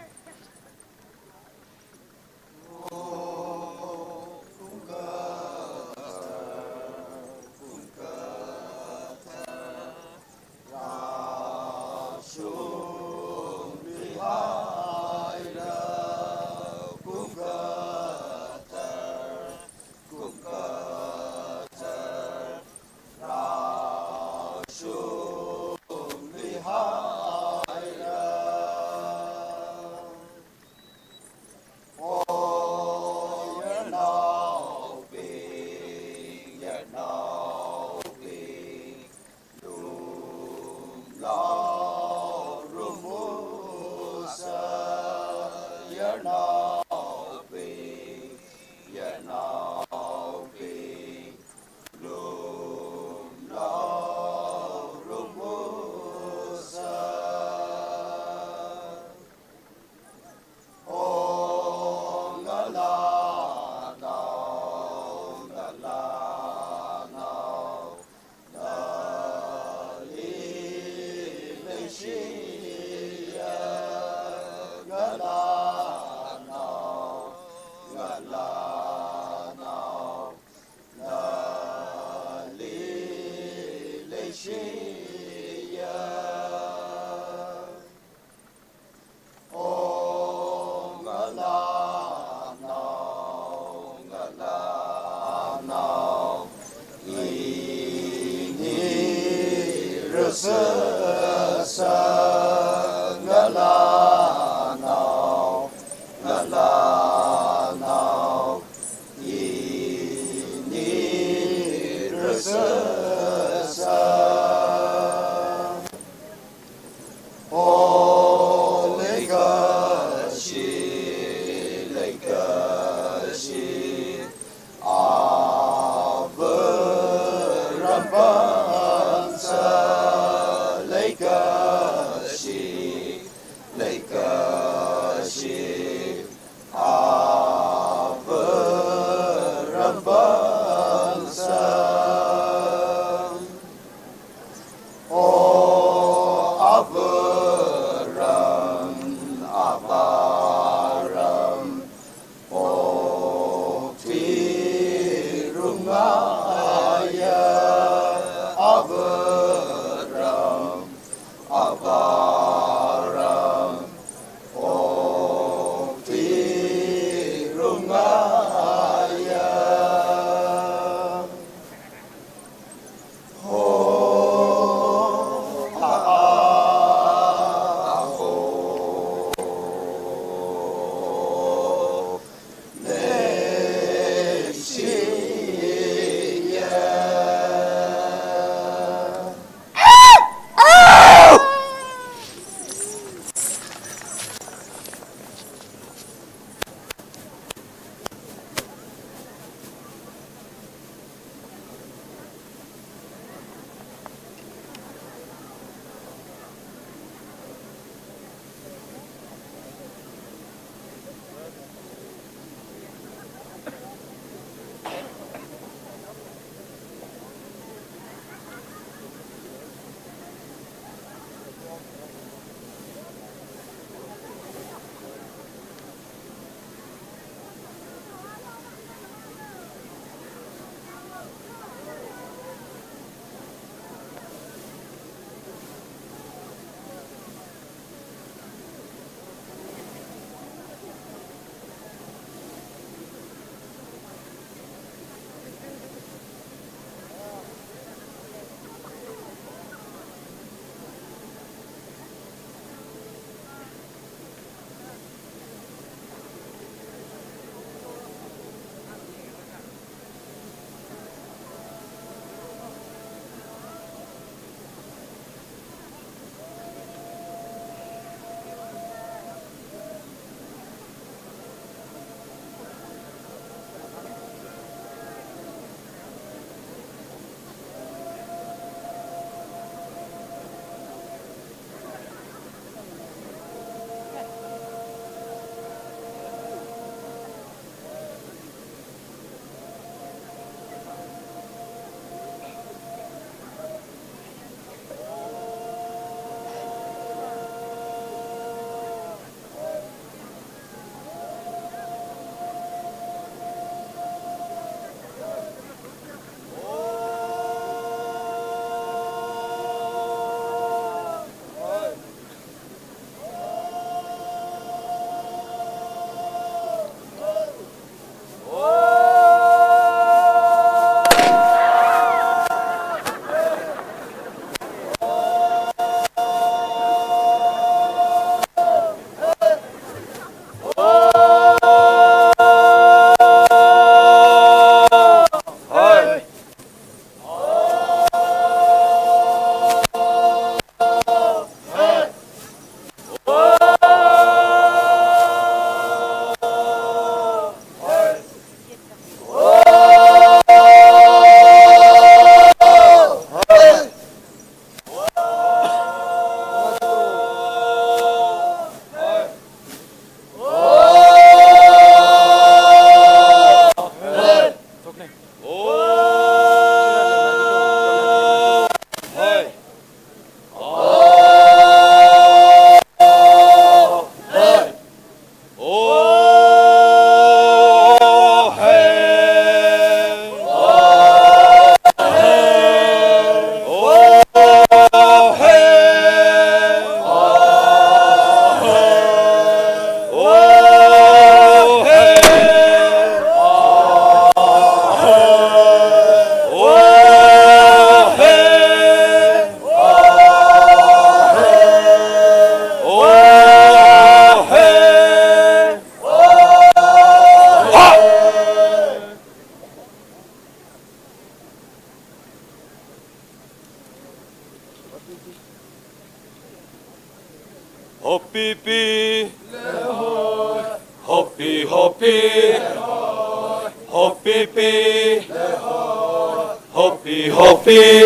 Legacy Hopi Hopi Hopi Hopi Hopi Hopi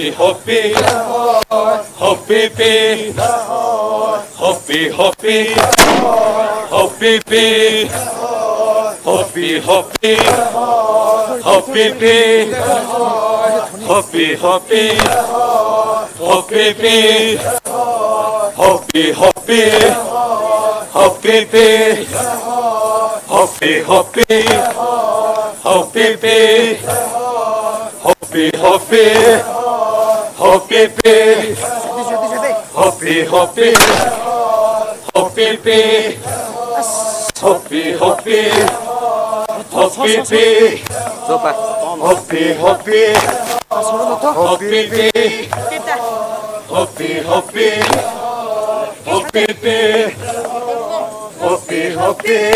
Hopi Hopi Hopi Hopi Hopi Hopi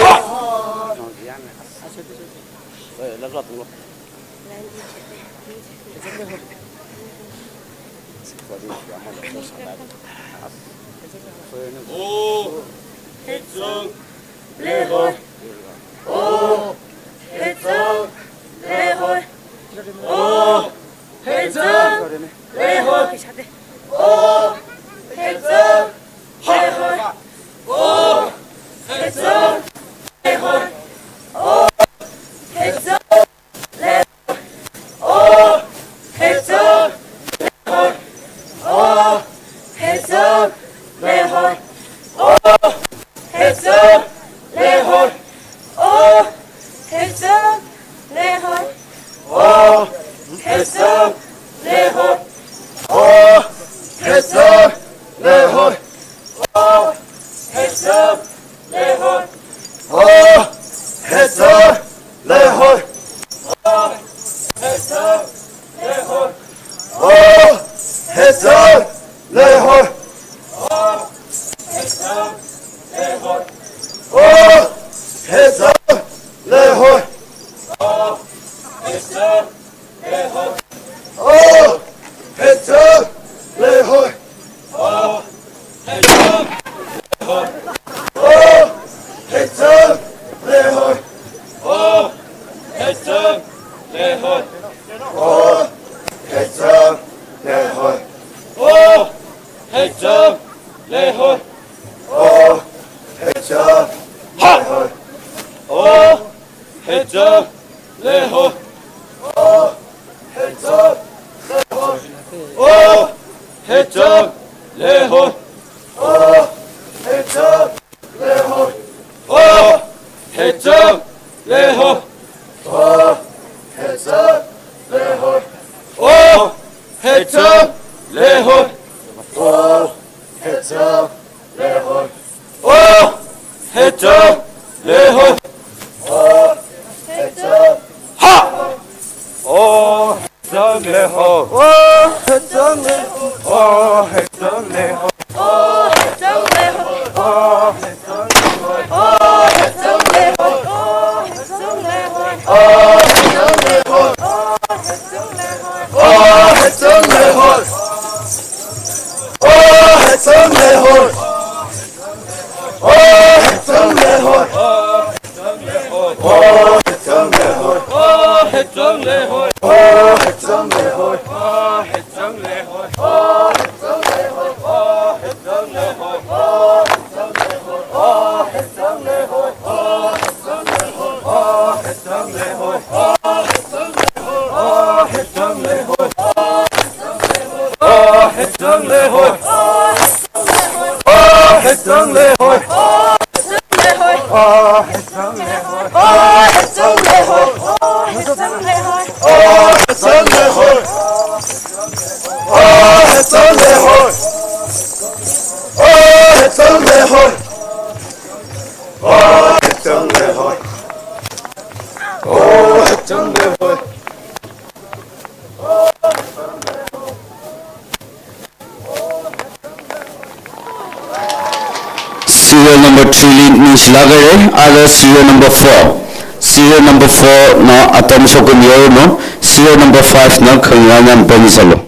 Oh, Serial number 3 means lagare, other serial number 4. Serial number 4 no atom sokum yo no. Serial number 5 no khangan penisalo.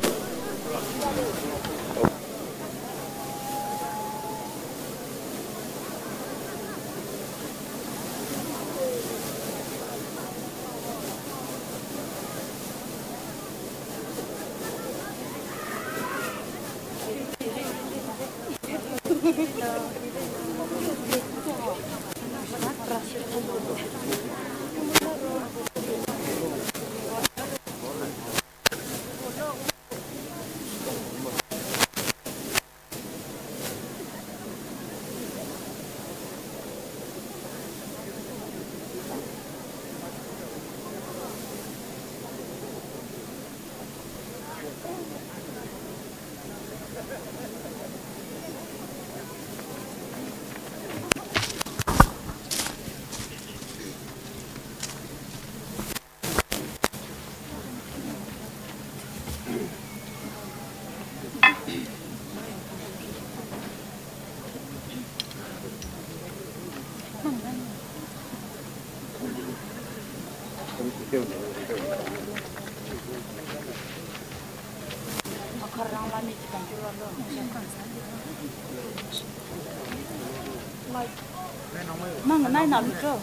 Mang nay nào được chưa?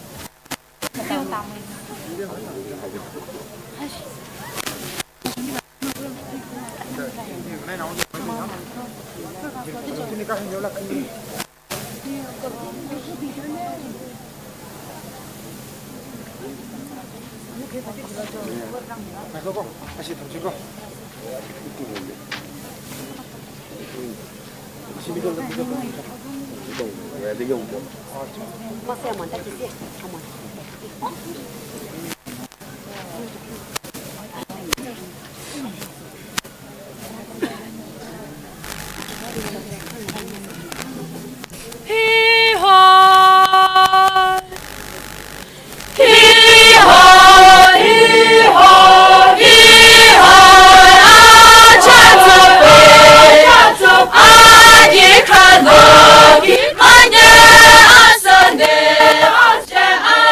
Tiêu tạm Sunday,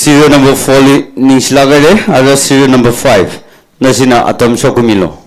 Serial number 4 Ninslagare, other serial number 5. Nasina Atom Sokumilo.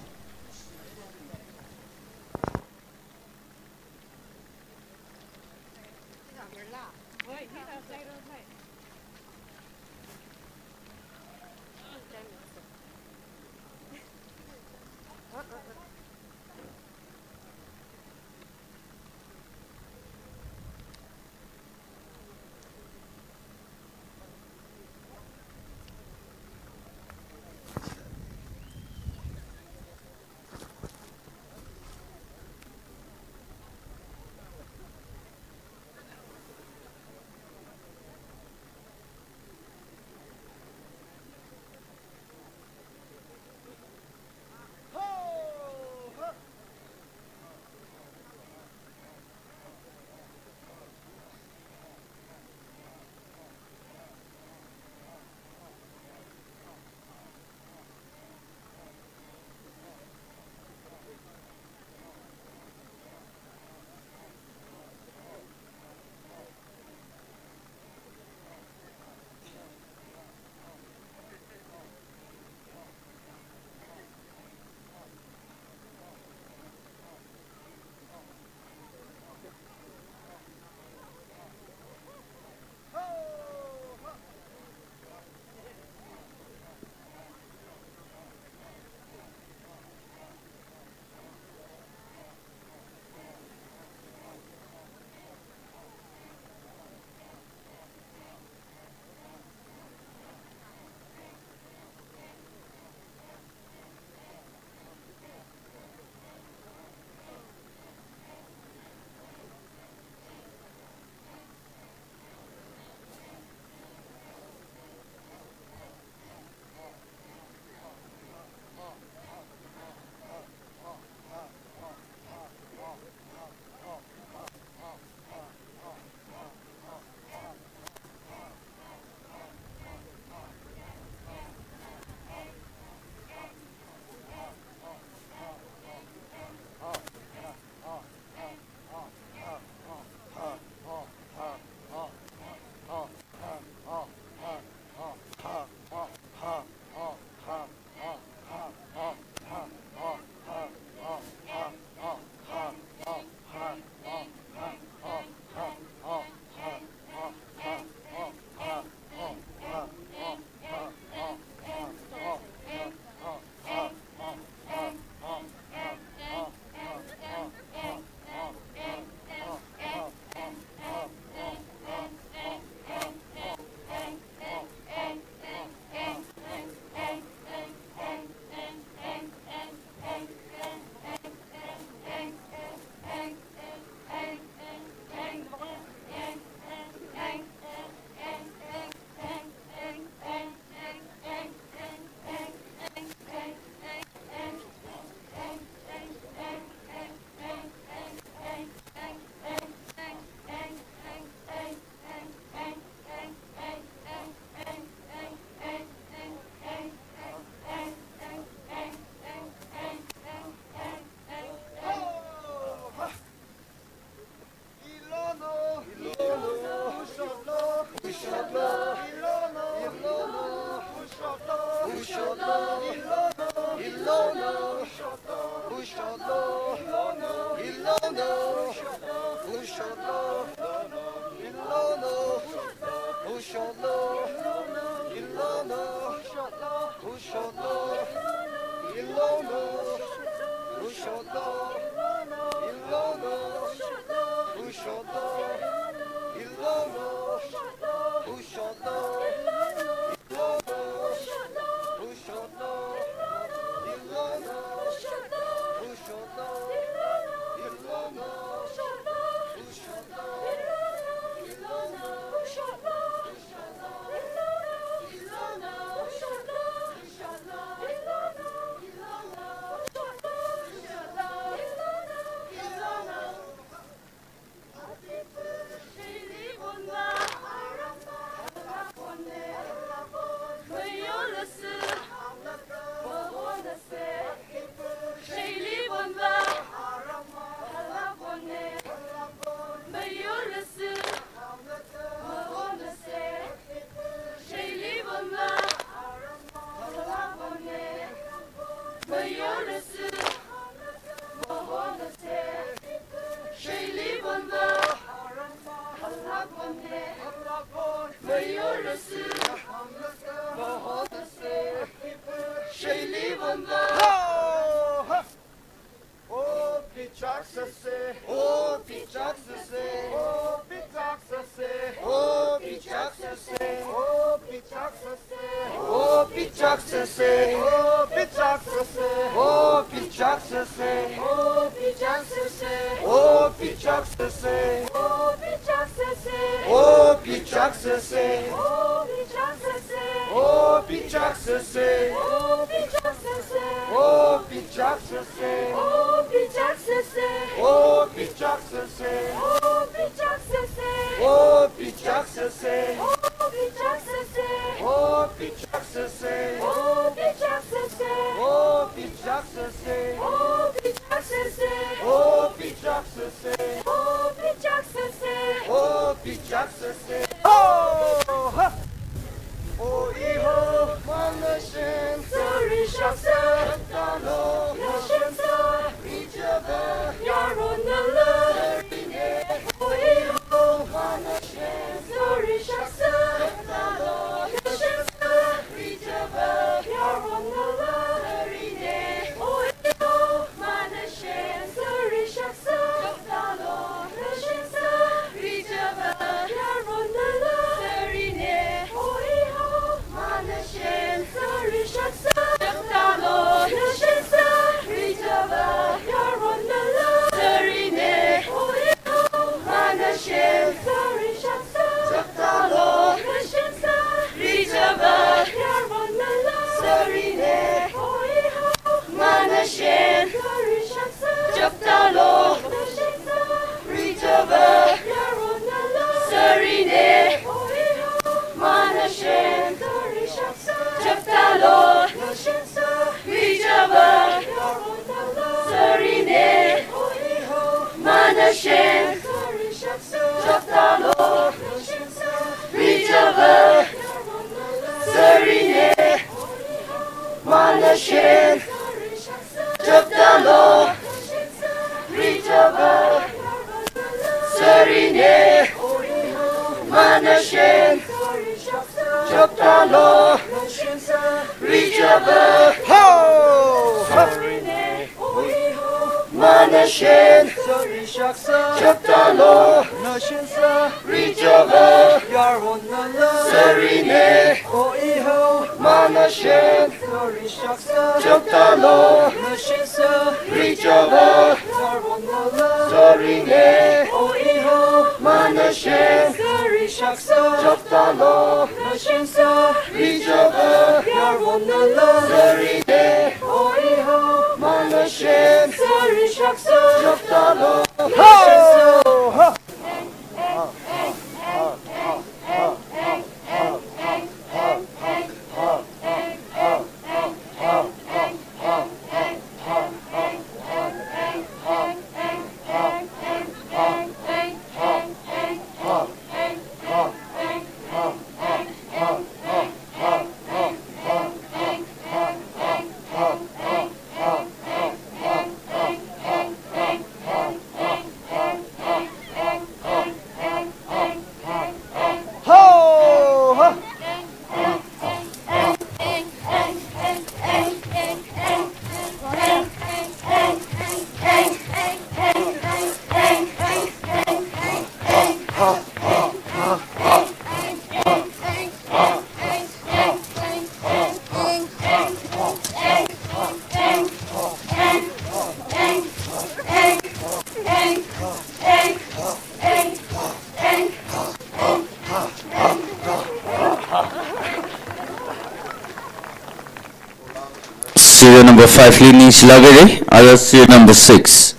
number 5 leaning Silagere, other serial number 6.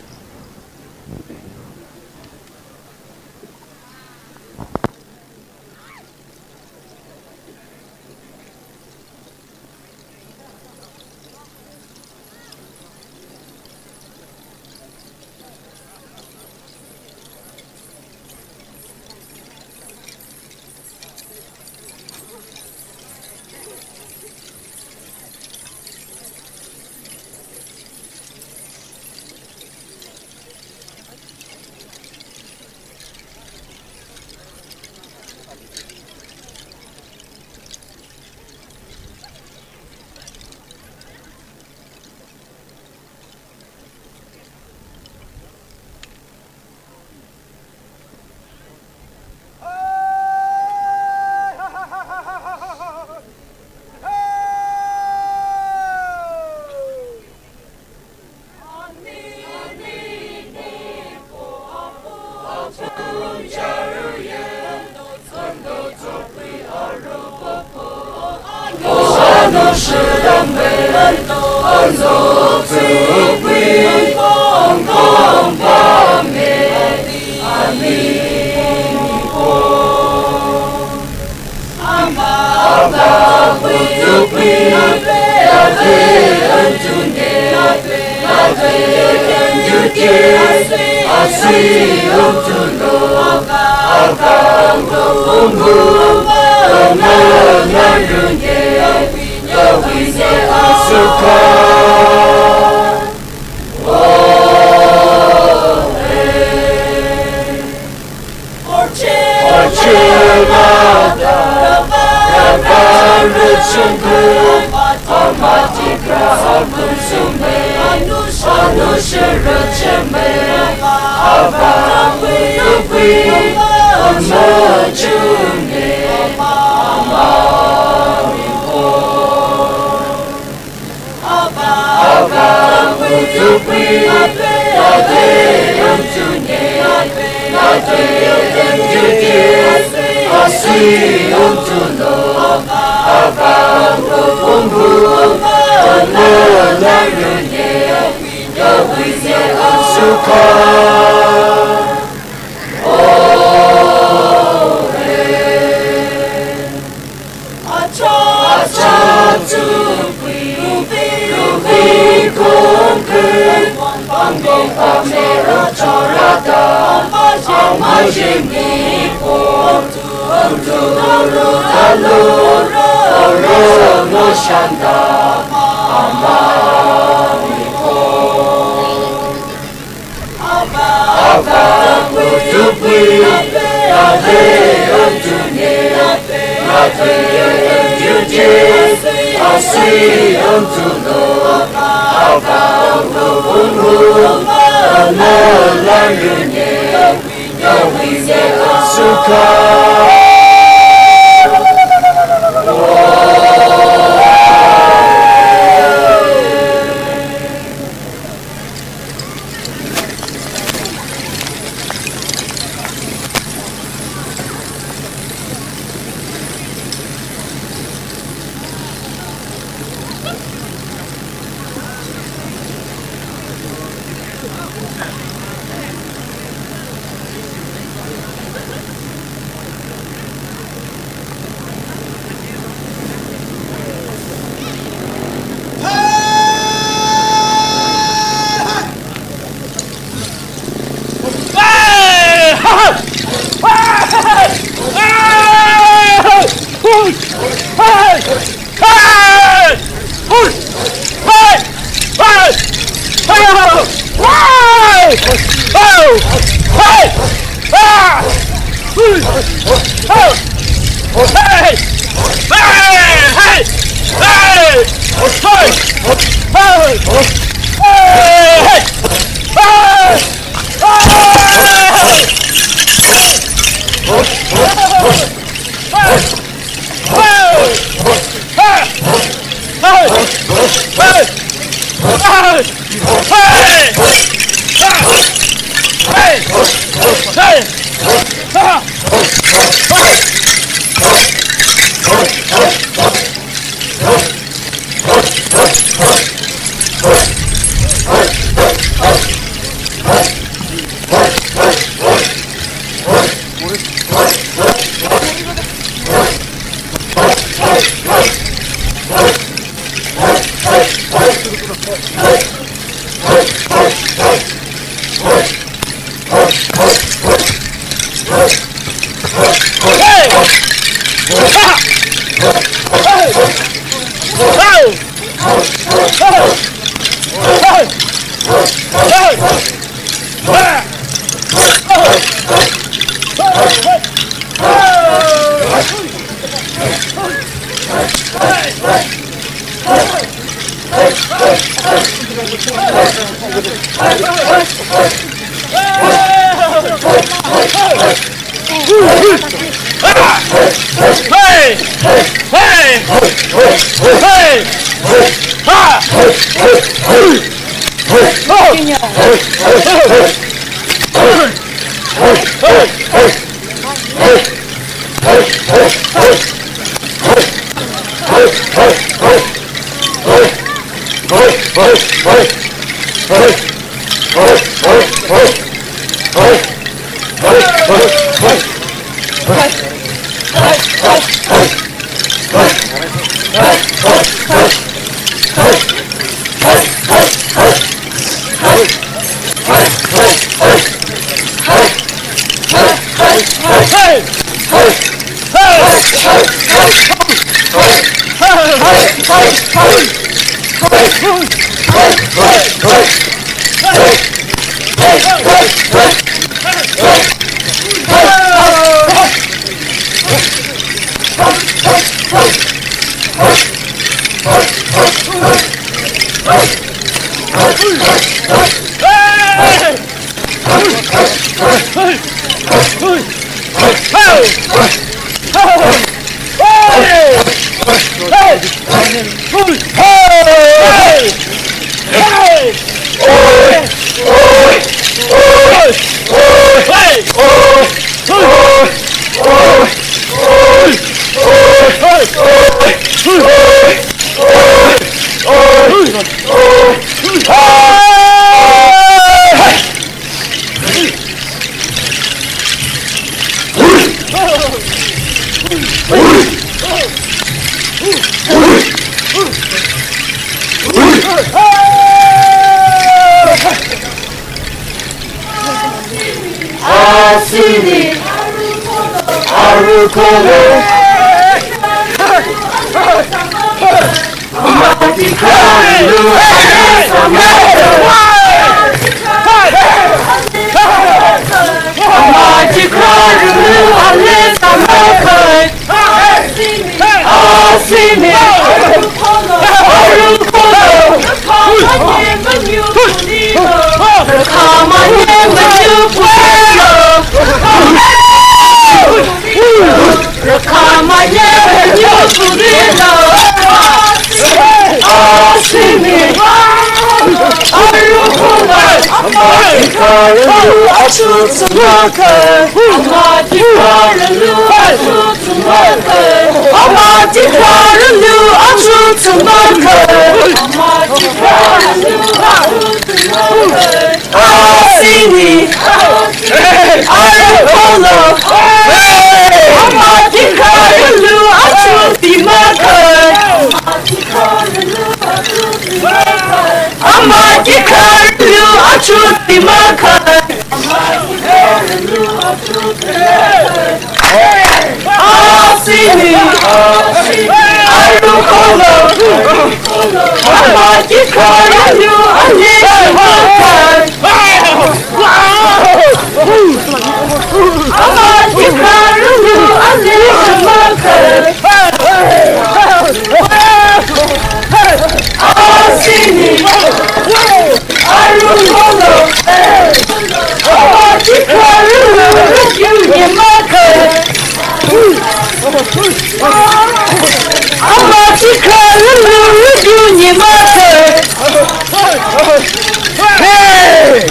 Hey!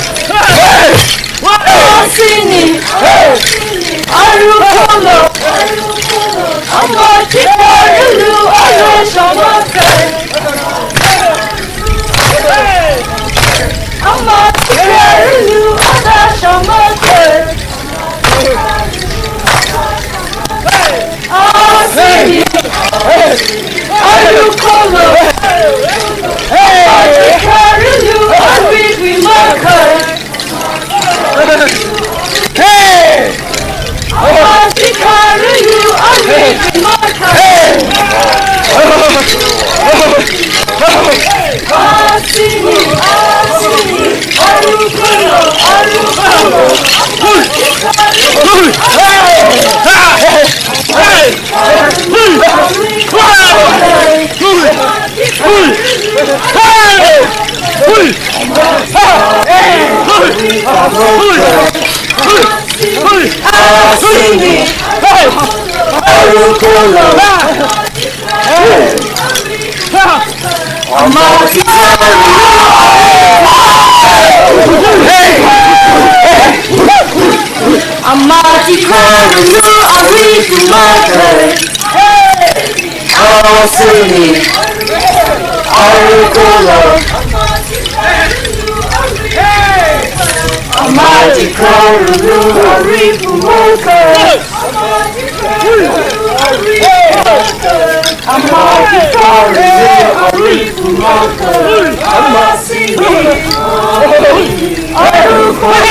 Amati Karunu Ariku Mother Asini Arukolo Amati Karunu Ariku Mother Amati Karunu Ariku Mother Asini Arukolo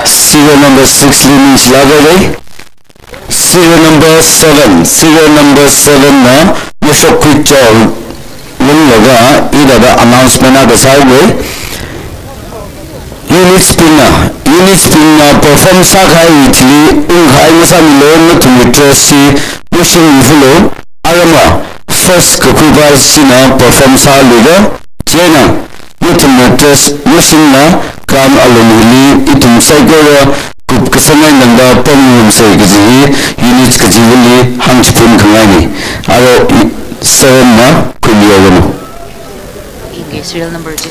Serial number 6 release Lagare. Serial number 7. Serial number 7 na Mr. Quick Job. Yung laga ida da announcement na kasaway. Unit spin na perform sakai itli ungkai masa milon na tumitresi pushing ifulo arama first kakuba sina perform sa liga jena mutumitres machine na kam alumuli itum saigora kup kasangai nanda pamum sai gaji units kajibuli hangchpun kangani aro 7 na kuliyagono. Okay, serial number 2.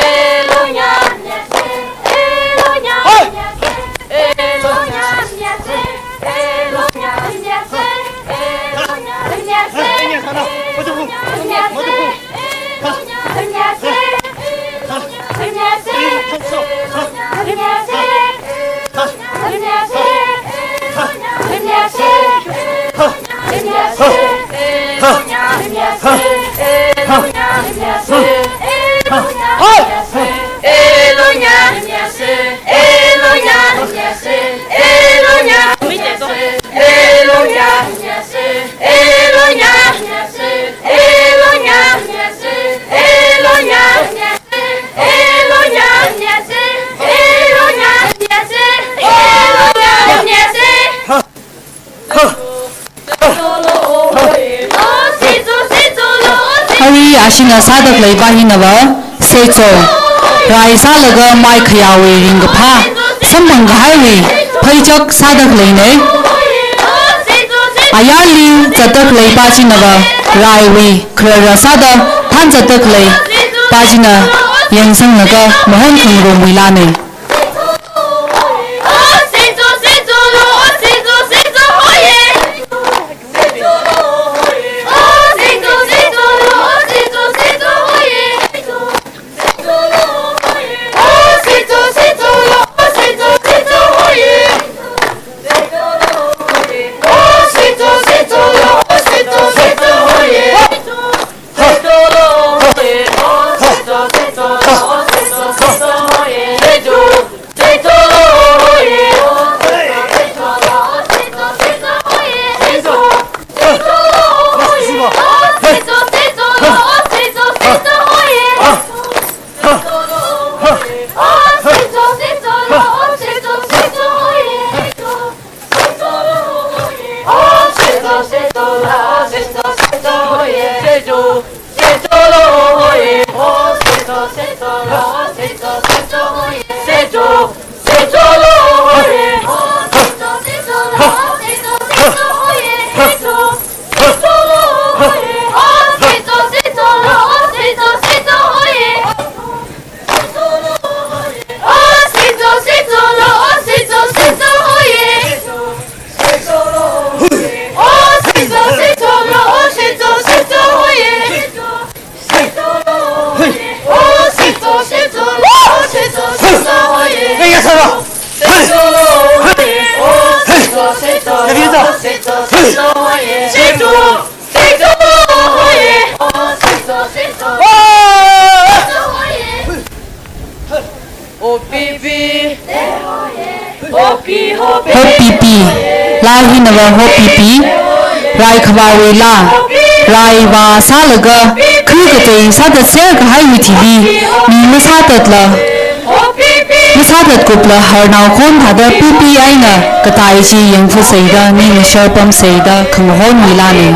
Elonya, Hari ashina sadak leiba hinaba secho rai salaga mai khayawe ring pha samang highway phaijak sadak leine ayali chatak leiba chinaba raiwe khra sada than chatak lei pajina yengsang naga mohon khangro muilane lahi nawa ho pipi rai khwawe la rai wa salaga khugate sada ser ka hai mithibi mi masatat la masatat kopla harnaw khon thada pipi aina katai chi yengfu seida ni sharpam seida khanghon milane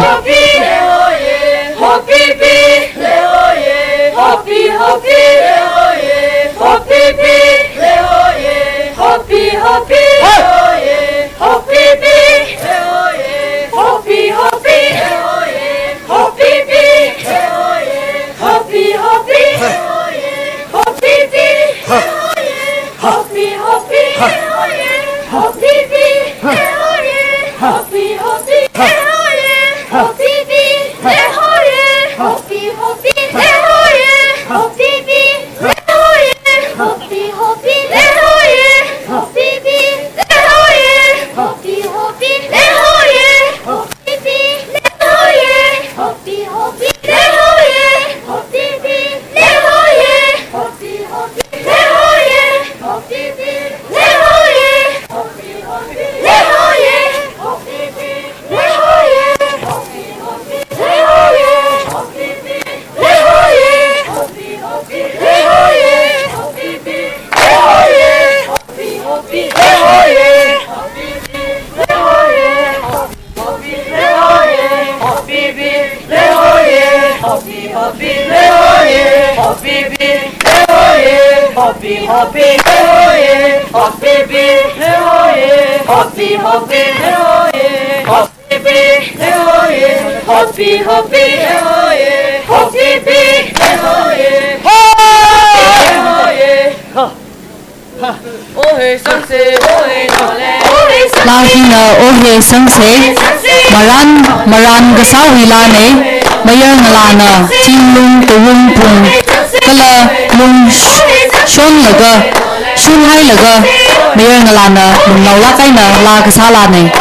Lahina ohe sangse maran gasawi lane Mayor Nalana, Chinglung, Kawung Pung, Kala, Lung, Shon Laga, Shun Hai Laga, Mayor Nalana, Lung Laula Kaina, La Kasalane.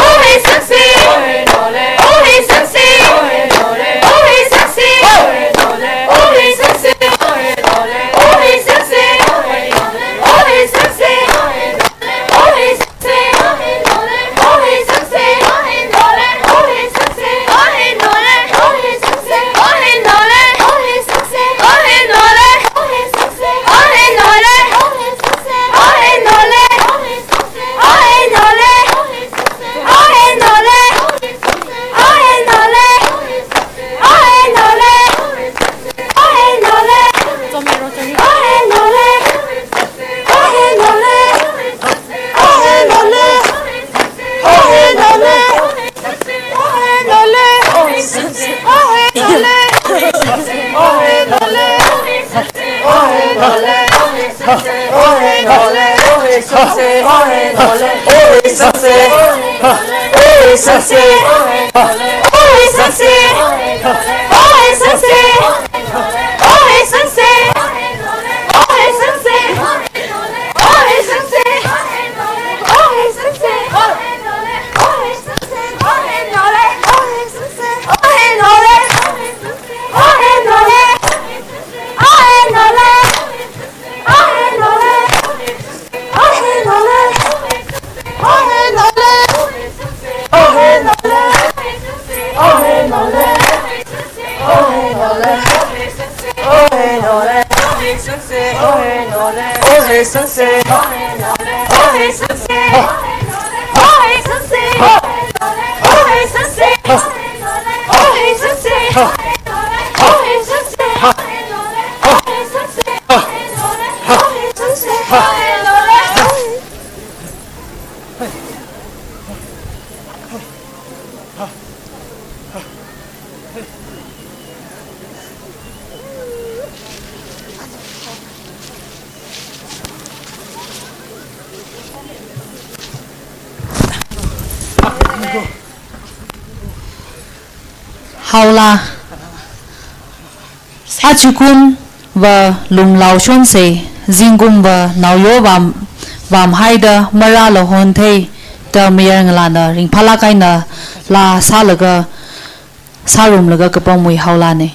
Haula Achukum và lùng lao chôn se Zingum và nauyo vam haida mara lo hon thei ta Mayor Ngalana ring phala kaina la salaga sarum laga kapong mui haula ne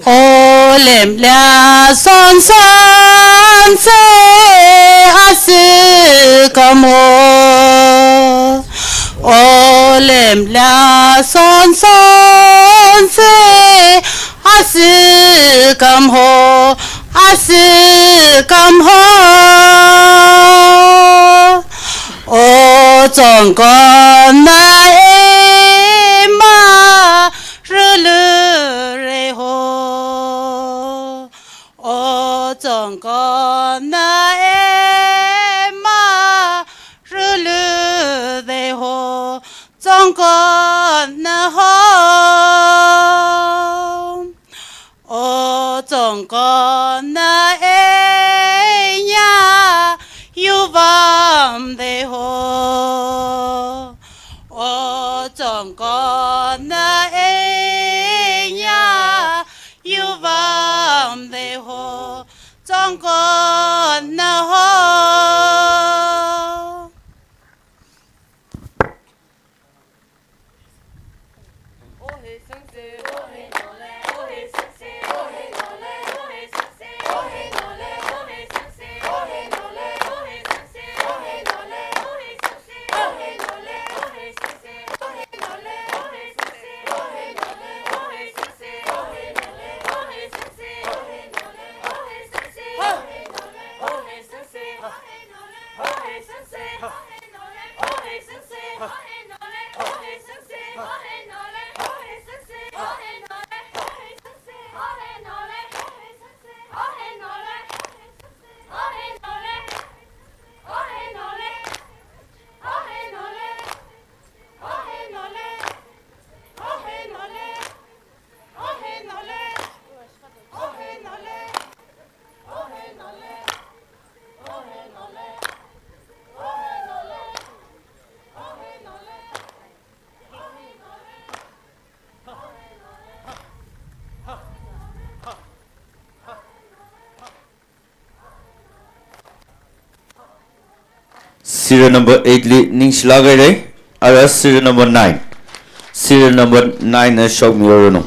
O lem la son son se asu kamo O lem la son son se asu kamo O chong con na e ma lu re ho O chong con na e ma lu de ho chong con na ho O chong con na e nya yu vam de ho O chong con na e nya yu vam de ho chong con na ho serial number 8 li ning slagare ara serial number 9 na shop mi no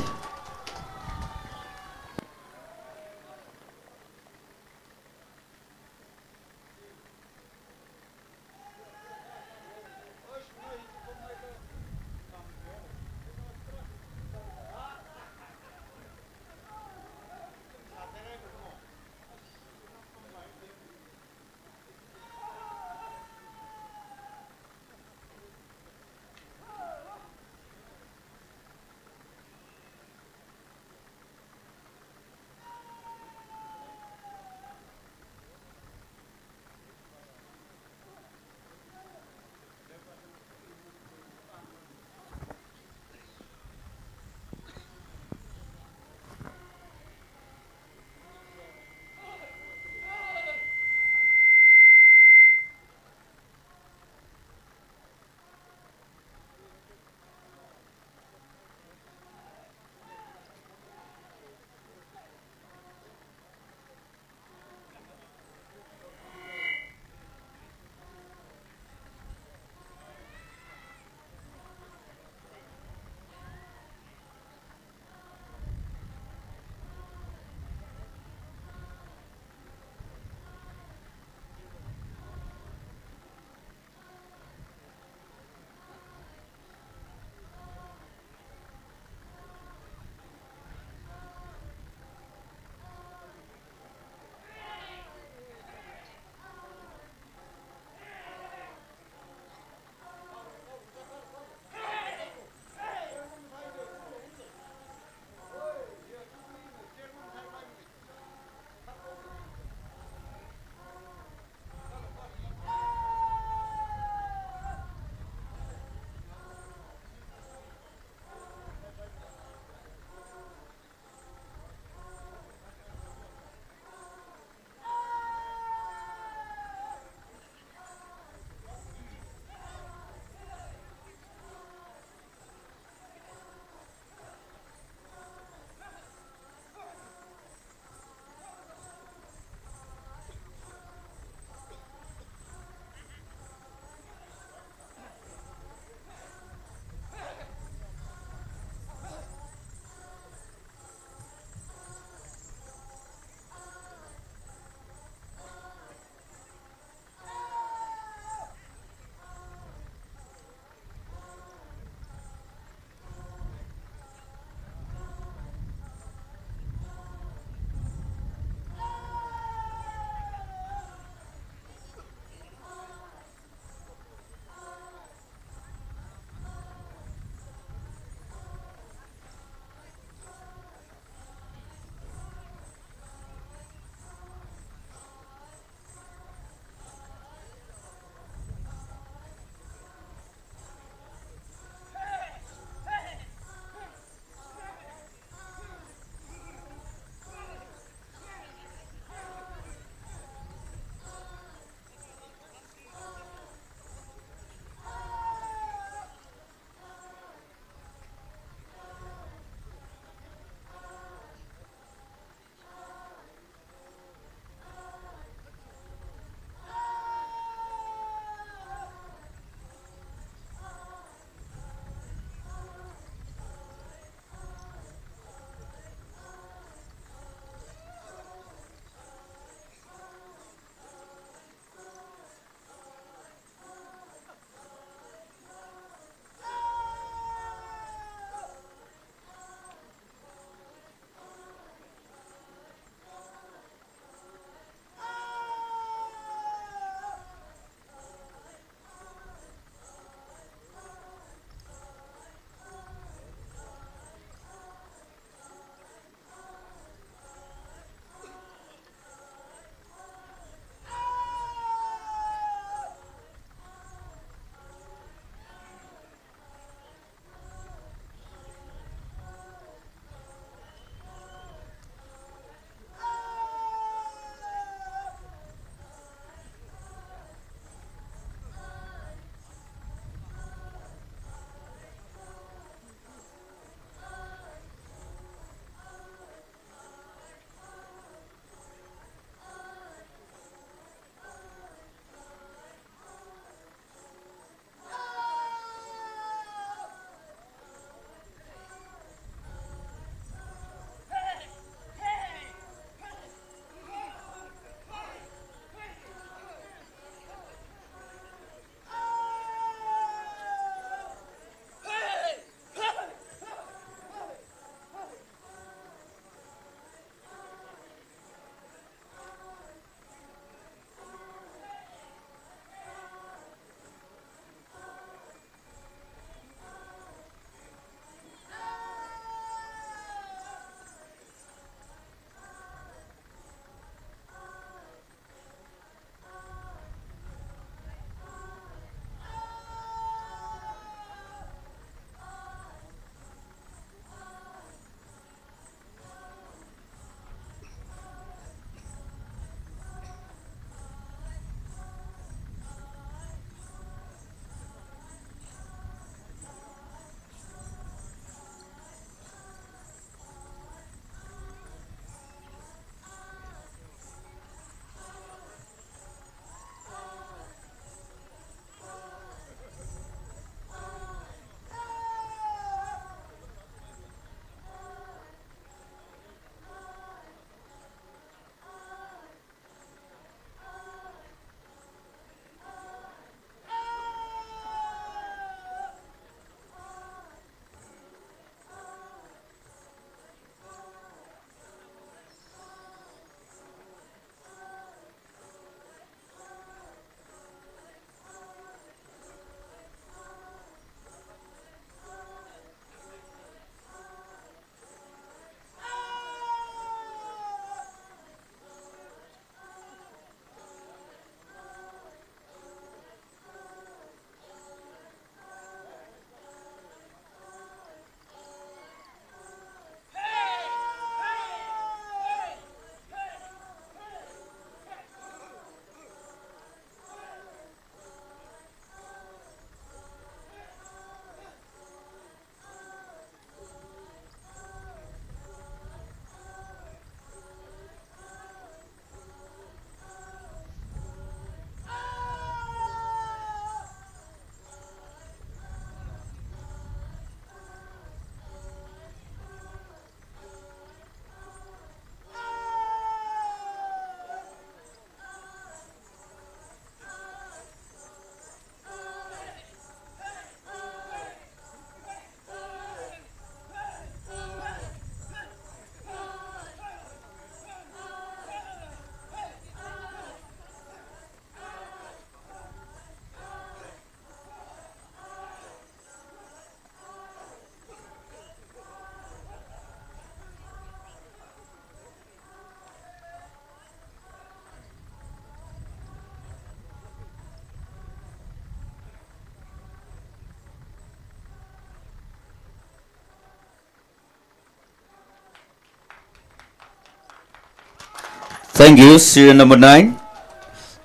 Thank you, serial number 9.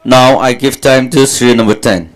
Now I give time to serial number 10.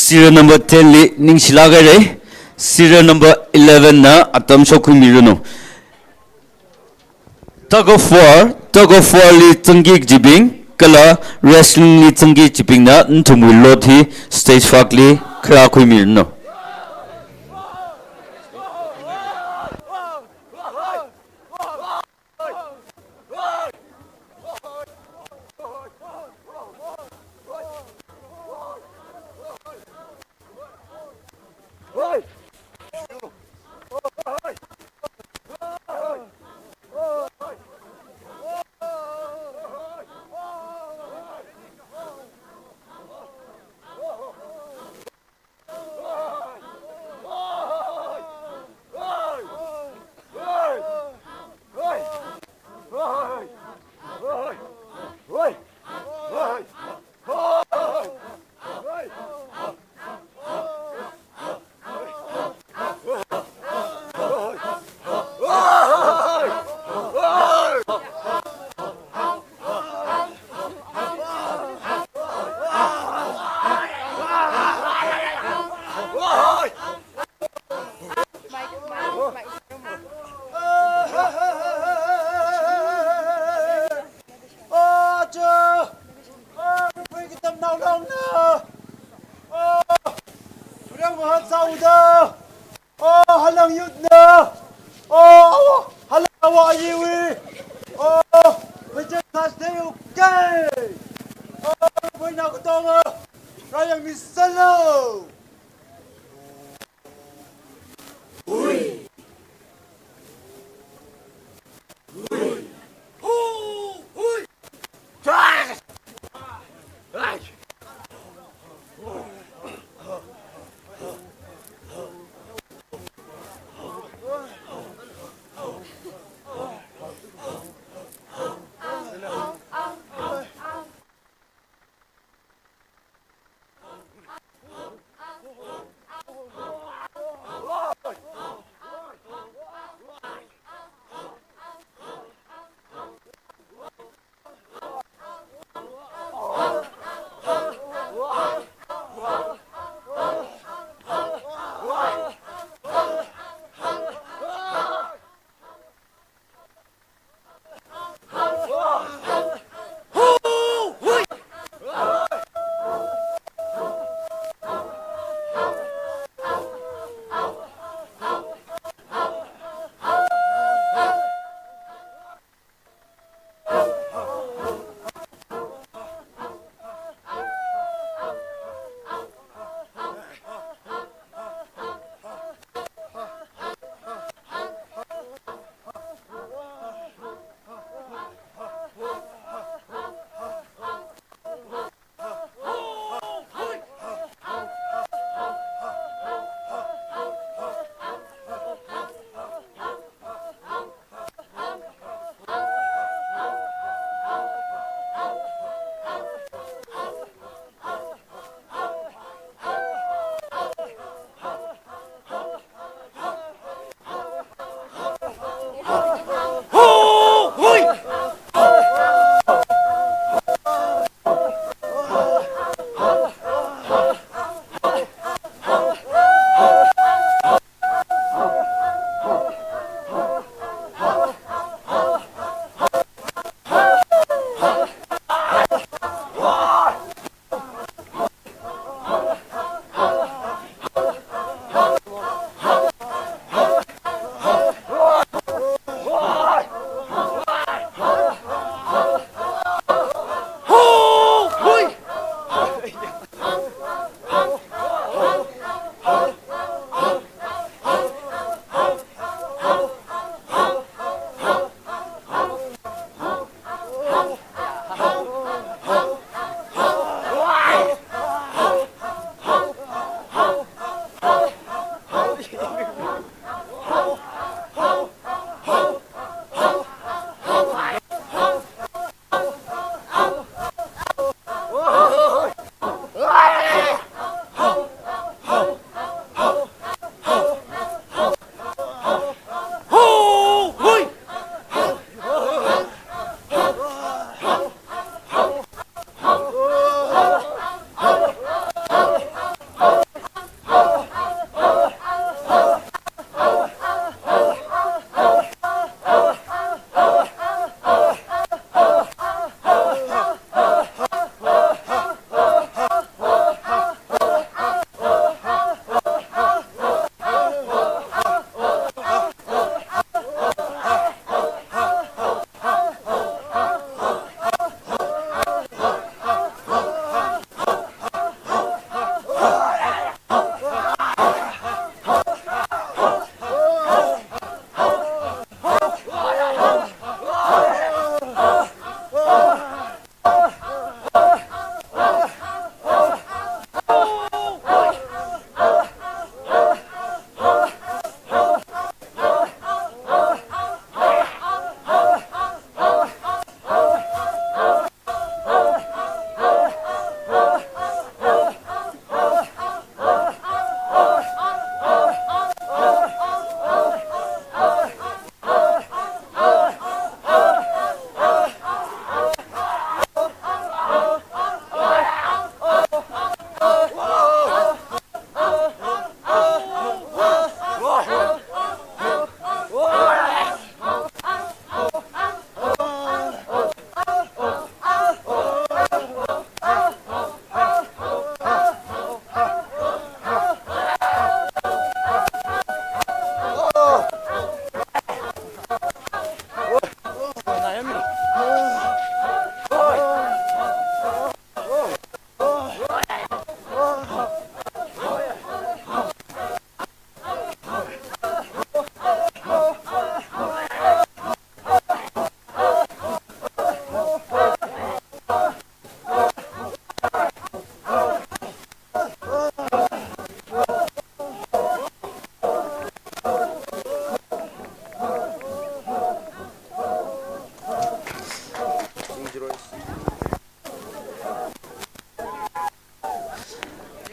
Serial number 10 li ning silagare. Serial number 11 na atam sokhu miruno. Tug of war li tanggi jibing kala wrestling li tanggi jibing na ntumui lothi stage fak li khra khu miruno.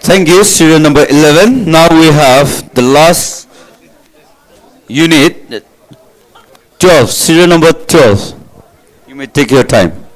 Thank you, serial number 11. Now we have the last unit, 12, serial number 12. You may take your time.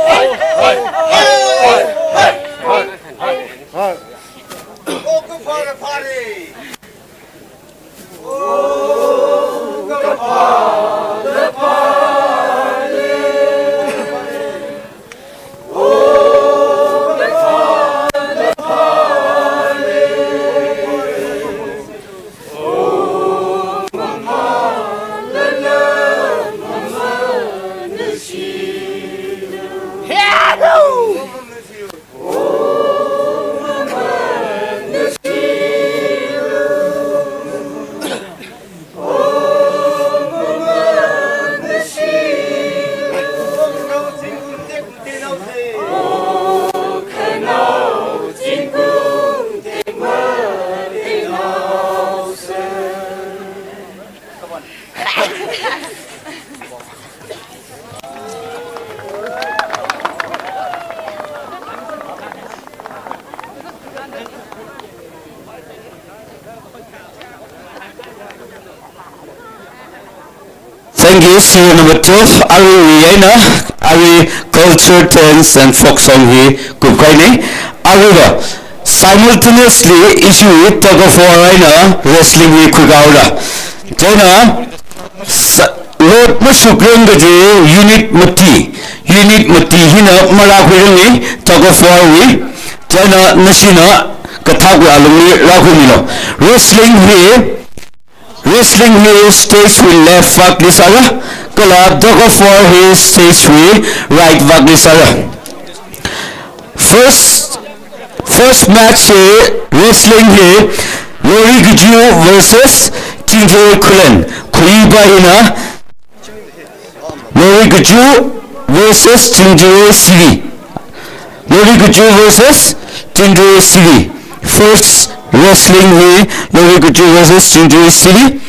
Thank you. Serial number 12, Ari Riena, Ari Culture Dance and Folk Song he Kupkaini. Ari simultaneously issue tug of war Raina wrestling he Kugaura. Jana Lord Mushukring unit Mati Hina Marakwini tug of war we Jana Nashina Katagu alumni Rakumino. Wrestling here stage with left back Lisara, Kala Dog for his stage with right back Lisara. First match here, wrestling here, Lori Guju versus Tangkhul Kulen. Kuiba Hina, Lori Guju versus Tangkhul City. Lori Guju versus Tangkhul City. First wrestling here, Lori Guju versus Tangkhul City.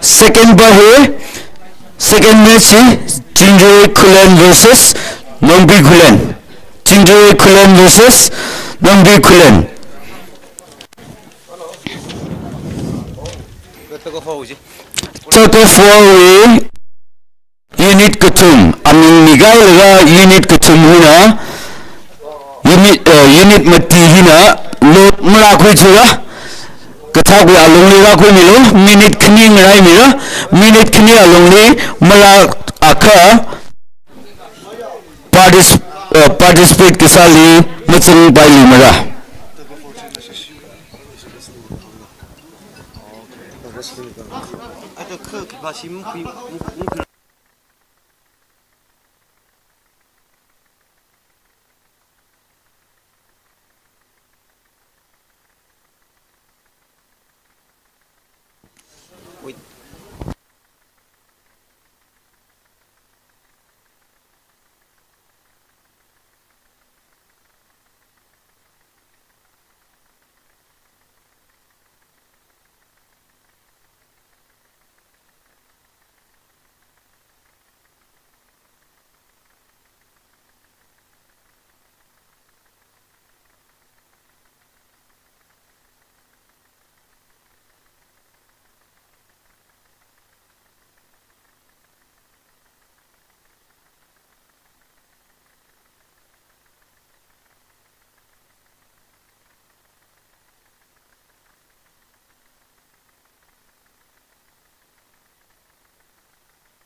Second match here, Tangkhul Kulen versus Nombi Kulen. Tangkhul Kulen versus Nombi Kulen. Tug of war unit Katum. Aming Miguel unit Katum hina. Unit Mati hina. Lot Murakwi Chura. Katagwi alongli Rakwi Milo. Minute Kning Rai Mira. Minute Kning alongli Murak Aka. Participate Kisali Mutsing Baili Mira.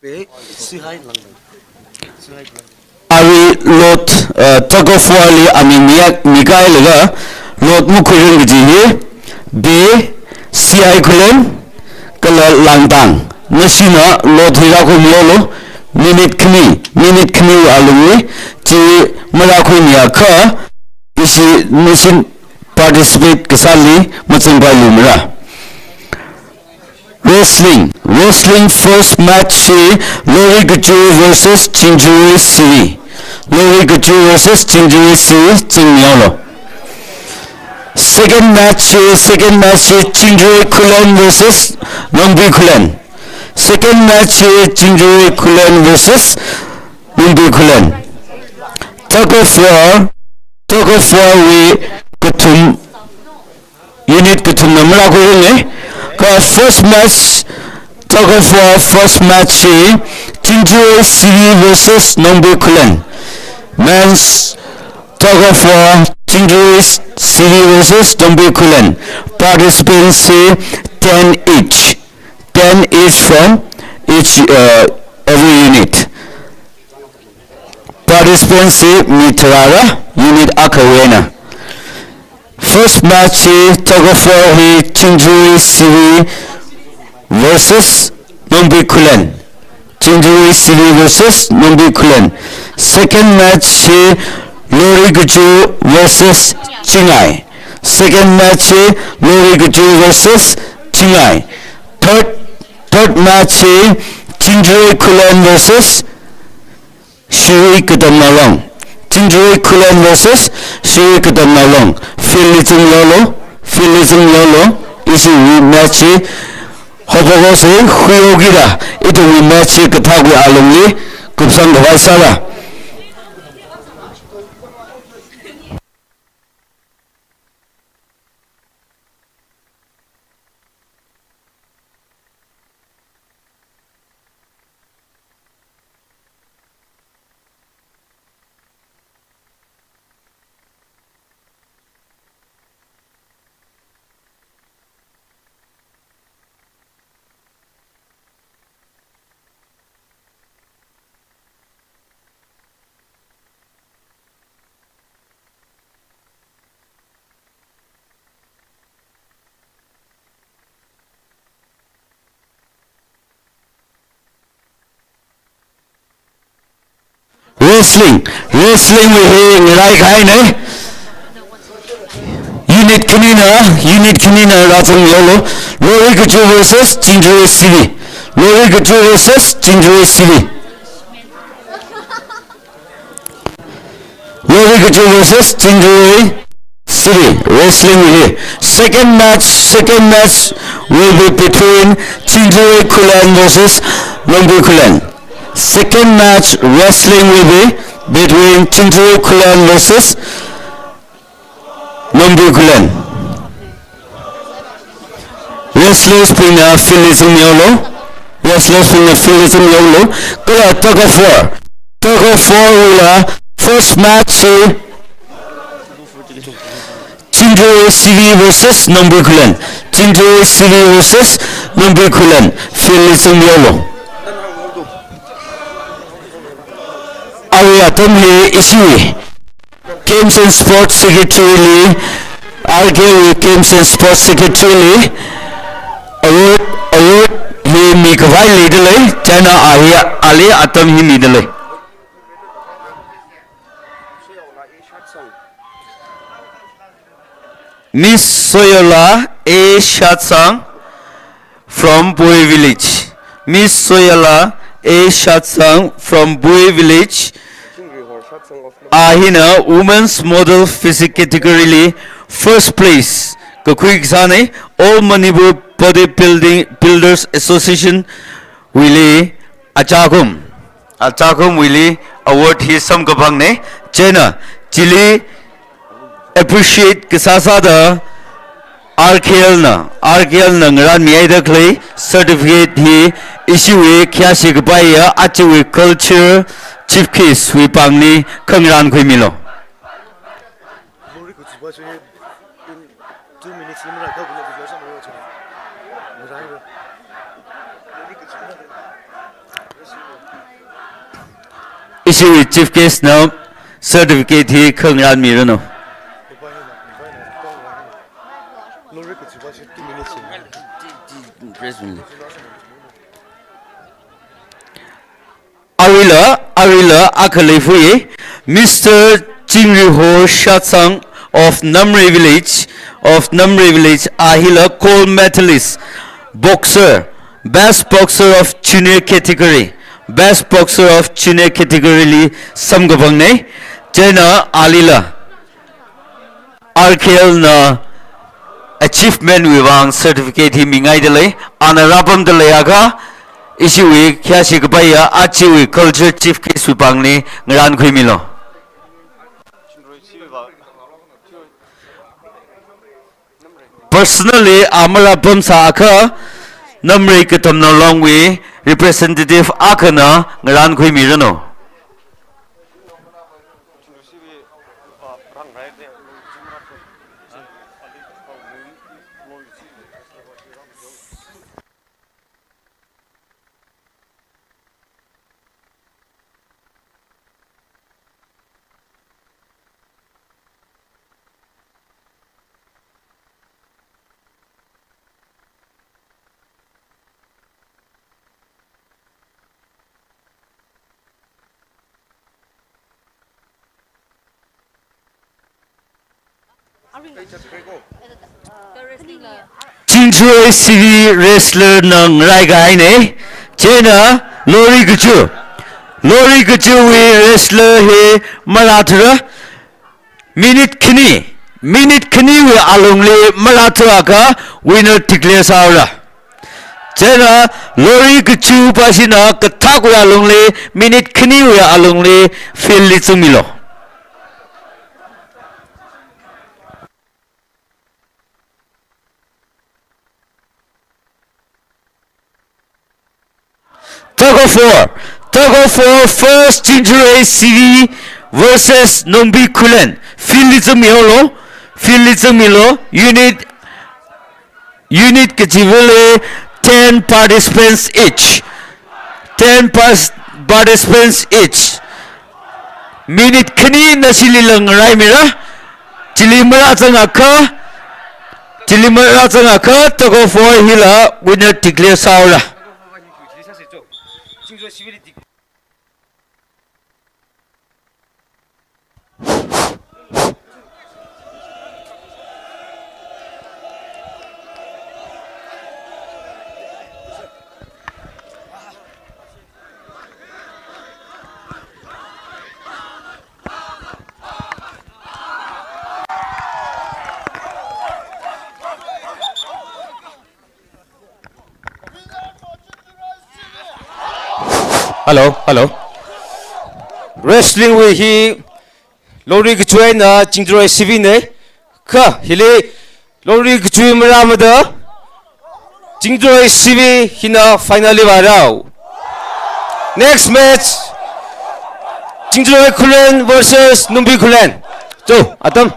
Ari lot tug of war li aming Miguel ga lot Mukuring ji be CI Kulen Kala Langtang Nashina lot Hirako Miolo minute kni alumni ji Marakunya ka isi Nishin participate Kisali Mutsing Bailumra. Wrestling first match Lori Guju versus Tangkhul City. Lori Guju versus Tangkhul City Chingyolo. Second match Tangkhul Kulen versus Nombi Kulen. Second match Tangkhul Kulen versus Nombi Kulen. Tug of war we Kutum unit Kutum Namra Kulen. First match, tug of war, first match, Tangkhul City versus Nombi Kulen. Men's tug of war, Chinjui City versus Kulen. Participants 10 each. 10 each from each every unit. Participants Mitrara, unit Akawena. First match tug of war Chinjui City versus Kulen. Chinjui City versus Kulen. Second match Lori Guju versus Chingai. Second match Lori Guju versus Chingai. Third match Chinjui Kulen versus Shui KATAMNAO. Chinjui Kulen versus Shui KATAMNAO. Philippine Lolo is a match. Hopogose Huyogira. It will match Katawi Alumni Kupsang Vaisala. Wrestling we hearing like high Unit Kanina Ratung Yolo. Lori Guju versus Chinjui City. Lori Guju versus Chinjui City. Lori Guju versus Chinjui City. Wrestling we hear. Second match will be between Chinjui Kulen versus Kulen. Second match wrestling will be between Chinjui Kulen versus Kulen. Wrestlers from the Philippine Yolo. Tug of war. Will first match Chinjui City versus Kulen. Chinjui City versus Kulen. Philippine Yolo. Atomli issue Games and Sports Secretary RAPHEI Games and Sports Secretary award he mikavai leader China Ali atom he middle Miss Soyola A Shatsang from Bui Village. Miss Soyola A Shatsang from Bui Village. Ahina Women's Model Physique category first place. Kakuik Zane All Manipur Bodybuilders Association Willie Achagum Willie award his some Kapangne China Chile appreciate Kisasa the RKL na ngaran miaida clay certificate he issue kya baya achiwe culture chief case we pangni khangran khoi milo issue chief case now certificate he khangran mirano Arila Akalefuye, Mr. Jingriho Shatsang of Namre Village, Ahila gold medalist, boxer, best boxer of junior category, Samgabangne, Jena Alila, RKL na achievement wibang certificate hi mingaidale, Anarabam Dalayaga. Issue kya sikbaya achiwi culture chief case wipangni ngaran khui milo personally amara bamsa akha namre katamna longwe representative akana ngaran khui mirano Jinjue CV wrestler nang rai gai ne chena lori guchu we wrestler he marathra minute khini we alongle marathra ka winner declare saura chena lori guchu pasina kathak we alongle minute khini we alongle feel li chumilo Tug of war first Jinjue CV versus Nombi Kulen. Filizamilo unit Kajivule 10 participants each. 10 participants each. Minute kani nasililang raimira. Chilimara changaka tug of war hila winner declare saura. Hello. Wrestling with he Lori Gchuai na Jinjue CV ne ka hile Lori Gchui maramada Jinjue CV hina finally varao. Next match Jinjue Kulen versus Nombi Kulen. So Atam.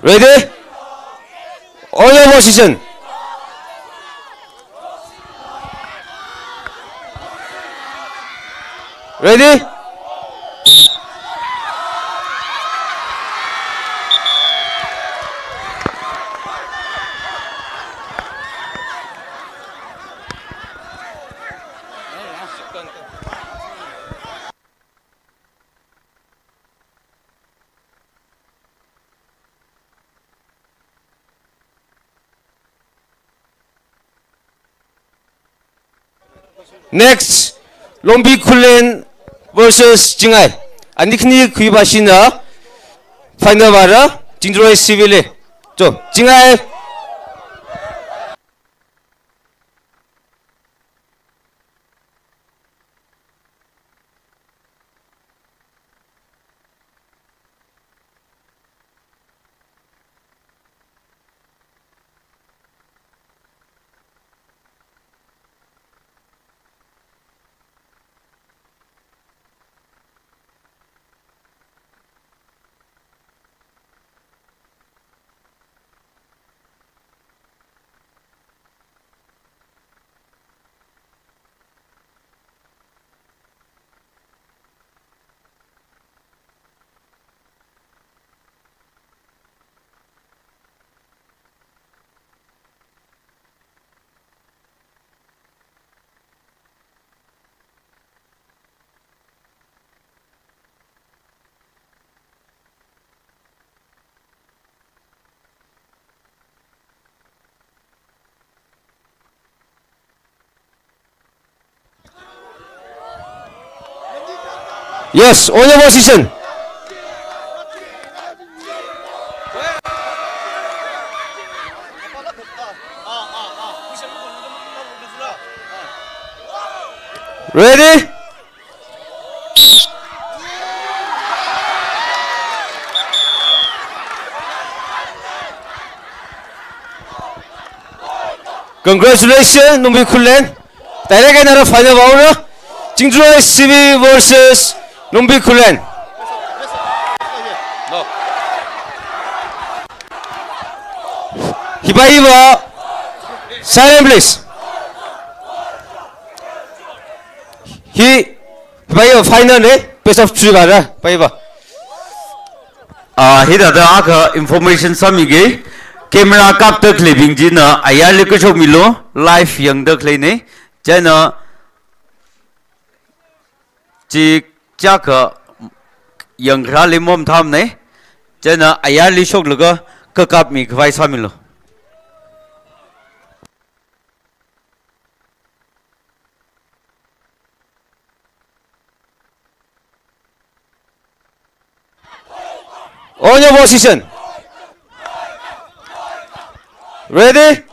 Ready? All your position. Ready? Next, Nombi Kulen versus Jingai. Anikni kuibashina final vara Jinjue civile. So Jingai Yes, on your position. Ready? Congratulations, Numbi Kulen. Direct another final round. Jingzhou CB versus Numbi Kulen. No. Hibaiwa, silent please. Hibaiwa final best of 3 bara. Hibaiwa. Hida da aka information samige camera kap tak living jina ayali ko chok milo live yang dak le ne jana chi chaka yang ra le mom tham ne jana ayali chok laga ka kap mi khwai samilo On your position. Ready?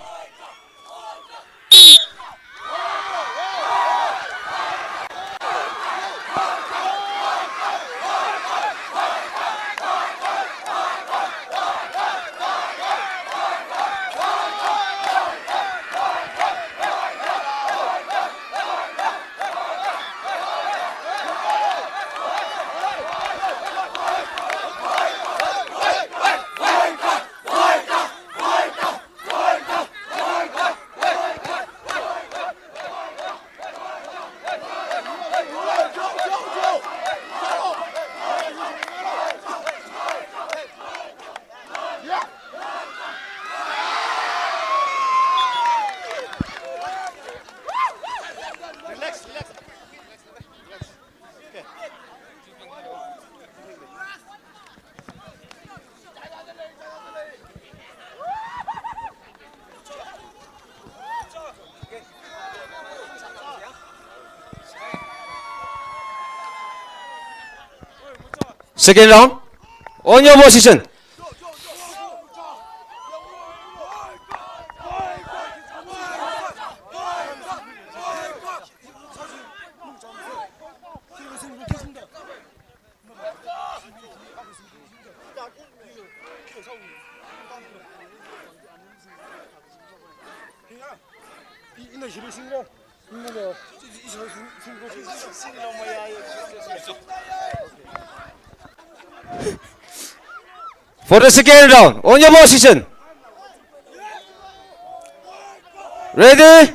Second round. On your position. For the second round, on your position. Ready?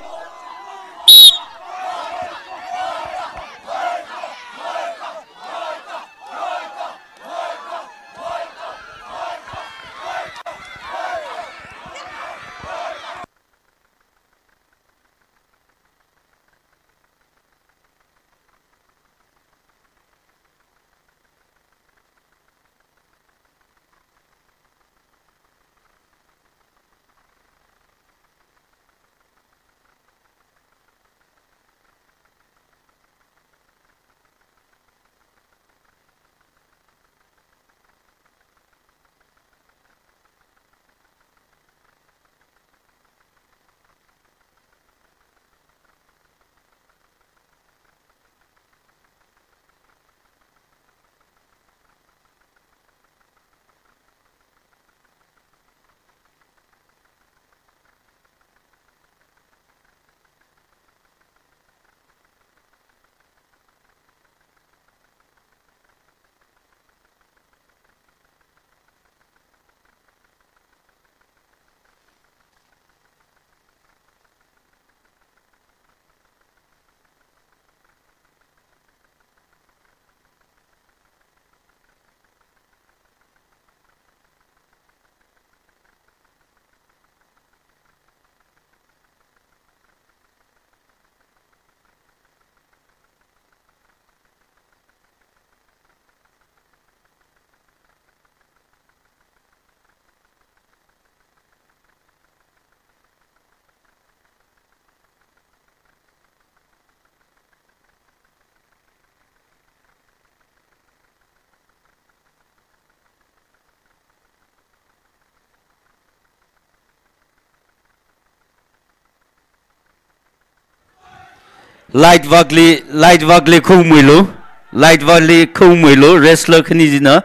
light wagli khung muilu light wagli khung muilu wrestler khani jina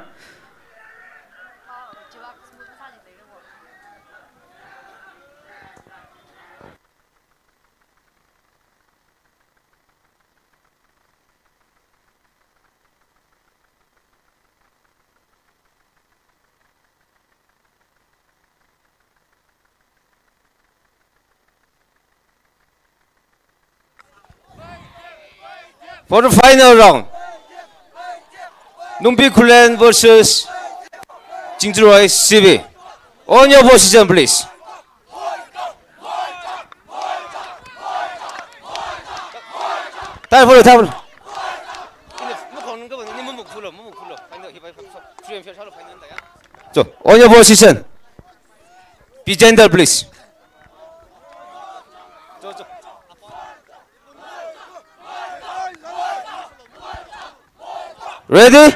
For the final round, Numpi Kulen versus Jingzhuai Sibi. On your position, please. Time for the time. So, on your position. Be gentle, please. Ready?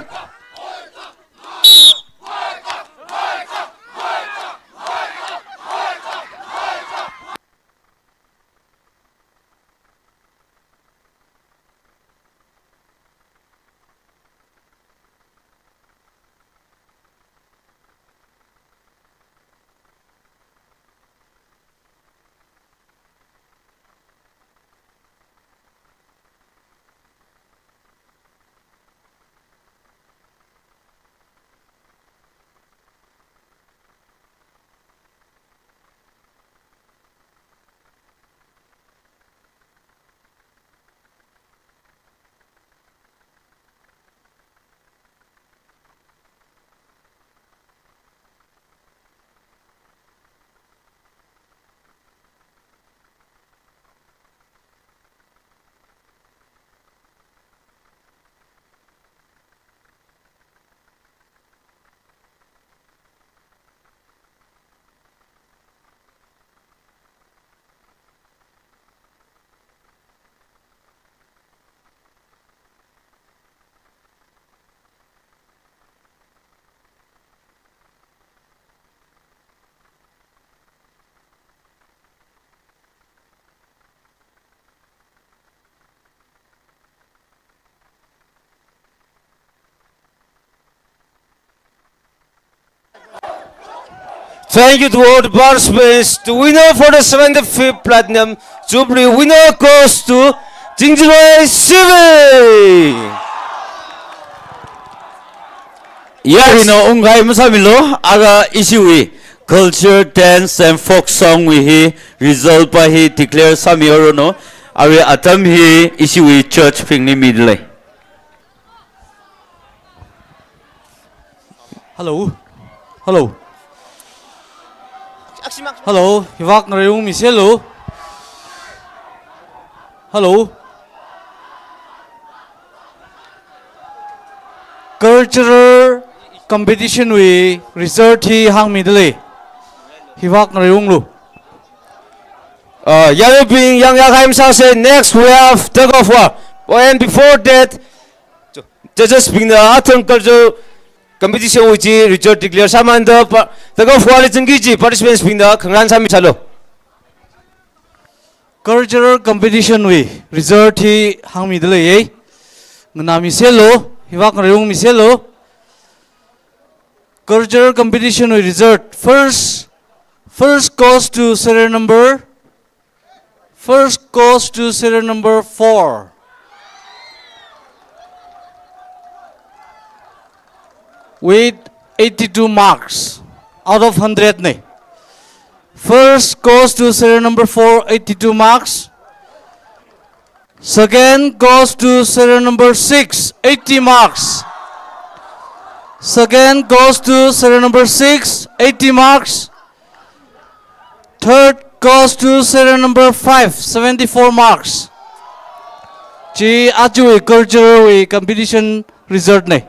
Thank you to all the participants. The winner for the 75th Platinum Jubilee winner goes to Jingzhuai Sibi. Yarino ungai masamilo aga isiwi culture dance and folk song we he result by he declare samioro no ari atam he isiwi church pingni midle. Hello. Hello. Hello, Hivak Narayung Miselo. Hello. Cultural competition we result hi hang midle. Hivak Narayung lu. Yellow Ping Yang Yakheim say next we have tug of war. And before that, judges being the Athon cultural competition which Richard declare Samanda the go for Jingiji participants being the Kangan Sami Chalo. Cultural competition we result hi hang midle eh. Ngna miselo, Hivak Narayung miselo. Cultural competition we result first goes to serial number 4 with 82 marks out of 100 ne. First goes to serial number 4, 82 marks. Second goes to serial number 6, 80 marks. Second goes to serial number 6, 80 marks. Third goes to serial number 5, 74 marks. Chi aju cultural competition result ne.